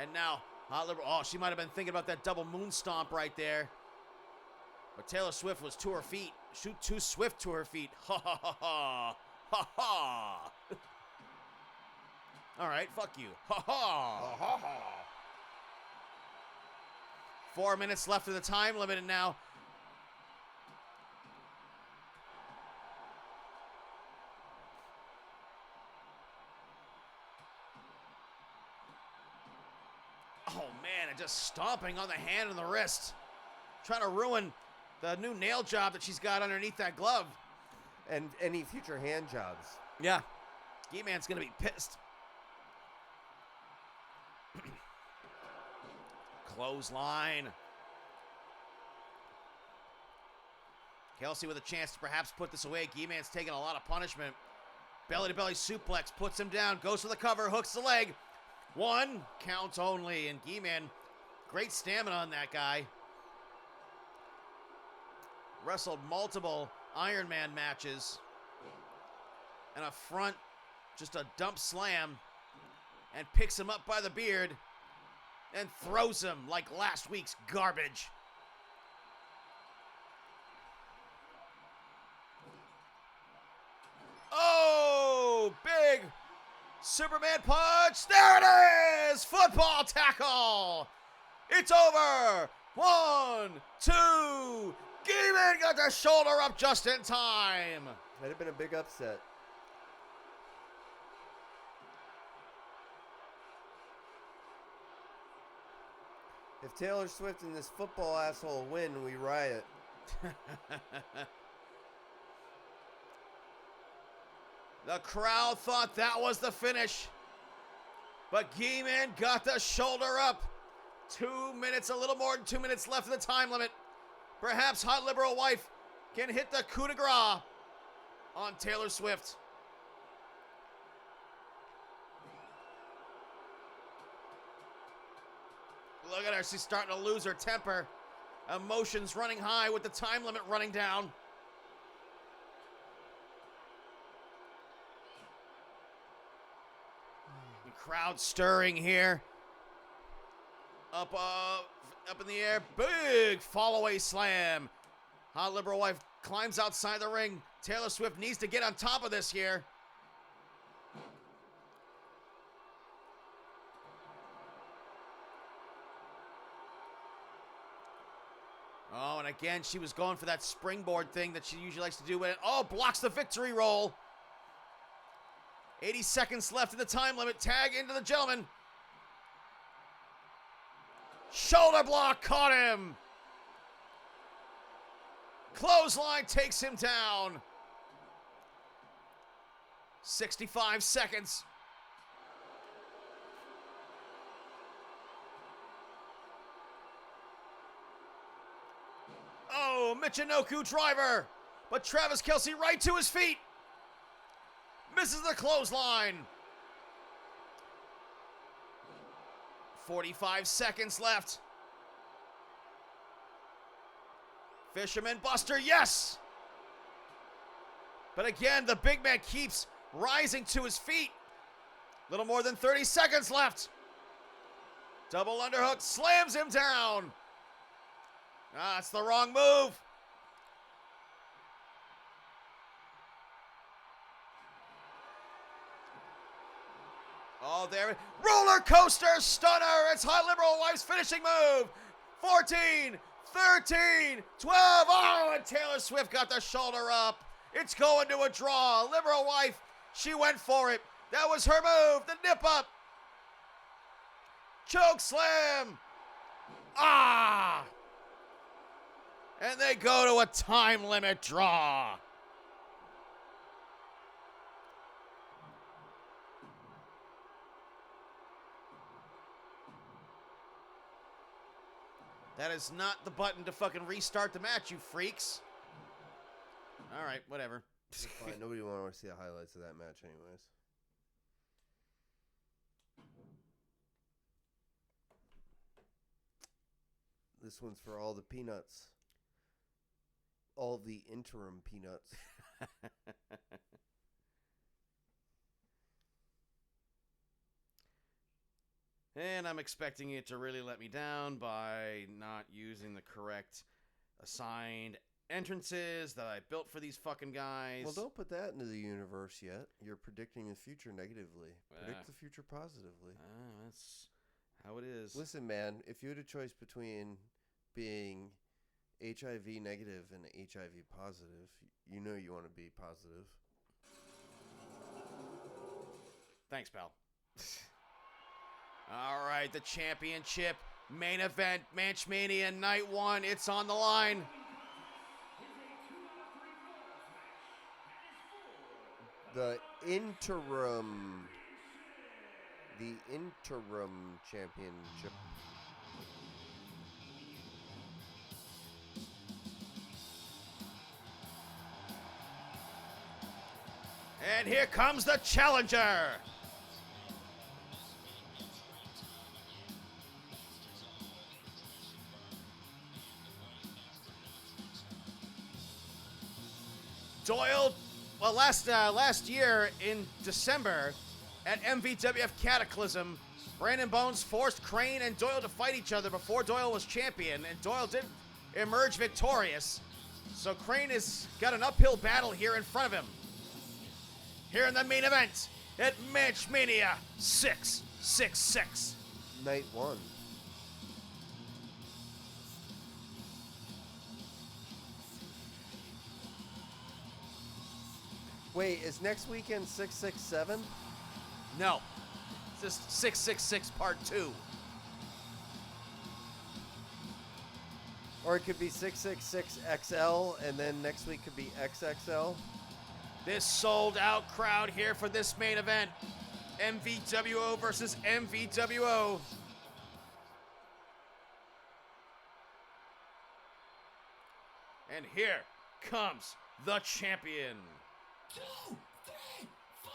And now, Hot Liberal. Oh, she might have been thinking about that double moon stomp right there. But Taylor Swift was to her feet. Too swift to her feet. Ha ha ha ha. Ha ha. All right, fuck you. Ha ha. Ha ha. 4 minutes left of the time limit now. Oh, man, and just stomping on the hand and the wrist. Trying to ruin the new nail job that she's got underneath that glove.
And any future hand jobs.
Yeah. G-Man's going to be pissed. Clothesline. Kelsey with a chance to perhaps put this away. G-Man's taking a lot of punishment. Belly-to-belly suplex. Puts him down. Goes for the cover. Hooks the leg. 1 count only. And G-Man, great stamina on that guy. Wrestled multiple Iron Man matches. And a front, just a dump slam. And picks him up by the beard. And throws him like last week's garbage. Ooh, big Superman punch. There it is. Football tackle. It's over. 1, 2. Gaiman got the shoulder up just in time.
Might have been a big upset. If Taylor Swift and this football asshole win, we riot.
The crowd thought that was the finish. But Gaiman got the shoulder up. 2 minutes, a little more than 2 minutes left of the time limit. Perhaps hot liberal wife can hit the coup de grace on Taylor Swift. Look at her, she's starting to lose her temper. Emotions running high with the time limit running down. The crowd stirring here. Up in the air, big fall-away slam. Hot liberal wife climbs outside the ring. Taylor Swift needs to get on top of this here. Oh, and again, she was going for that springboard thing that she usually likes to do. Oh, blocks the victory roll. 80 seconds left in the time limit. Tag into the gentleman. Shoulder block caught him. Clothesline takes him down. 65 seconds. Oh, Michinoku driver. But Travis Kelce right to his feet. Misses the clothesline. 45 seconds left. Fisherman Buster, yes! But again, the big man keeps rising to his feet. Little more than 30 seconds left. Double underhook slams him down. Ah, it's the wrong move. Oh, there. Roller coaster stunner. It's hot liberal wife's finishing move. 14, 13, 12. Oh, and Taylor Swift got the shoulder up. It's going to a draw. Liberal wife, she went for it. That was her move. The nip up. Choke slam. Ah. And they go to a time limit draw. That is not the button to fucking restart the match, you freaks. All right, whatever.
Fine. Nobody want to see the highlights of that match anyways. This one's for all the peanuts. All the interim peanuts.
And I'm expecting it to really let me down by not using the correct assigned entrances that I built for these fucking guys.
Well, don't put that into the universe yet. You're predicting the future negatively. Predict the future positively.
That's how it is.
Listen, man, if you had a choice between being HIV negative and HIV positive, you know you want to be positive.
Thanks, pal. All right, the championship main event, ManchMania Night 1. It's on the line.
The interim championship.
And here comes the challenger. Doyle, well, last year in December at MVWF Cataclysm, Brandon Bones forced Crane and Doyle to fight each other before Doyle was champion, and Doyle did emerge victorious. So Crane has got an uphill battle here in front of him. here in the main event at ManchMania 666.
Night 1. Wait, is next weekend 667?
No, this is 666 Part 2.
Or it could be 666 XL, and then next week could be XXL.
This sold-out crowd here for this main event. MVWO versus MVWO. And here comes the champion.
2, 3, 4.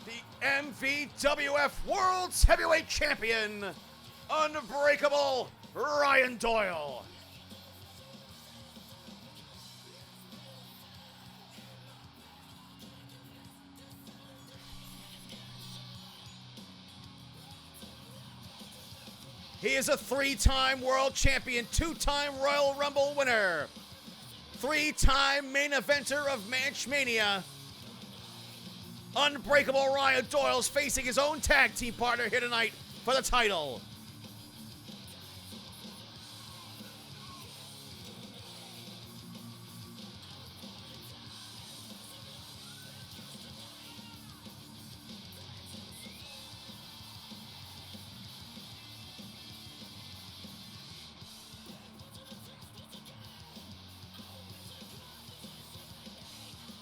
The MVWF World's Heavyweight Champion, Unbreakable Ryan Doyle. He is a 3-time world champion, 2-time Royal Rumble winner, 3-time main eventer of ManchMania. Unbreakable Ryan Doyle's facing his own tag team partner here tonight for the title.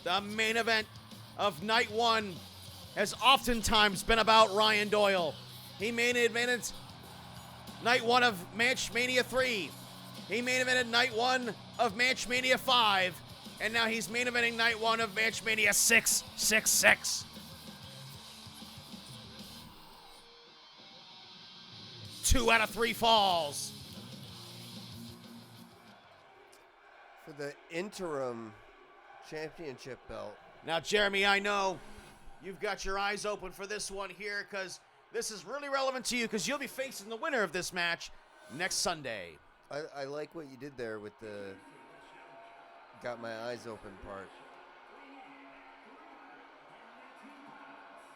The main event of night 1 has oftentimes been about Ryan Doyle. He main evented night 1 of ManchMania 3. He main evented night 1 of ManchMania 5. And now he's main eventing night 1 of ManchMania 666. Two out of 3 falls.
For the interim championship belt.
Now, Jeremy, I know you've got your eyes open for this one here because this is really relevant to you because you'll be facing the winner of this match next Sunday.
I like what you did there with the got my eyes open part.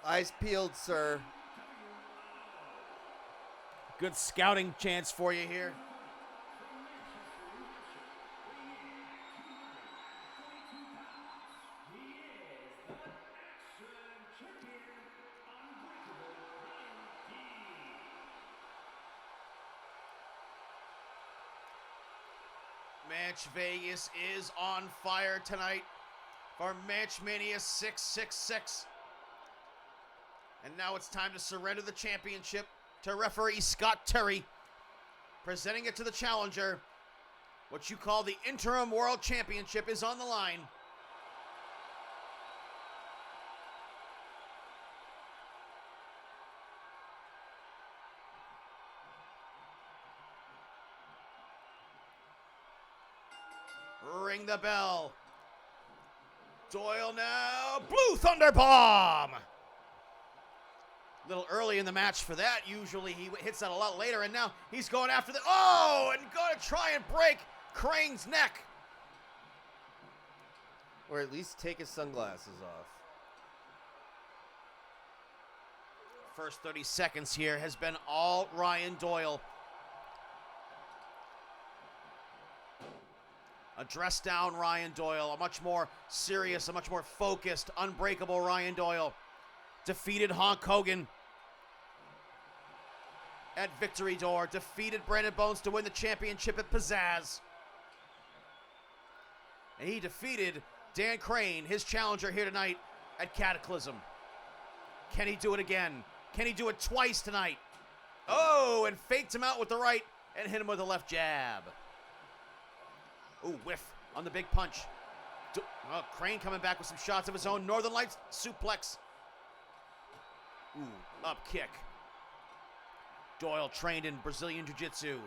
Eyes peeled, sir.
Good scouting chance for you here. ManchVegas is on fire tonight for ManchMania 666. And now it's time to surrender the championship to referee Scott Terry, presenting it to the challenger. What you call the interim world championship is on the line. Ring the bell. Doyle now. Blue Thunder Bomb. A little early in the match for that. Usually he hits that a lot later, and now he's going after the... Oh, and going to try and break Crane's neck.
Or at least take his sunglasses off.
First 30 seconds here has been all Ryan Doyle. A dressed down Ryan Doyle, a much more serious, a much more focused, unbreakable Ryan Doyle. Defeated Hulk Hogan at Victory Door. Defeated Brandon Bones to win the championship at Pizzazz. And he defeated Dan Crane, his challenger here tonight at Cataclysm. Can he do it again? Can he do it twice tonight? Oh, and faked him out with the right and hit him with a left jab. Ooh, whiff on the big punch. Oh, Crane coming back with some shots of his own. Northern Lights suplex. Ooh, up kick. Doyle trained in Brazilian Jiu-Jitsu,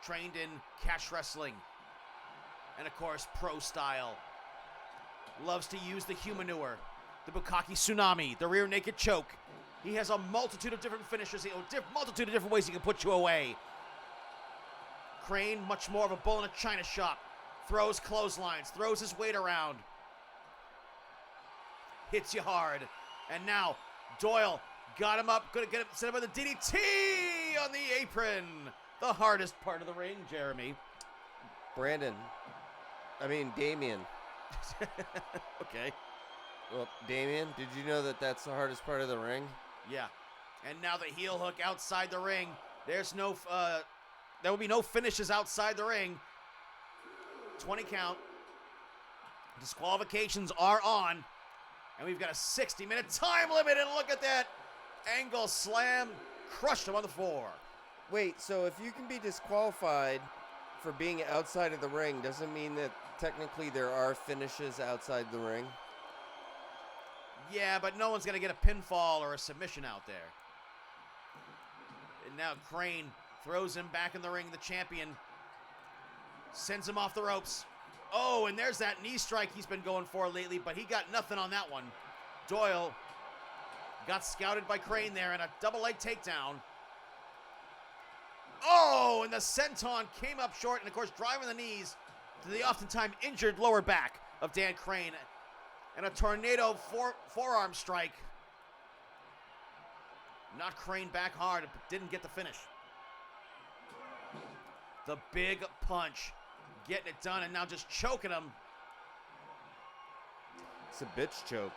trained in catch wrestling, and of course, pro style. Loves to use the humanure. The Bukkake Tsunami, the rear naked choke. He has a multitude of different finishes, multitude of different ways he can put you away. Crane, much more of a bull in a china shop. Throws clotheslines, throws his weight around. Hits you hard. And now, Doyle got him up, gonna get him, set him on the DDT on the apron. The hardest part of the ring, Jeremy.
Damien.
Okay.
Well, Damien, did you know that that's the hardest part of the ring?
Yeah. And now the heel hook outside the ring. There's no, there will be no finishes outside the ring. 20 count. Disqualifications are on. And we've got a 60-minute time limit. And look at that angle slam. Crushed him on the floor.
Wait, so if you can be disqualified for being outside of the ring, doesn't mean that technically there are finishes outside the ring?
Yeah, but no one's going to get a pinfall or a submission out there. And now Crane throws him back in the ring, the champion. Sends him off the ropes. Oh, and there's that knee strike he's been going for lately, but he got nothing on that one. Doyle got scouted by Crane there and a double leg takedown. Oh, and the senton came up short and, of course, driving the knees to the oftentimes injured lower back of Dan Crane. And a tornado forearm strike. Knocked Crane back hard, but didn't get the finish. The big punch. Getting it done and now just choking him.
It's a bitch choke.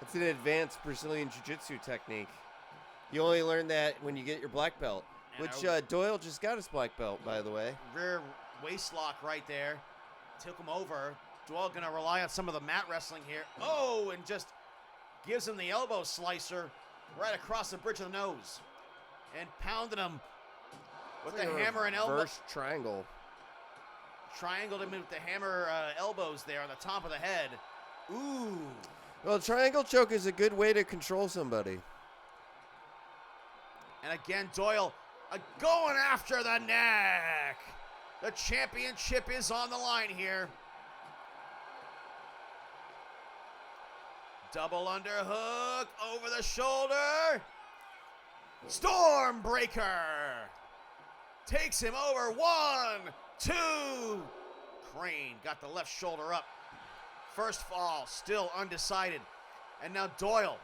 It's an advanced Brazilian Jiu-Jitsu technique. You only learn that when you get your black belt.
And
Which Doyle just got his black belt, by the way.
Rear waist lock right there. Took him over. Doyle going to rely on some of the mat wrestling here. Oh, and just gives him the elbow slicer right across the bridge of the nose. And pounding him with the hammer and elbow.
Reverse triangle.
Triangled him with the hammer elbows there on the top of the head. Ooh.
Well, triangle choke is a good way to control somebody.
And again, Doyle going after the neck. The championship is on the line here. Double underhook over the shoulder. Stormbreaker. Takes him over. 1, 2. Crane got the left shoulder up. First fall, still undecided. And now Doyle.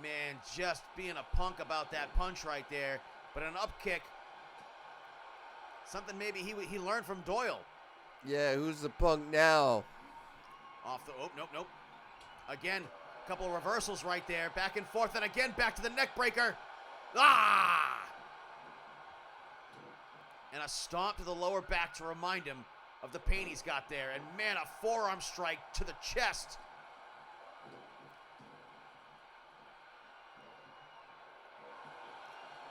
Man, just being a punk about that punch right there. But an up kick. Something maybe he learned from Doyle.
Yeah, who's the punk now?
Off the, oh, nope. Again, a couple of reversals right there. Back and forth, and again, back to the neck breaker. Ah! And a stomp to the lower back to remind him of the pain he's got there. And man, a forearm strike to the chest.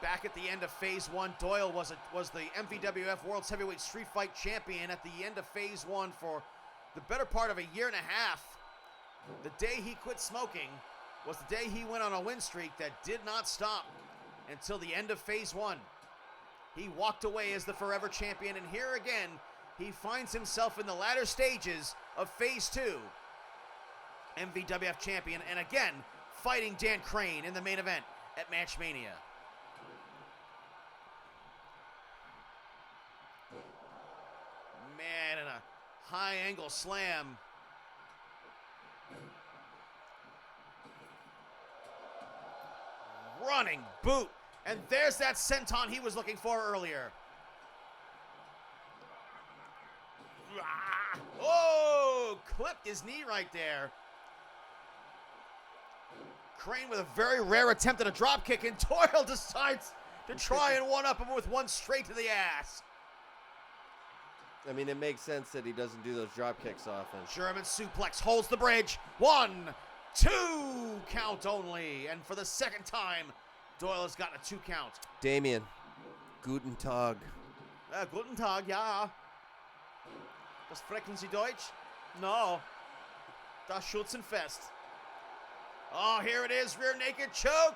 Back at the end of Phase 1, Doyle was the MVWF World's Heavyweight Street Fight Champion at the end of Phase 1 for the better part of a year and a half. The day he quit smoking was the day he went on a win streak that did not stop until the end of Phase 1. He walked away as the forever champion, and here again, he finds himself in the latter stages of Phase 2. MVWF champion, and again, fighting Dan Crane in the main event at ManchMania. Man, and a high angle slam. Running boot. And there's that senton he was looking for earlier. Ah! Oh, clipped his knee right there. Crane with a very rare attempt at a drop kick, and Doyle decides to try and one-up him with one straight to the ass.
I mean, it makes sense that he doesn't do those drop kicks often.
German suplex holds the bridge. 1, 2 count only. And for the second time, Doyle has gotten a 2 count.
Damien, guten Tag.
Guten Tag, ja. Das sprechen Sie Deutsch? No. Das Schützenfest. Oh, here it is, rear naked choke.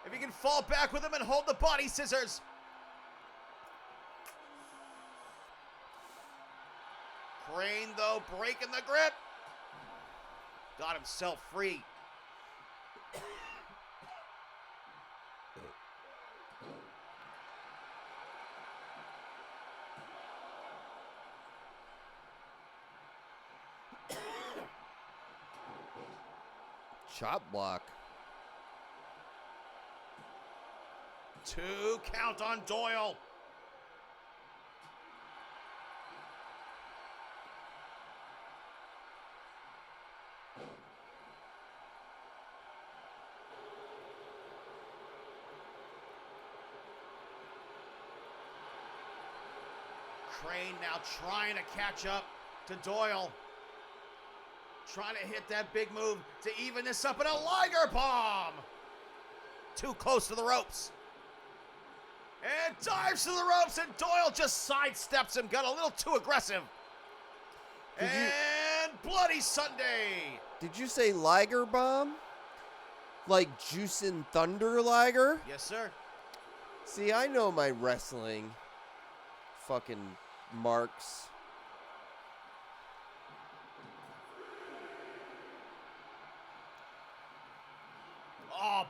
If he can fall back with him and hold the body scissors. Crane, though, breaking the grip. Got himself free.
Chop block.
2 count on Doyle. Crane now trying to catch up to Doyle. Trying to hit that big move to even this up, and a Liger bomb. Too close to the ropes. And dives to the ropes, and Doyle just sidesteps him. Got a little too aggressive. And Bloody Sunday.
Did you say Liger bomb? Like Juicin' Thunder Liger?
Yes, sir.
See, I know my wrestling fucking marks.
Oh,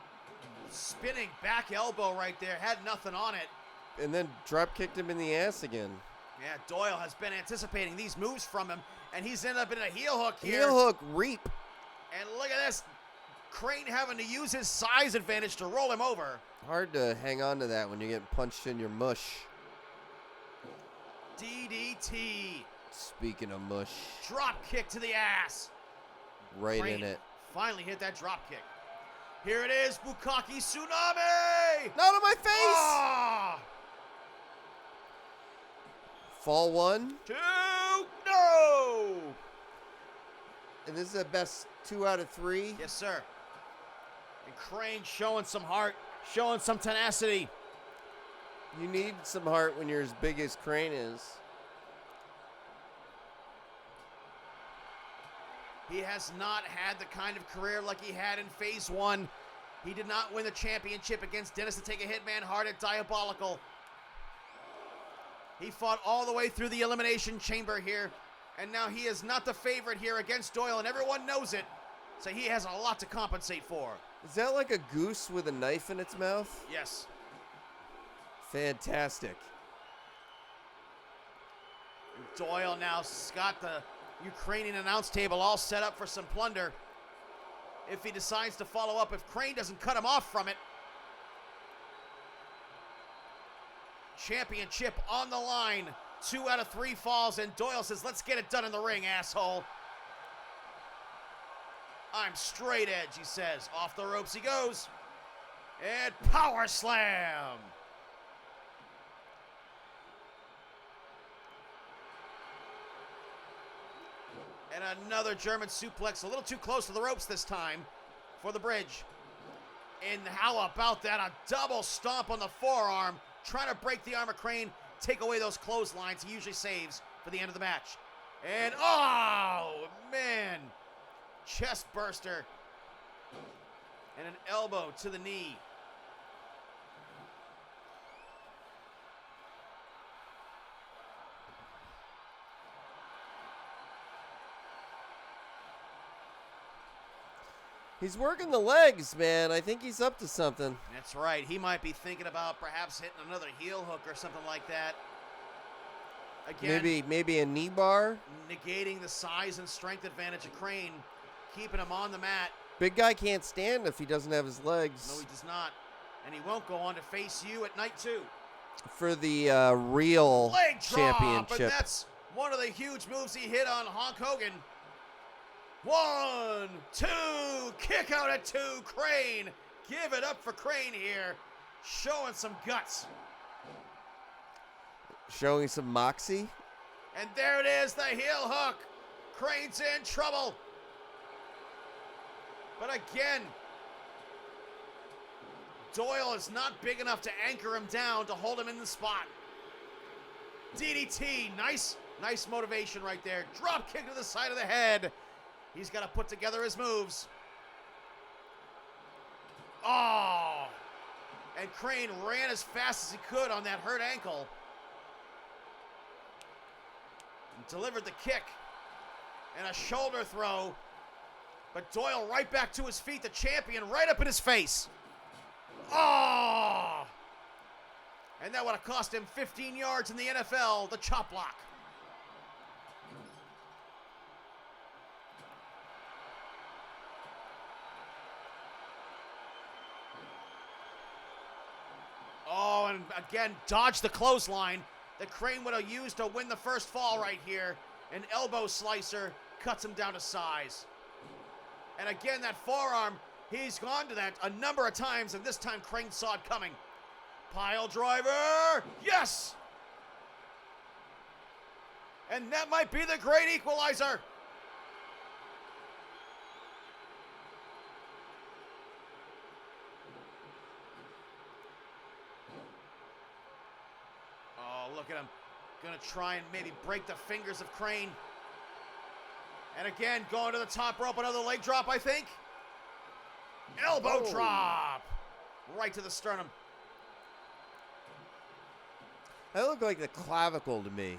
spinning back elbow right there. Had nothing on it.
And then drop kicked him in the ass again.
Yeah, Doyle has been anticipating these moves from him, and he's ended up in a heel hook here.
Heel hook reap.
And look at this. Crane having to use his size advantage to roll him over.
Hard to hang on to that when you're getting punched in your mush.
DDT.
Speaking of mush,
Drop kick to the ass.
right
Crane
in it.
finally hit that drop kick. Here it is, Bukkake Tsunami.
Not on my face!
Ah!
Fall 1.
2, no!
And this is the best 2 out of 3.
Yes, sir. And Crane showing some heart, showing some tenacity.
You need some heart when you're as big as Crane is.
He has not had the kind of career like he had in Phase 1. He did not win the championship against Dennis to take a Hitman Hart at Diabolical. He fought all the way through the Elimination Chamber here, and now he is not the favorite here against Doyle, and everyone knows it, so he has a lot to compensate for.
Is that like a goose with a knife in its mouth?
Yes.
Fantastic.
Doyle now got the Ukrainian announce table all set up for some plunder. If he decides to follow up, if Crane doesn't cut him off from it. Championship on the line. 2 out of 3 falls, and Doyle says, let's get it done in the ring, asshole. I'm straight edge, he says. Off the ropes he goes. And power slam. And another German suplex, a little too close to the ropes this time for the bridge. And how about that? A double stomp on the forearm, trying to break the arm of Crane, take away those clotheslines he usually saves for the end of the match. And, oh, man, chest burster. And an elbow to the knee.
He's working the legs, man. I think he's up to something.
That's right. He might be thinking about perhaps hitting another heel hook or something like that. Again,
Maybe a knee bar.
negating the size and strength advantage of Crane, keeping him on the mat.
Big guy can't stand if he doesn't have his legs.
No, he does not. And he won't go on to face you at night 2.
For the real
Leg drop,
championship.
and that's one of the huge moves he hit on Hulk Hogan. 1, 2, kick out at 2, Crane. Give it up for Crane here, showing some guts.
Showing some moxie.
And there it is, the heel hook. Crane's in trouble. But again, Doyle is not big enough to anchor him down to hold him in the spot. DDT, nice motivation right there. Drop kick to the side of the head. He's got to put together his moves. Oh! And Crane ran as fast as he could on that hurt ankle. Delivered the kick. And a shoulder throw. But Doyle right back to his feet. The champion right up in his face. Oh! And that would have cost him 15 yards in the NFL, the chop block. Oh, and again, dodged the clothesline that Crane would have used to win the first fall right here. An elbow slicer cuts him down to size. And again, that forearm, he's gone to that a number of times, and this time Crane saw it coming. Pile driver, yes! And that might be the great equalizer. Oh, look at him. Gonna try and maybe break the fingers of Crane. And again, going to the top rope, another leg drop, I think. Elbow drop. Right to the sternum.
That looked like the clavicle to me.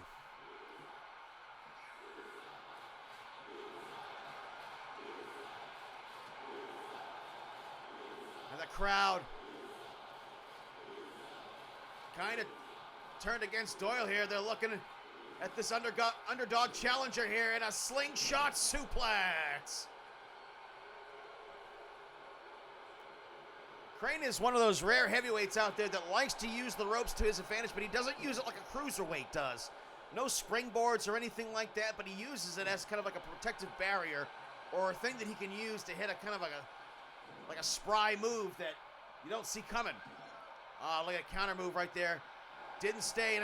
And the crowd kind of turned against Doyle here. They're looking at this underdog challenger here in a slingshot suplex. Crane is one of those rare heavyweights out there that likes to use the ropes to his advantage, but he doesn't use it like a cruiserweight does. No springboards or anything like that, but he uses it as kind of like a protective barrier or a thing that he can use to hit a kind of like a spry move that you don't see coming. Look at counter move right there. Didn't stay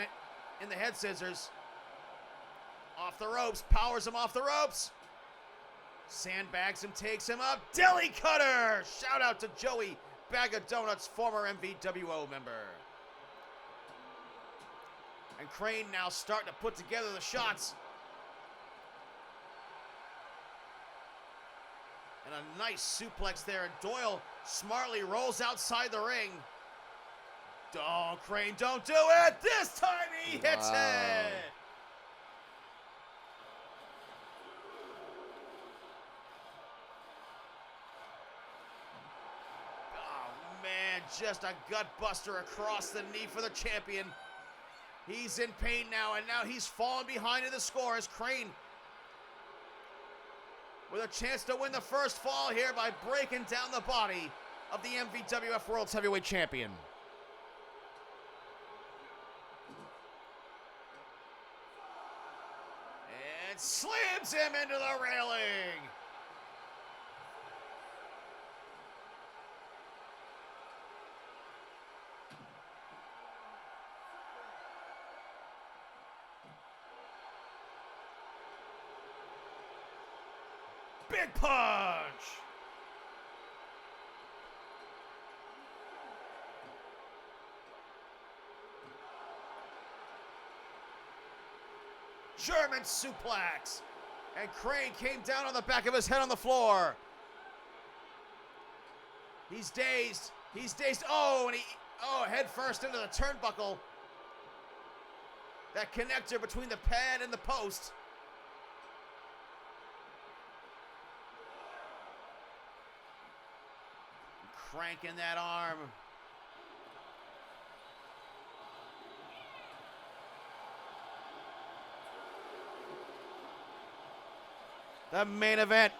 in the head scissors. Off the ropes, powers him off the ropes. Sandbags him, takes him up. Deli cutter! Shout out to Joey Bag of Donuts, former MVWO member. And Crane now starting to put together the shots. And a nice suplex there. And Doyle smartly rolls outside the ring. Oh, Crane, don't do it! This time he hits it! Oh, man, just a gut buster across the knee for the champion. He's in pain now, and now he's fallen behind in the score as Crane with a chance to win the first fall here by breaking down the body of the MVWF World's Heavyweight Champion. And slams him into the railing. Big punch! German suplex! And Crane came down on the back of his head on the floor. He's dazed. He's dazed. Oh, and head first into the turnbuckle. That connector between the pad and the post. Cranking that arm. The main event,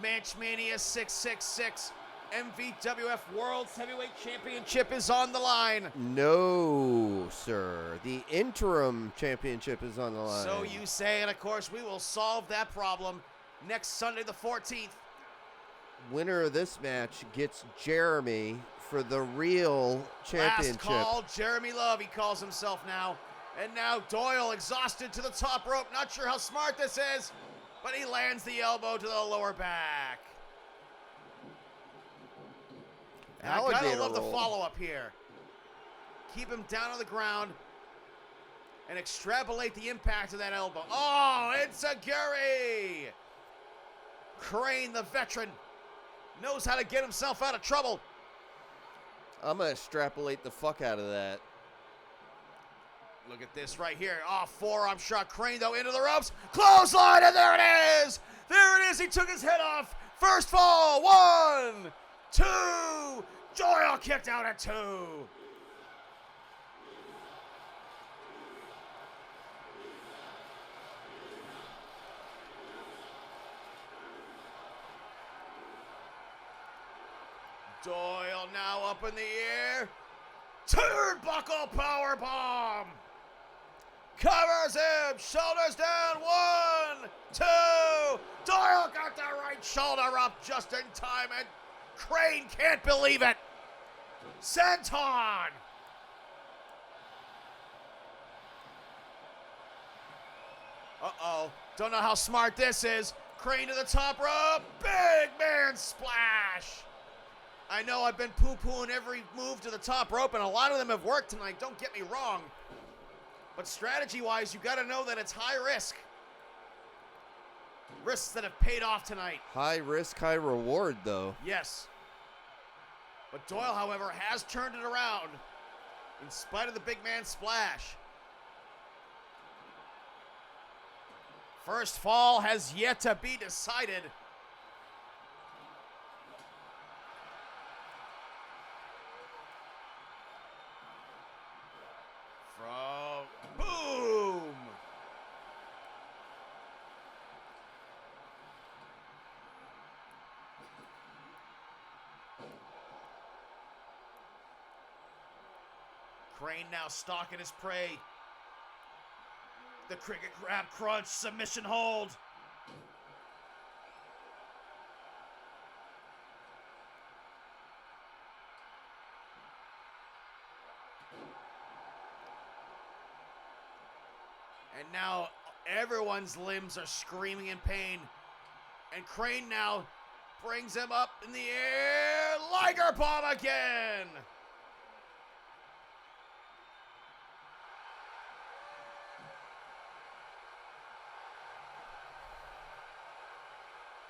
ManchMania 666, MVWF World's Heavyweight Championship is on the line.
No, sir. The interim championship is on the line.
So you say, and of course we will solve that problem next Sunday the 14th.
Winner of this match gets Jeremy for the real championship.
Last call, Jeremy Love, he calls himself now. And now Doyle exhausted to the top rope. Not sure how smart this is, but he lands the elbow to the lower back. And I gotta love the follow-up here. Keep him down on the ground and extrapolate the impact of that elbow. Oh, it's a Gary! Crane, the veteran, knows how to get himself out of trouble.
I'm going to extrapolate the fuck out of that.
Look at this right here. Oh, forearm shot. Crane, though, into the ropes. Clothesline, and there it is. There it is. He took his head off. First fall. 1, 2. Doyle kicked out at 2. Doyle now up in the air. Turnbuckle powerbomb. Covers him. Shoulders down. 1, 2. Doyle got the right shoulder up just in time, and Crane can't believe it. Senton. Uh-oh. Don't know how smart this is. Crane to the top rope. Big man splash. I know I've been poo-pooing every move to the top rope, and a lot of them have worked tonight, don't get me wrong. But strategy-wise, you got to know that it's high risk. Risks that have paid off tonight.
High risk, high reward, though.
Yes. But Doyle, however, has turned it around in spite of the big man splash. First fall has yet to be decided. Boom! Crane now stalking his prey. The cricket grab crunch, submission hold. And now everyone's limbs are screaming in pain. And Crane now brings him up in the air. Liger bomb again.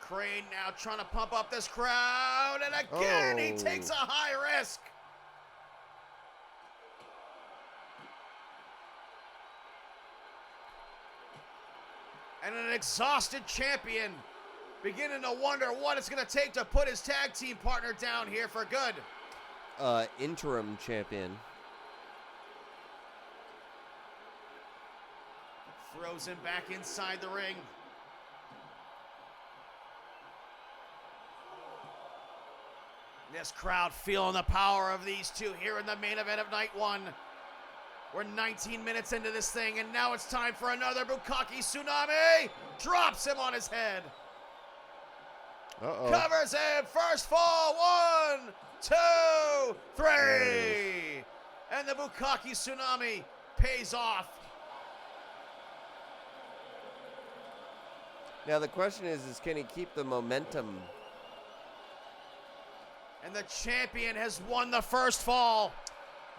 Crane now trying to pump up this crowd. And again, he takes a high risk. And an exhausted champion beginning to wonder what it's going to take to put his tag team partner down here for good.
Interim champion.
Throws him back inside the ring. This crowd feeling the power of these two here in the main event of night 1. We're 19 minutes into this thing, and now it's time for another Bukkake Tsunami. Drops him on his head.
Uh-oh.
Covers him. First fall. 1, 2, 3. And the Bukkake Tsunami pays off.
Now the question is can he keep the momentum?
And the champion has won the first fall.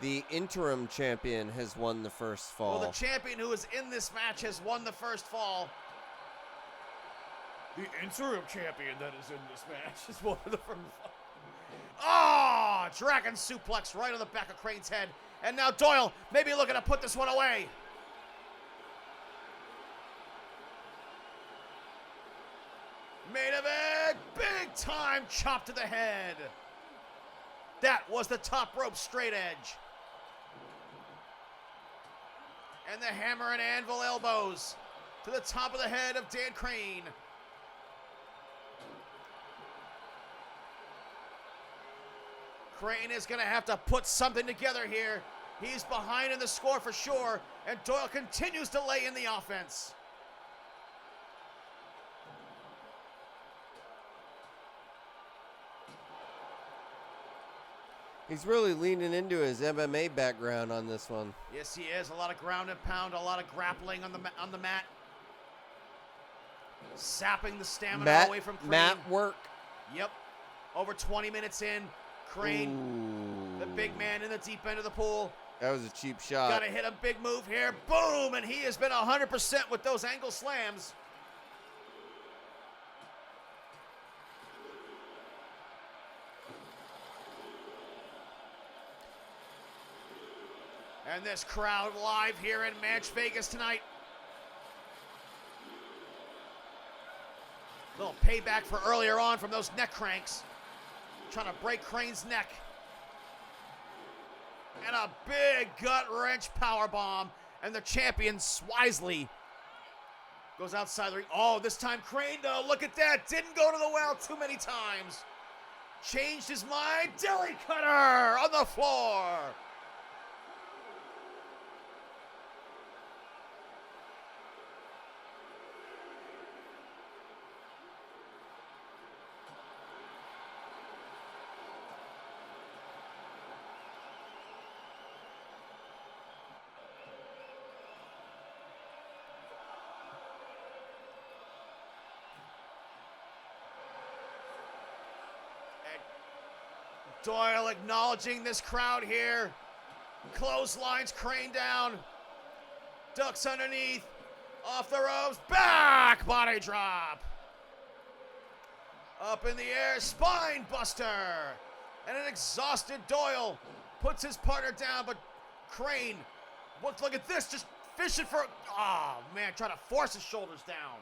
The interim champion has won the first fall.
Well, the champion who is in this match has won the first fall. The interim champion that is in this match has won the first fall. Oh, dragon suplex right on the back of Crane's head. And now Doyle maybe looking to put this one away. Main event, big time chop to the head. That was the top rope straight edge. And the hammer and anvil elbows to the top of the head of Dan Crane. Crane is going to have to put something together here. He's behind in the score for sure, and Doyle continues to lay in the offense.
He's really leaning into his MMA background on this one.
Yes, he is. A lot of ground and pound, a lot of grappling on the mat. Sapping the stamina away from Crane.
Mat work.
Yep. Over 20 minutes in, Crane,
Ooh.
the big man in the deep end of the pool.
That was a cheap shot.
Got to hit a big move here. Boom! And he has been 100% with those angle slams. And this crowd live here in ManchVegas tonight. Little payback for earlier on from those neck cranks. Trying to break Crane's neck. And a big gut wrench power bomb. And the champion wisely goes outside the ring. Oh, this time Crane, though, look at that. Didn't go to the well too many times. Changed his mind. Deli cutter on the floor. Doyle acknowledging this crowd here. Clotheslines Crane down. Ducks underneath. Off the ropes. Back body drop. Up in the air. Spine buster. And an exhausted Doyle puts his partner down. But Crane, look at this. Just fishing for. Oh, man. Trying to force his shoulders down.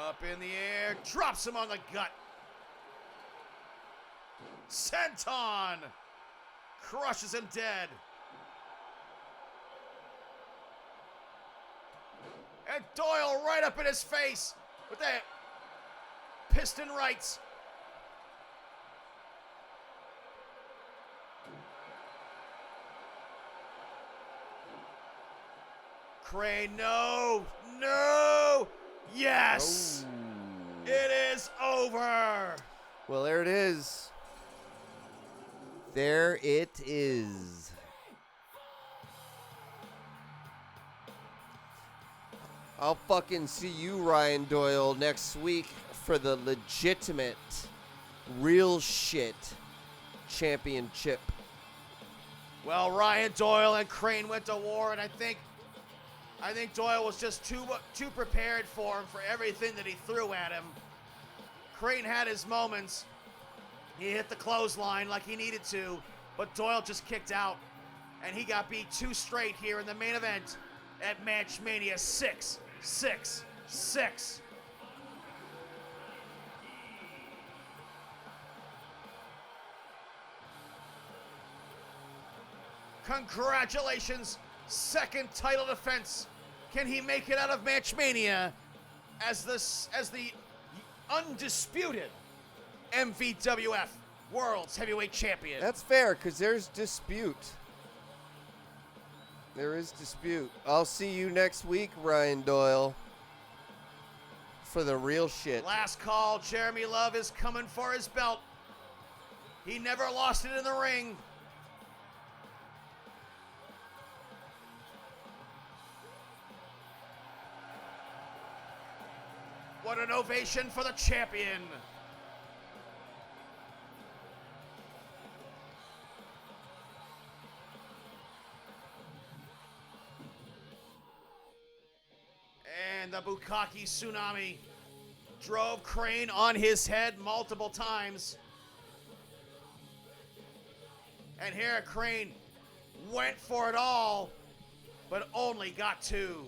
Up in the air, drops him on the gut. Senton crushes him dead. And Doyle right up in his face with that piston rights. Crane, no. Yes!
Oh.
It is over!
Well, there it is. There it is. I'll fucking see you, Ryan Doyle, next week for the legitimate, real shit championship.
Well, Ryan Doyle and Crane went to war, and I think Doyle was just too prepared for him for everything that he threw at him. Crane had his moments. He hit the clothesline like he needed to, but Doyle just kicked out, and he got beat 2 straight here in the main event at ManchMania 666. Congratulations, second title defense. Can he make it out of ManchMania as the undisputed MVWF World's Heavyweight Champion?
That's fair, because there's dispute. There is dispute. I'll see you next week, Ryan Doyle, for the real shit.
Last call, Jeremy Love is coming for his belt. He never lost it in the ring. What an ovation for the champion. And the Bukkake Tsunami drove Crane on his head multiple times. And here Crane went for it all, but only got 2.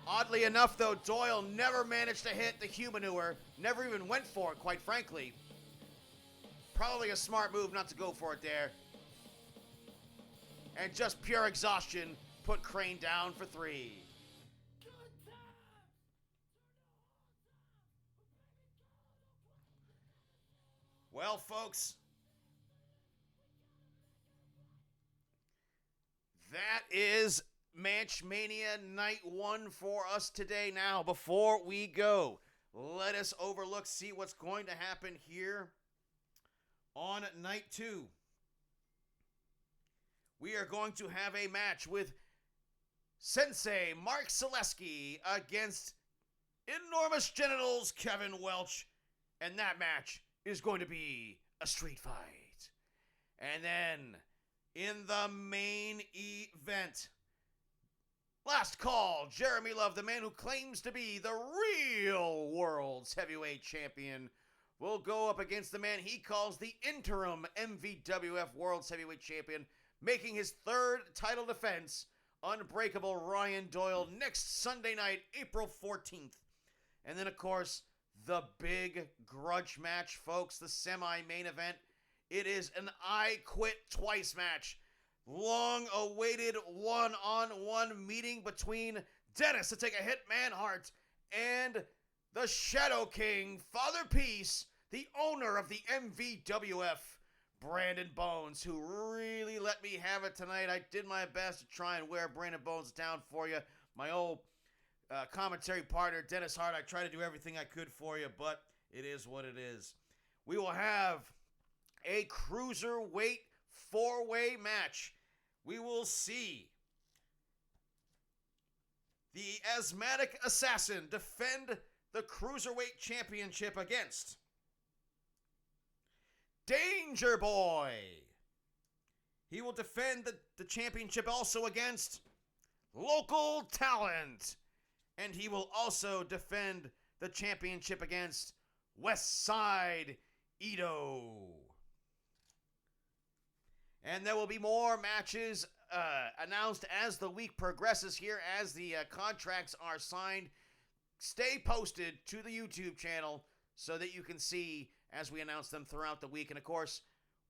Oddly enough, though, Doyle never managed to hit the humanure. Never even went for it, quite frankly. Probably a smart move not to go for it there. And just pure exhaustion put Crane down for 3. Well, folks, that is ManchMania Night 1 for us today. Now, before we go, let us see what's going to happen here on Night 2. We are going to have a match with Sensei Mark Zaleski against Enormous Genitals Kevin Welch. And that match is going to be a street fight. And then in the main event, Last call, Jeremy Love, the man who claims to be the real world's heavyweight champion, will go up against the man he calls the interim MVWF World's Heavyweight Champion, making his third title defense, Unbreakable Ryan Doyle, next Sunday night, April 14th. And then, of course, the big grudge match, folks, the semi-main event. It is an I Quit Twice match. Long-awaited one-on-one meeting between Dennis to take a hit man heart and the Shadow King, Father Peace, the owner of the MVWF, Brandon Bones, who really let me have it tonight. I did my best to try and wear Brandon Bones down for you. My old commentary partner, Dennis Hart, I tried to do everything I could for you, but it is what it is. We will have a cruiserweight four-way match. We will see the Asthmatic Assassin defend the Cruiserweight Championship against Danger Boy. He will defend the championship also against Local Talent. And he will also defend the championship against West Side Ito. And there will be more matches announced as the week progresses here, as the contracts are signed. Stay posted to the YouTube channel so that you can see as we announce them throughout the week. And, of course,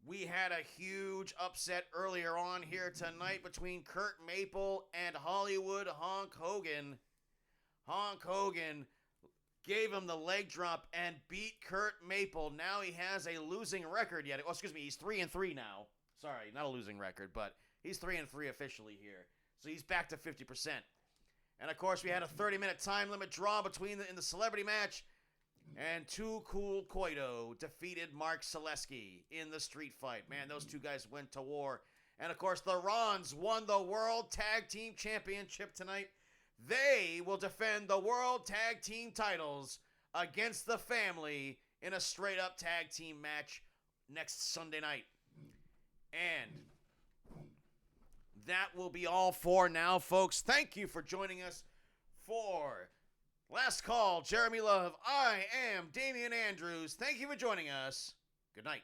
we had a huge upset earlier on here tonight between Kurt Maple and Hollywood Honk Hogan. Honk Hogan gave him the leg drop and beat Kurt Maple. Now he has a losing record yet. Oh, excuse me, he's 3-3 now. Sorry, not a losing record, but he's 3-3 officially here. So he's back to 50%. And, of course, we had a 30-minute time limit draw in the celebrity match. And Too Cool Koito defeated Mark Selesky in the street fight. Man, those two guys went to war. And, of course, the Rons won the World Tag Team Championship tonight. They will defend the World Tag Team titles against the Family in a straight-up tag team match next Sunday night. And that will be all for now, folks. Thank you for joining us for Last Call, Jeremy Love. I am Damian Andrews. Thank you for joining us. Good night.